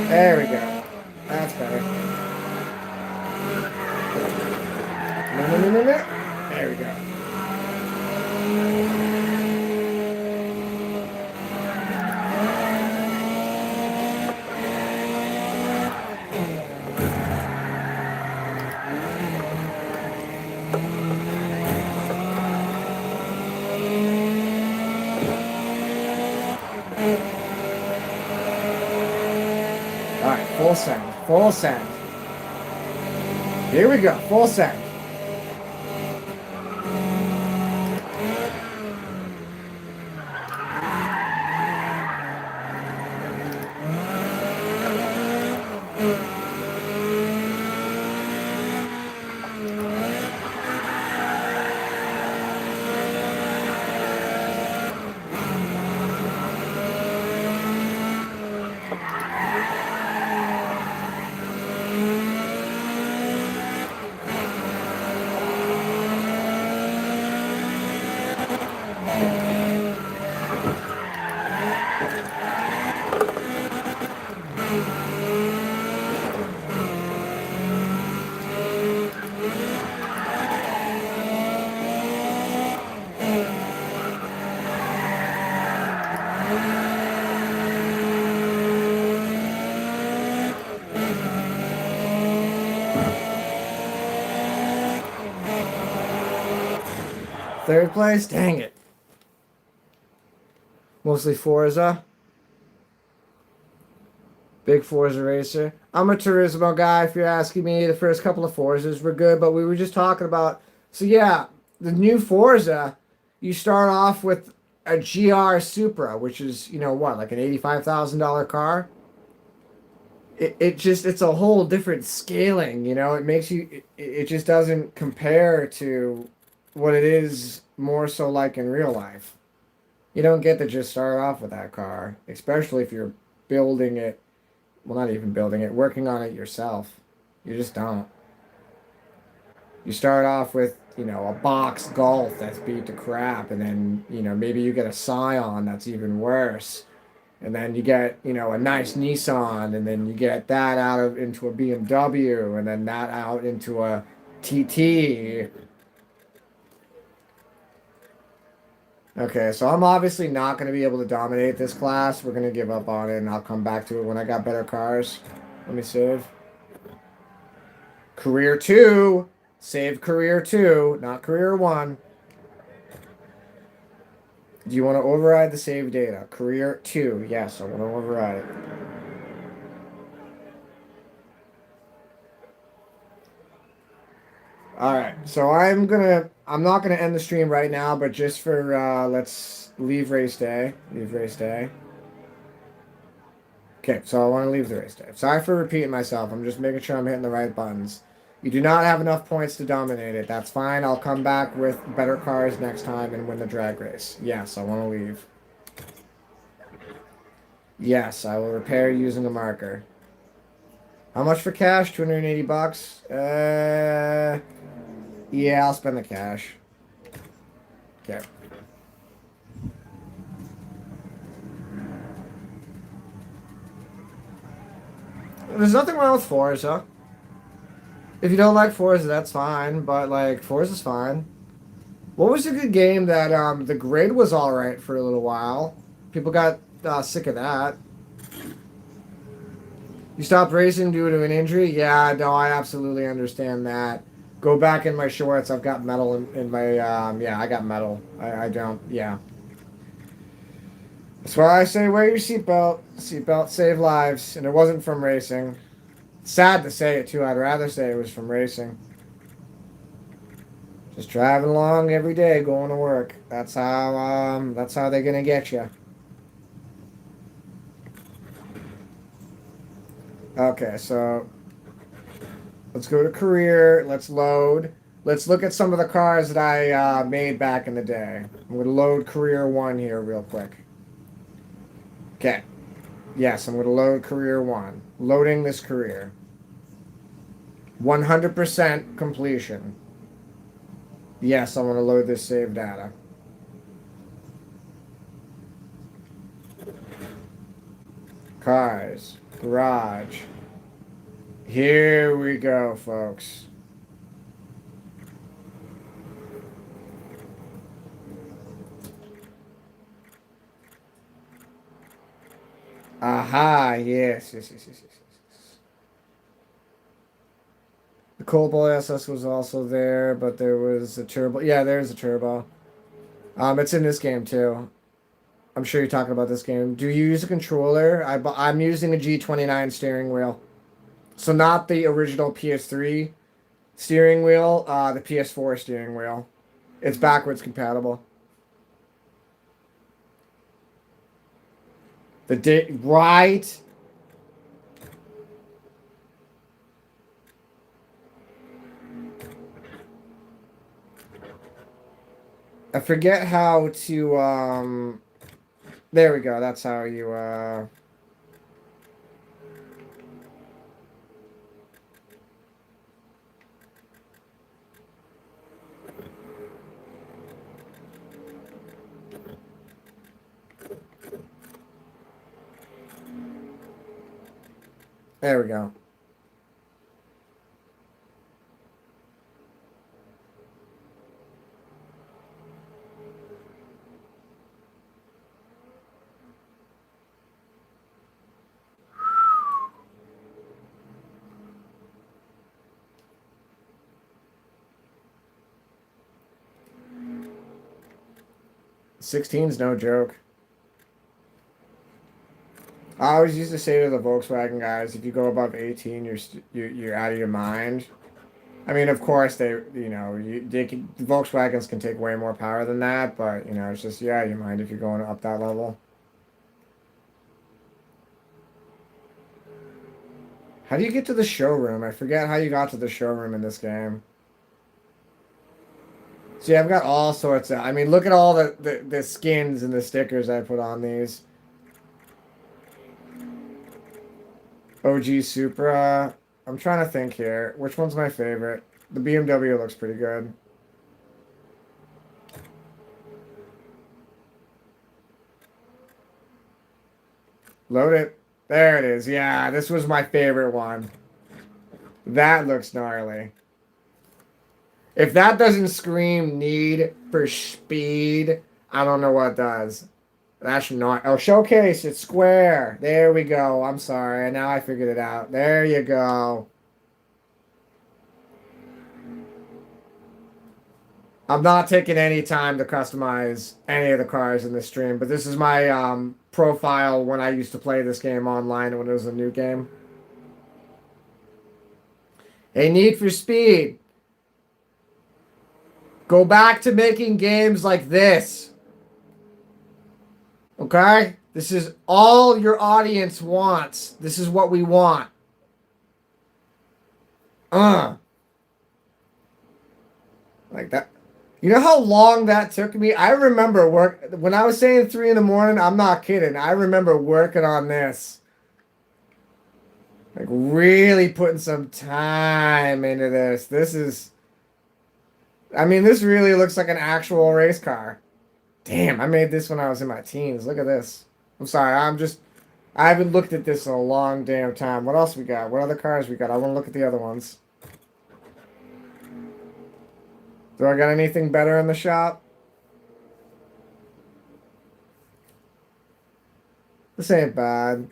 There we go. That's better. No. There we go. Full send. Full send. Here we go. Full send. Third place? Dang it. Mostly Forza. Big Forza racer. I'm a Turismo guy, if you're asking me. The first couple of Forzas were good, but we were just talking about... So yeah, the new Forza, you start off with a GR Supra, which is, you know what, like an $85,000 car? It's a whole different scaling, you know? It makes you... It just doesn't compare to what it is more so like in real life. You don't get to just start off with that car, especially if you're building it, well, not even building it, working on it yourself. You just don't. You start off with, you know, a box Golf that's beat to crap, and then, you know, maybe you get a Scion that's even worse. And then you get, you know, a nice Nissan, and then you get that out of into a BMW, and then that out into a TT. Okay, so I'm obviously not going to be able to dominate this class. We're going to give up on it, and I'll come back to it when I got better cars. Let me save. Career 2. Save Career 2, not Career 1. Do you want to override the save data? Career 2. Yes, I want to override it. Alright, so I'm not gonna end the stream right now, but just for let's leave race day. Leave race day. Okay, so I want to leave the race day. Sorry for repeating myself. I'm just making sure I'm hitting the right buttons. You do not have enough points to dominate it. That's fine. I'll come back with better cars next time and win the drag race. Yes, I want to leave. Yes, I will repair using a marker. How much for cash? 280 bucks? Yeah, I'll spend the cash. Okay. There's nothing wrong with Forza. If you don't like Forza, that's fine, but like Forza's fine. What was a good game that the grid was alright for a little while? People got sick of that. You stopped racing due to an injury? Yeah, no, I absolutely understand that. Go back in my shorts. I've got metal in my, yeah, I got metal. I don't, yeah. That's why I say wear your seatbelt. Seatbelt save lives, and it wasn't from racing. Sad to say it, too. I'd rather say it was from racing. Just driving along every day, going to work. That's how they're gonna get you. Okay, so let's go to career. Let's load. Let's look at some of the cars that I made back in the day. I'm going to load career 1 here real quick. Okay. Yes, I'm going to load career 1. Loading this career. 100% completion. Yes, I want to load this save data. Cars. Garage. Here we go, folks. Aha, yes. The Cobalt SS was also there, but there was a turbo. Yeah, there's a turbo. It's in this game too. I'm sure you're talking about this game. Do you use a controller? I'm using a G29 steering wheel. So not the original PS3 steering wheel, the PS4 steering wheel. It's backwards compatible. Right? I forget how to, there we go. That's how you, there we go. '16's no joke. I always used to say to the Volkswagen guys, if you go above 18, you're out of your mind. I mean, of course the Volkswagens can take way more power than that, but it's just you're out of your mind if you're going up that level. How do you get to the showroom? I forget how you got to the showroom in this game. See, I've got all sorts of. I mean, look at all the skins and the stickers I put on these. OG Supra. I'm trying to think here. Which one's my favorite? The BMW looks pretty good. Load it. There it is. Yeah, this was my favorite one. That looks gnarly. If that doesn't scream Need for Speed, I don't know what does. That's not. Oh, showcase. It's square. There we go. I'm sorry. Now I figured it out. There you go. I'm not taking any time to customize any of the cars in this stream, but this is my profile when I used to play this game online when it was a new game. A Need for Speed. Go back to making games like this. Okay? This is all your audience wants. This is what we want. Like that. You know how long that took me? I remember when I was saying 3 in the morning, I'm not kidding. I remember working on this. Like really putting some time into this. I mean, this really looks like an actual race car. Damn, I made this when I was in my teens. Look at this. I'm sorry, I haven't looked at this in a long damn time. What else we got? What other cars we got? I want to look at the other ones. Do I got anything better in the shop? This ain't bad.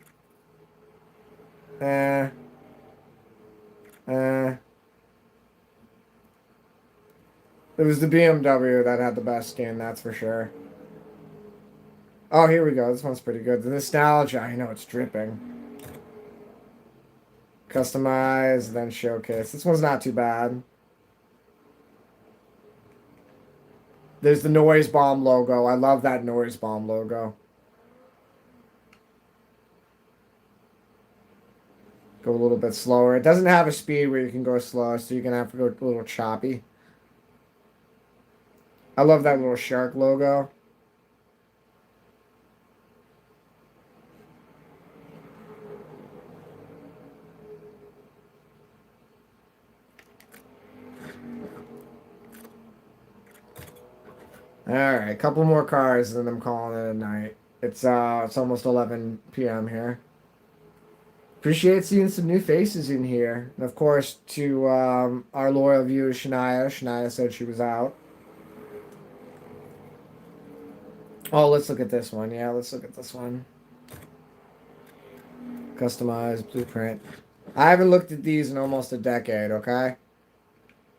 It was the BMW that had the best skin, that's for sure. Oh, here we go. This one's pretty good. The nostalgia. I know it's dripping. Customize, then showcase. This one's not too bad. There's the Noise Bomb logo. I love that Noise Bomb logo. Go a little bit slower. It doesn't have a speed where you can go slow, so you're going to have to go a little choppy. I love that little shark logo. Alright, a couple more cars and then I'm calling it a night. It's almost 11 p.m. here. Appreciate seeing some new faces in here. And of course, to our loyal viewer, Shania. Shania said she was out. Oh, let's look at this one. Yeah, let's look at this one. Customized blueprint. I haven't looked at these in almost a decade, okay?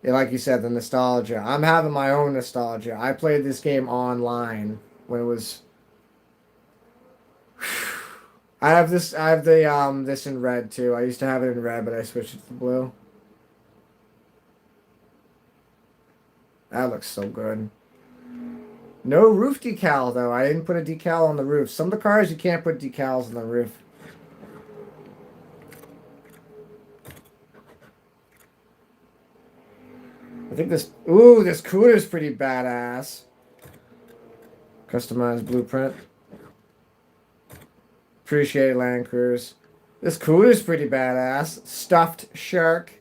Yeah, like you said, the nostalgia. I'm having my own nostalgia. I played this game online when it was... I have this. I have the this in red too. I used to have it in red, but I switched it to blue. That looks so good. No roof decal though. I didn't put a decal on the roof. Some of the cars you can't put decals on the roof. I think this. Ooh, this cooler's pretty badass. Customized blueprint. Appreciate Land Cruise. This cooler's pretty badass. Stuffed shark.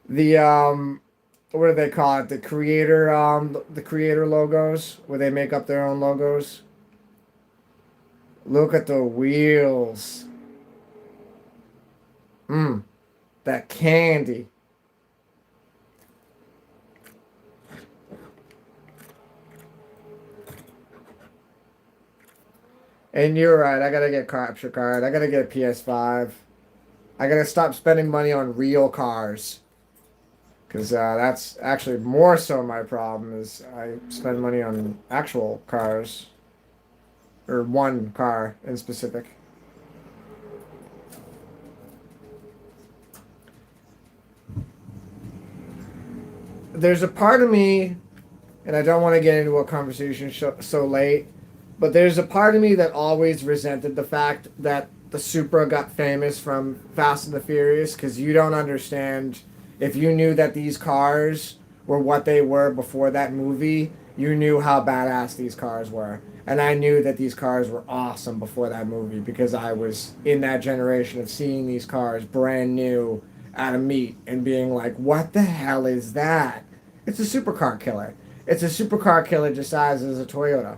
The what do they call it? The creator logos where they make up their own logos. Look at the wheels. That candy. And you're right, I gotta get capture card. I gotta get a PS5. I gotta stop spending money on real cars. Because that's actually more so my problem is I spend money on actual cars. Or one car in specific. There's a part of me, and I don't want to get into a conversation so late, but there's a part of me that always resented the fact that the Supra got famous from Fast and the Furious, because you don't understand. If you knew that these cars were what they were before that movie, you knew how badass these cars were. And I knew that these cars were awesome before that movie because I was in that generation of seeing these cars brand new at a meet and being like, what the hell is that? It's a supercar killer. It's a supercar killer disguised as a Toyota.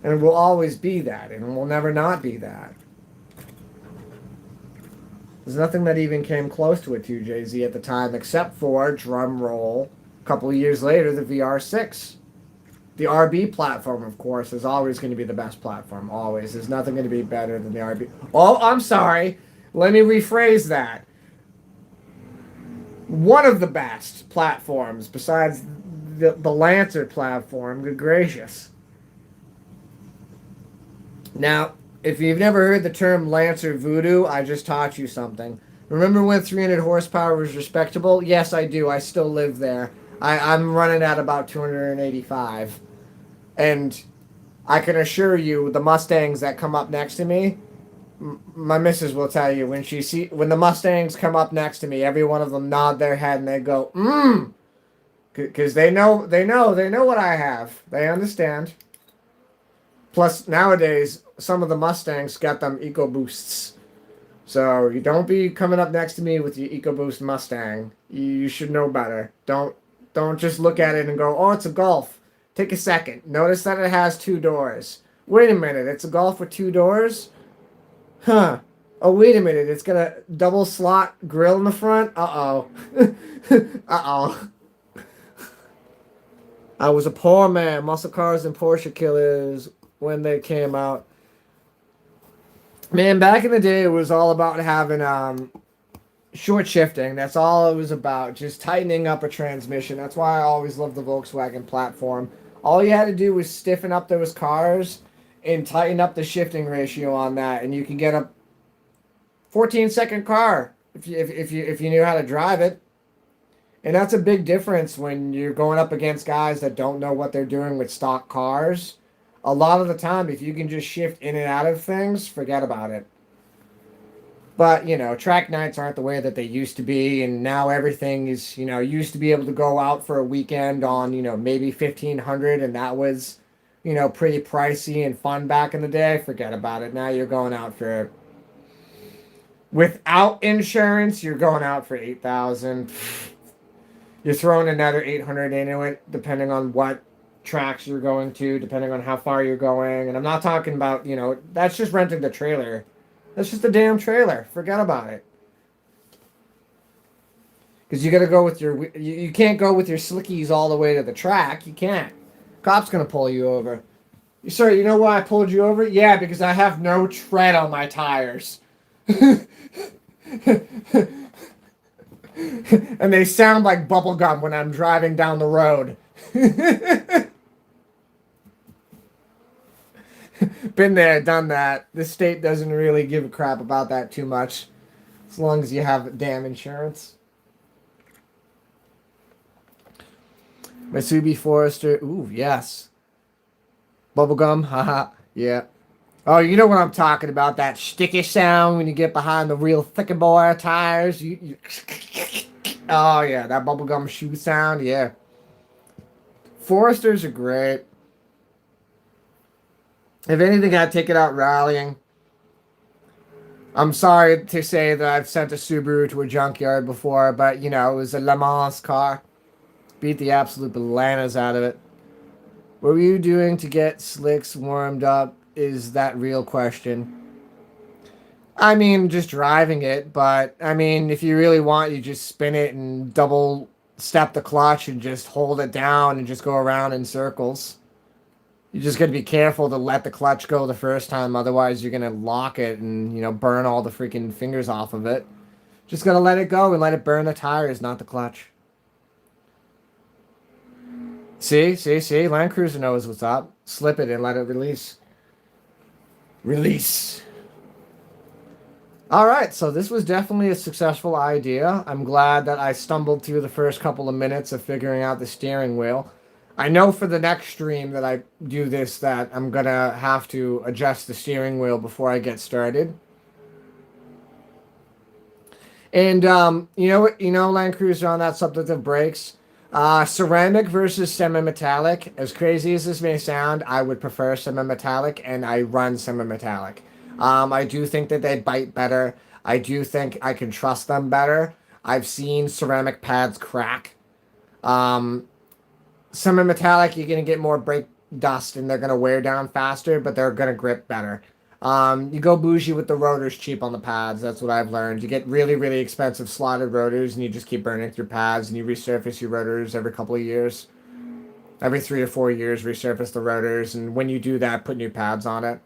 And it will always be that, and it will never not be that. There's nothing that even came close to a 2JZ at the time, except for, drum roll, a couple of years later, the VR6. The RB platform, of course, is always going to be the best platform, always. There's nothing going to be better than the RB. Oh, I'm sorry. Let me rephrase that. One of the best platforms, besides the Lancer platform, good gracious. Now, if you've never heard the term Lancer Voodoo, I just taught you something. Remember when 300 horsepower was respectable? Yes, I do. I still live there. I'm running at about 285. And I can assure you, the Mustangs that come up next to me, my missus will tell you, when the Mustangs come up next to me, every one of them nod their head and they go, because they know what I have. They understand. Plus, nowadays, some of the Mustangs got them EcoBoosts. So, you don't be coming up next to me with your EcoBoost Mustang. You should know better. Don't just look at it and go, oh, it's a Golf. Take a second. Notice that it has 2 doors. Wait a minute, it's a Golf with 2 doors? Huh. Oh, wait a minute, it's got a double slot grill in the front? Uh-oh. Uh-oh. I was a poor man. Muscle cars and Porsche killers when they came out. Man, back in the day, it was all about having short shifting. That's all it was about. Just tightening up a transmission. That's why I always loved the Volkswagen platform. All you had to do was stiffen up those cars and tighten up the shifting ratio on that, and you can get a 14-second car if you knew how to drive it. And that's a big difference when you're going up against guys that don't know what they're doing with stock cars. A lot of the time, if you can just shift in and out of things, forget about it. But, track nights aren't the way that they used to be, and now everything is, used to be able to go out for a weekend on, maybe $1,500, and that was, pretty pricey and fun back in the day. Forget about it. Now you're going out for, without insurance, you're going out for $8,000. You're throwing another $800 into it, depending on what tracks you're going to, depending on how far you're going. And I'm not talking about, that's just renting the trailer. That's just a damn trailer. Forget about it. Because you got to go with you can't go with your slickies all the way to the track. You can't. Cop's going to pull you over. Sir, you know why I pulled you over? Yeah, because I have no tread on my tires. And they sound like bubblegum when I'm driving down the road. Been there, done that. The state doesn't really give a crap about that too much, as long as you have damn insurance. Mitsubishi Forester. Ooh, yes. Bubblegum. Haha. Yeah. Oh, you know what I'm talking about. That sticky sound when you get behind the real thick boy tires. Oh, yeah. That bubblegum shoe sound. Yeah. Foresters are great. If anything, I'd take it out rallying. I'm sorry to say that I've sent a Subaru to a junkyard before, but, you know, it was a Le Mans car. Beat the absolute bananas out of it. What were you doing to get slicks warmed up? Is that real question? I mean, just driving it, but, I mean, if you really want, you just spin it and double step the clutch and just hold it down and just go around in circles. You just got to be careful to let the clutch go the first time, otherwise you're going to lock it and, you know, burn all the freaking fingers off of it. Just got to let it go and let it burn the tires, not the clutch. See? Land Cruiser knows what's up. Slip it and let it release. Release. Alright, so this was definitely a successful idea. I'm glad that I stumbled through the first couple of minutes of figuring out the steering wheel. I know for the next stream that I do this that I'm gonna have to adjust the steering wheel before I get started. And you know what? You know, Land Cruiser, on that subject of brakes, ceramic versus semi-metallic. As crazy as this may sound, I would prefer semi-metallic, and I run semi-metallic. I do think that they bite better. I do think I can trust them better. I've seen ceramic pads crack. Semi-metallic, you're going to get more brake dust and they're going to wear down faster, but they're going to grip better. You go bougie with the rotors cheap on the pads. That's what I've learned. You get really, really expensive slotted rotors and you just keep burning through pads and you resurface your rotors every couple of years. Every 3 or 4 years, resurface the rotors. And when you do that, put new pads on it.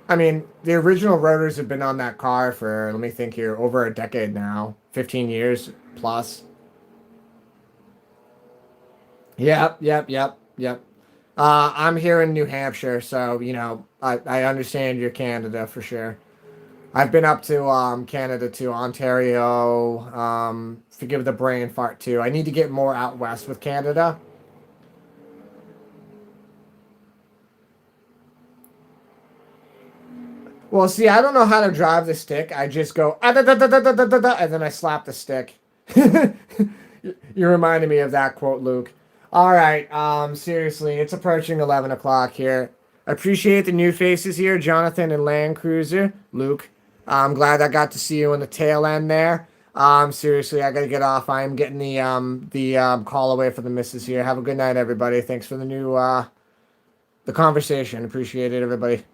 I mean, the original rotors have been on that car for, let me think here, over a decade now. 15 years plus. Yep. I'm here in New Hampshire, so, you know, I understand you're Canada for sure. I've been up to Canada too, Ontario, forgive the brain fart too. I need to get more out west with Canada. Well, see, I don't know how to drive the stick. I just go, and then I slap the stick. You reminded me of that quote, Luke. All right, seriously, it's approaching 11 o'clock here. Appreciate the new faces here, Jonathan and Land Cruiser. Luke, I'm glad I got to see you in the tail end there. Seriously, I gotta get off. I am getting the call away for the missus here. Have a good night, everybody. Thanks for the new the conversation. Appreciate it, everybody.